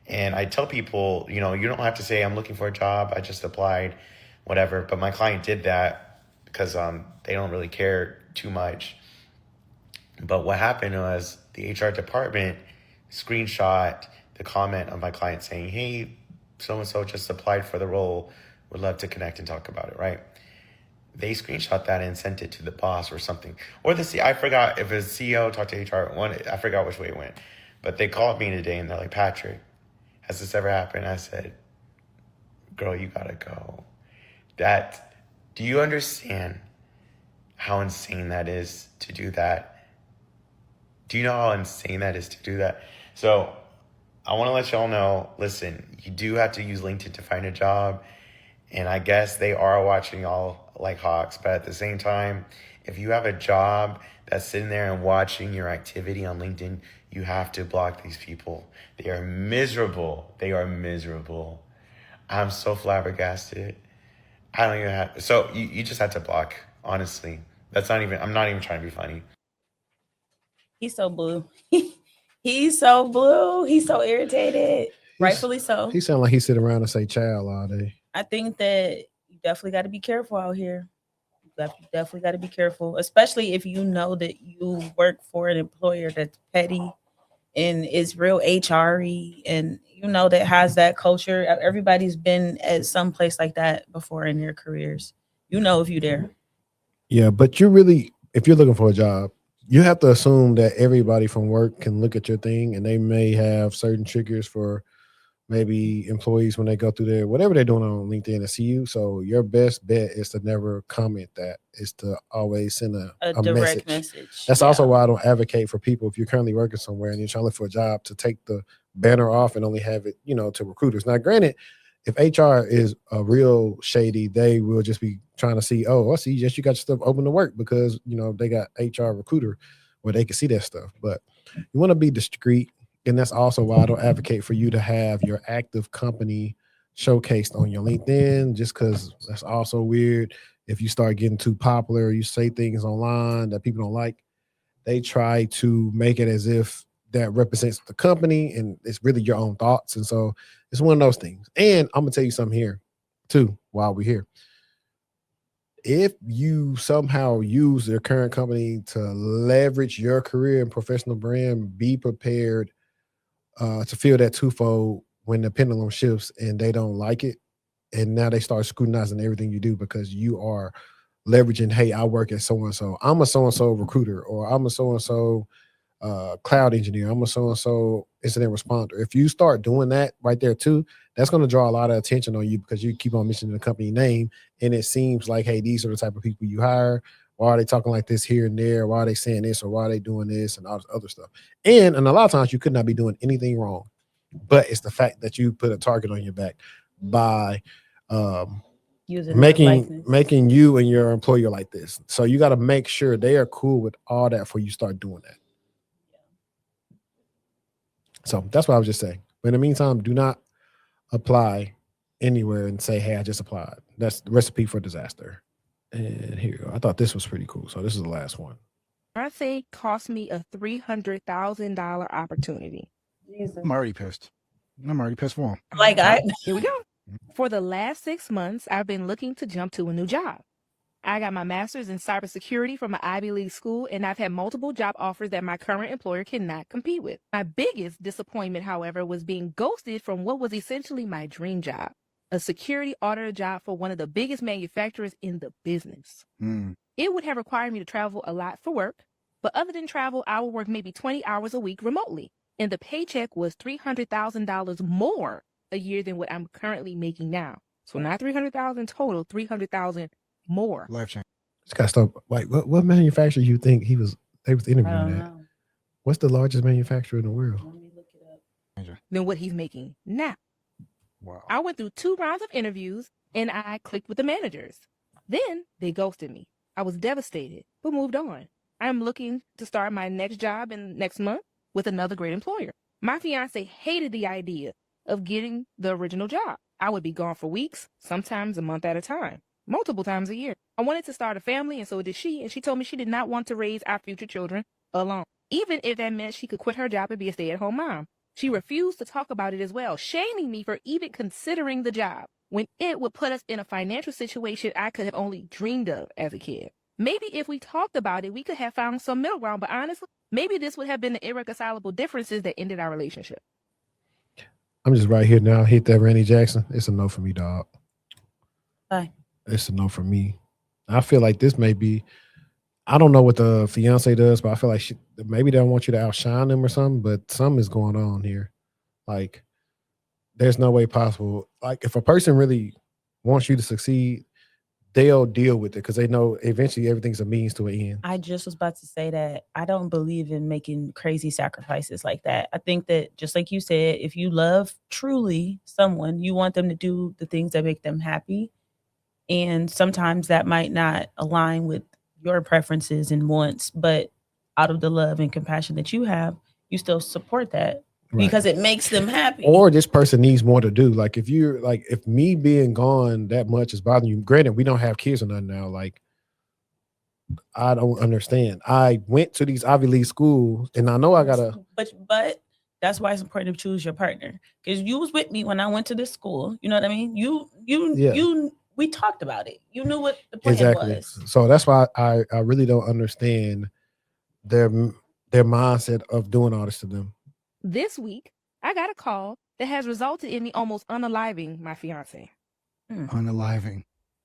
And I tell people, you don't have to say, I'm looking for a job, I just applied, whatever. But my client did that because they don't really care too much. But what happened was the HR department screenshot the comment of my client saying, hey, so-and-so just applied for the role. Would love to connect and talk about it, right? They screenshot that and sent it to the boss or something. Or I forgot if it was CEO, talked to HR, I forgot which way it went. But they called me today and they're like, Patrick, has this ever happened? I said, girl, you gotta go. Do you understand how insane that is to do that? Do you know how insane that is to do that? So I want to let y'all know, listen, you do have to use LinkedIn to find a job. And I guess they are watching y'all like hawks. But at the same time, if you have a job that's sitting there and watching your activity on LinkedIn, you have to block these people. They are miserable. They are miserable. I'm so flabbergasted. I don't even have, so you just have to block, honestly. I'm not even trying to be funny. He's so blue. He's so blue. He's so irritated. Rightfully so. He sounds like he sit around and say child all day. I think that you definitely got to be careful out here. You definitely got to be careful, especially if you know that you work for an employer that's petty and is real HRE, and you know that has that culture. Everybody's been at some place like that before in their careers. You know if you're there. Yeah, but you really, if you're looking for a job, you have to assume that everybody from work can look at your thing, and they may have certain triggers for maybe employees when they go through their whatever they're doing on LinkedIn and see you. So your best bet is to never comment that. Is to always send a direct message. That's also why I don't advocate for people, if you're currently working somewhere and you're trying to look for a job, to take the banner off and only have it, to recruiters. Now, granted, if HR is a real shady, they will just be trying to see, oh, I see, you got your stuff open to work because, they got HR recruiter where they can see that stuff. But you want to be discreet. And that's also why I don't advocate for you to have your active company showcased on your LinkedIn, just because that's also weird. If you start getting too popular, you say things online that people don't like, they try to make it as if that represents the company and it's really your own thoughts. And so it's one of those things. And I'm going to tell you something here too, while we're here. If you somehow use their current company to leverage your career and professional brand, be prepared to feel that twofold when the pendulum shifts and they don't like it. And now they start scrutinizing everything you do because you are leveraging, hey, I work at so-and-so. I'm a so-and-so recruiter, or I'm a so-and-so cloud engineer. I'm a so-and-so incident responder. If you start doing that right there too, that's going to draw a lot of attention on you because you keep on mentioning the company name. And it seems like, hey, these are the type of people you hire. Why are they talking like this here and there? Why are they saying this, or why are they doing this and all this other stuff? And a lot of times you could not be doing anything wrong, but it's the fact that you put a target on your back by making you and your employer like this. So you got to make sure they are cool with all that before you start doing that. So that's what I was just saying. But in the meantime, do not apply anywhere and say, hey, I just applied. That's the recipe for disaster. And here you go. I thought this was pretty cool. So this is the last one. Fiancé cost me a $300,000 opportunity. I'm already pissed. For him. Here we go. For the last 6 months, I've been looking to jump to a new job. I got my master's in cybersecurity from an Ivy League school, and I've had multiple job offers that my current employer cannot compete with. My biggest disappointment, however, was being ghosted from what was essentially my dream job, a security auditor job for one of the biggest manufacturers in the business. It would have required me to travel a lot for work, but other than travel, I would work maybe 20 hours a week remotely, and the paycheck was $300,000 more a year than what I'm currently making now. So not $300,000 total, $300,000 more. Life change. Just gotta stop. Like, what manufacturer you think they was interviewing at? What's the largest manufacturer in the world? Let me look it up. Than what he's making now. Wow. I went through 2 rounds of interviews and I clicked with the managers. Then they ghosted me. I was devastated, but moved on. I am looking to start my next job in next month with another great employer. My fiance hated the idea of getting the original job. I would be gone for weeks, sometimes a month at a time, multiple times a year. I wanted to start a family, and so did she, and she told me she did not want to raise our future children alone, even if that meant she could quit her job and be a stay-at-home mom. She refused to talk about it as well, shaming me for even considering the job, when it would put us in a financial situation I could have only dreamed of as a kid. Maybe if we talked about it, we could have found some middle ground, but honestly, maybe this would have been the irreconcilable differences that ended our relationship. I'm just right here now. Hit that Randy Jackson. It's a no for me, dog. Bye. It's a no for me. I feel like this may be, I don't know what the fiance does, but I feel like maybe they don't want you to outshine them or something, but something is going on here. Like, there's no way possible. Like, if a person really wants you to succeed, they'll deal with it because they know eventually everything's a means to an end. I just was about to say that I don't believe in making crazy sacrifices like that. I think that, just like you said, if you love truly someone, you want them to do the things that make them happy. And sometimes that might not align with your preferences and wants, but out of the love and compassion that you have, you still support that. Right. Because it makes them happy. Or this person needs more to do. Like, if you're like, if me being gone that much is bothering you, granted, we don't have kids or nothing now. Like, I don't understand. I went to these Ivy League schools and I know I gotta. But That's why it's important to choose your partner, because you was with me when I went to this school. You know what I mean? We talked about it. You knew what the plan was. So that's why I really don't understand their mindset of doing all this to them. This week, I got a call that has resulted in me almost unaliving my fiance. Unaliving.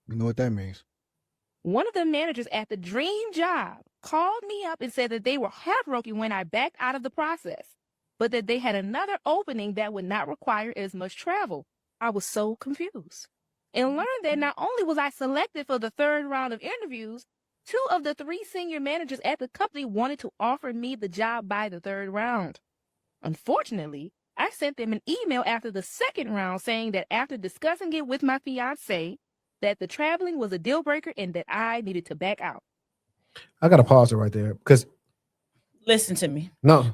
You know what that means? One of the managers at the dream job called me up and said that they were heartbroken when I backed out of the process, but that they had another opening that would not require as much travel. I was so confused and learned that not only was I selected for the third round of interviews, 2 of the 3 senior managers at the company wanted to offer me the job by the third round. Unfortunately, I sent them an email after the second round saying that after discussing it with my fiancé, that the traveling was a deal breaker and that I needed to back out. I got to pause it right there because. Listen to me. No.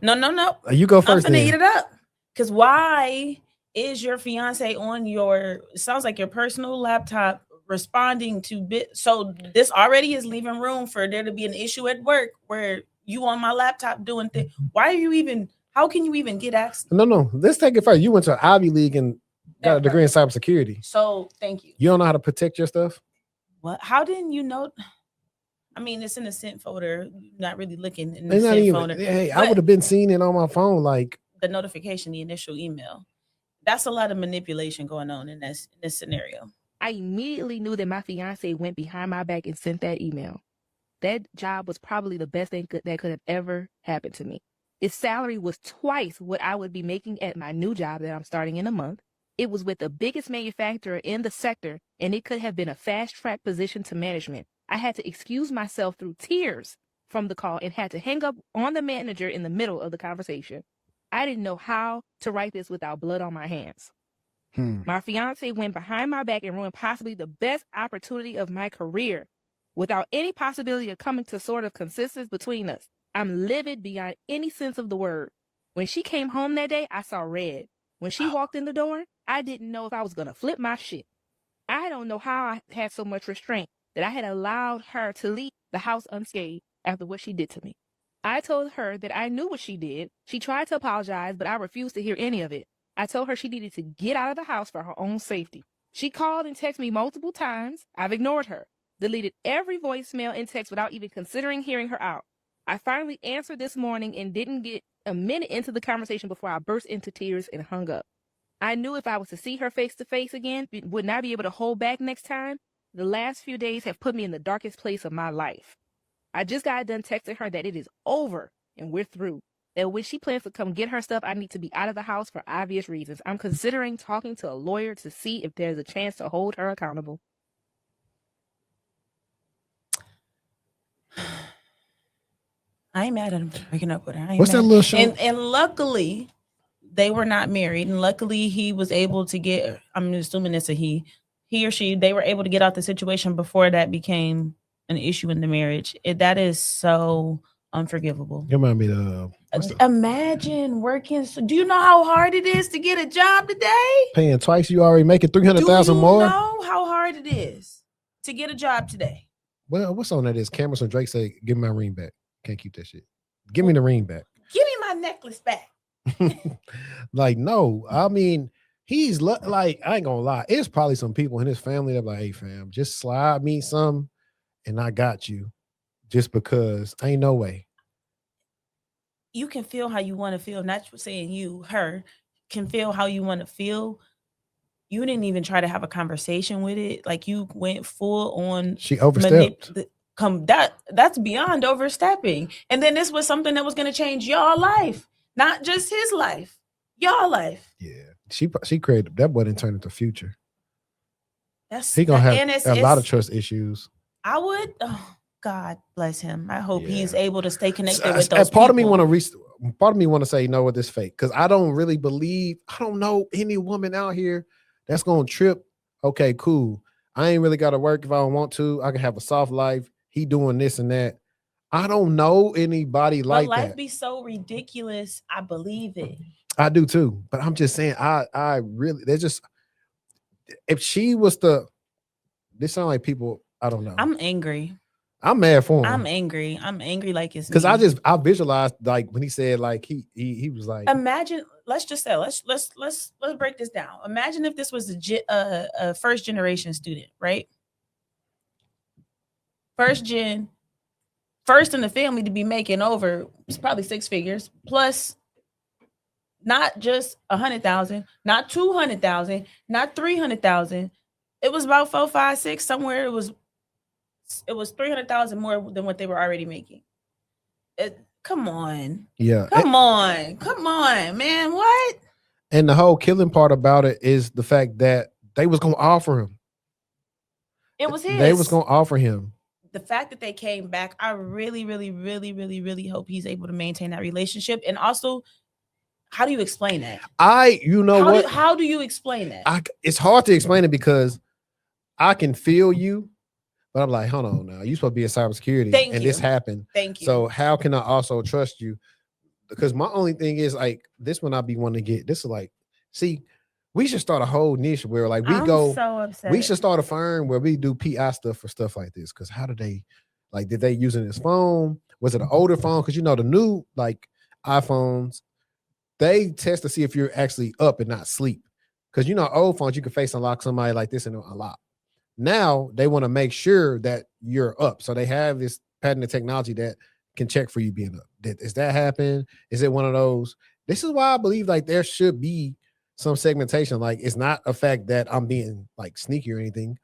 You go first. I'm gonna eat it up. Because why is your fiance on your? It sounds like your personal laptop responding to bit. So this already is leaving room for there to be an issue at work where you on my laptop doing things. Why are you even? How can you even get access? No. Let's take it first. You went to Ivy League and got a degree in cybersecurity. So thank you. You don't know how to protect your stuff? What? How didn't you know? I mean, it's in the sent folder. You're not really looking in the sent folder. Hey, I would have been seeing it on my phone, like the notification, the initial email. That's a lot of manipulation going on in this scenario. I immediately knew that my fiance went behind my back and sent that email. That job was probably the best thing that could have ever happened to me. Its salary was twice what I would be making at my new job that I'm starting in a month. It was with the biggest manufacturer in the sector, and it could have been a fast-track position to management. I had to excuse myself through tears from the call and had to hang up on the manager in the middle of the conversation. I didn't know how to write this without blood on my hands. My fiance went behind my back and ruined possibly the best opportunity of my career without any possibility of coming to sort of consensus between us. I'm livid beyond any sense of the word. When she came home that day, I saw red. When she walked in the door, I didn't know if I was going to flip my shit. I don't know how I had so much restraint that I had allowed her to leave the house unscathed after what she did to me. I told her that I knew what she did. She tried to apologize, but I refused to hear any of it. I told her she needed to get out of the house for her own safety. She called and texted me multiple times. I've ignored her, deleted every voicemail and text without even considering hearing her out. I finally answered this morning and didn't get a minute into the conversation before I burst into tears and hung up. I knew if I was to see her face to face again, would not be able to hold back next time. The last few days have put me in the darkest place of my life. I just got done texting her that it is over and we're through. That when she plans to come get her stuff, I need to be out of the house for obvious reasons. I'm considering talking to a lawyer to see if there's a chance to hold her accountable. I ain't mad at him for breaking up with her. What's that little show? And luckily, they were not married. And luckily, he was able to get, I'm assuming it's a he or she, they were able to get out the situation before that became an issue in the marriage. That is so unforgivable. You remind me of imagine working. Do you know how hard it is to get a job today? Paying twice, you already making 300,000 more. Do you know how hard it is to get a job today? Well, what's on that is Cameron and Drake say, "Give me my ring back. Can't keep that shit. Give me the ring back. Give me my necklace back." Like, no, I mean, he's like, I ain't gonna lie. It's probably some people in his family that are like, "Hey, fam, just slide me some, and I got you." Just because, ain't no way. You can feel how you want to feel. Not saying you, her, can feel how you want to feel. You didn't even try to have a conversation with it. Like, you went full on. She overstepped. That's beyond overstepping. And then this was something that was going to change your life, not just his life, your life. Yeah, she created that. Boy didn't turn into Future. He gonna have a lot of trust issues. I would. Oh, God bless him. I hope he's able to stay connected with those part people. Part of me want to say no with this fake, because I don't really believe. I don't know any woman out here that's gonna trip. Okay, cool. I ain't really got to work if I don't want to. I can have a soft life. He doing this and that. I don't know anybody like that. Life be so ridiculous. I believe it. I do too. But I'm just saying, I really, they're just, if she was this sound like people, I don't know. I'm angry. I'm mad for him. I'm angry. I'm angry like it's because me. I visualized like when he said like he was like, imagine. Let's just say let's break this down. Imagine if this was a first generation student, right? First gen, first in the family to be making over it's probably 6 figures plus. Not just 100,000, not 200,000, not 300,000. It was about 4, 5, 6 somewhere. It was 300,000 more than what they were already making. Come on, come on, man. What? And the whole killing part about it is the fact that they was gonna offer him. It was his. They was gonna offer him. The fact that they came back, I really, really, really, really, really hope he's able to maintain that relationship. And also, how do you explain that? How do you explain that? It's hard to explain it because I can feel you, but I'm like, hold on now. You supposed to be in cybersecurity, this happened. Thank you. So how can I also trust you? Because my only thing is like this one I be wanting to get. This is like, see, we should start a whole niche where like I'm so upset. We should start a firm where we do PI stuff for stuff like this. Because how do they did they using his phone? Was it an older phone? Because the new like iPhones. They test to see if you're actually up and not sleep. Because old phones, you can face unlock somebody like this and unlock. Now they want to make sure that you're up. So they have this patented technology that can check for you being up. Does that happen? Is it one of those? This is why I believe like there should be some segmentation. Like it's not a fact that I'm being like sneaky or anything.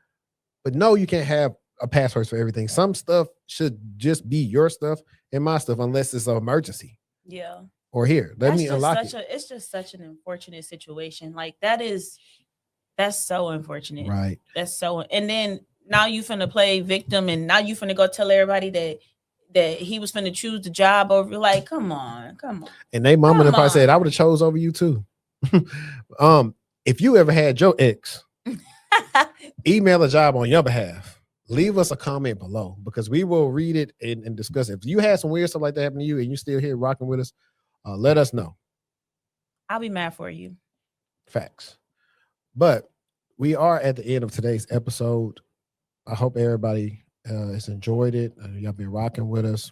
But no, you can't have a password for everything. Some stuff should just be your stuff and my stuff unless it's an emergency. Yeah. Or here, let me unlock it. It's just such an unfortunate situation. Like that's so unfortunate. Right. That's so. And then now you finna play victim, and now you finna go tell everybody that he was finna choose the job over. Like, come on. And they mama and probably said, I would have chose over you too. If you ever had your ex email a job on your behalf, leave us a comment below because we will read it and discuss it. If you had some weird stuff like that happen to you and you still here rocking with us. Let us know. I'll be mad for you. Facts. But we are at the end of today's episode. I hope everybody has enjoyed it. Y'all been rocking with us.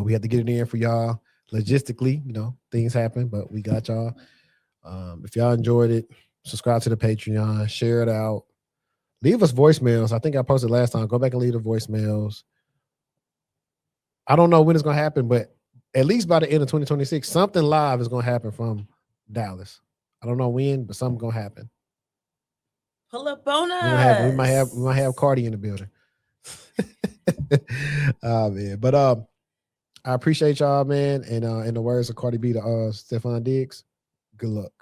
We had to get it in for y'all. Logistically, things happen, but we got y'all. If y'all enjoyed it, subscribe to the Patreon, share it out. Leave us voicemails. I think I posted last time. Go back and leave the voicemails. I don't know when it's going to happen, but at least by the end of 2026, something live is going to happen from Dallas. I don't know when, but something's going to happen. Pull up on us. We might have Cardi in the building. Oh man, but I appreciate y'all, man. And in the words of Cardi B to Stephon Diggs, good luck.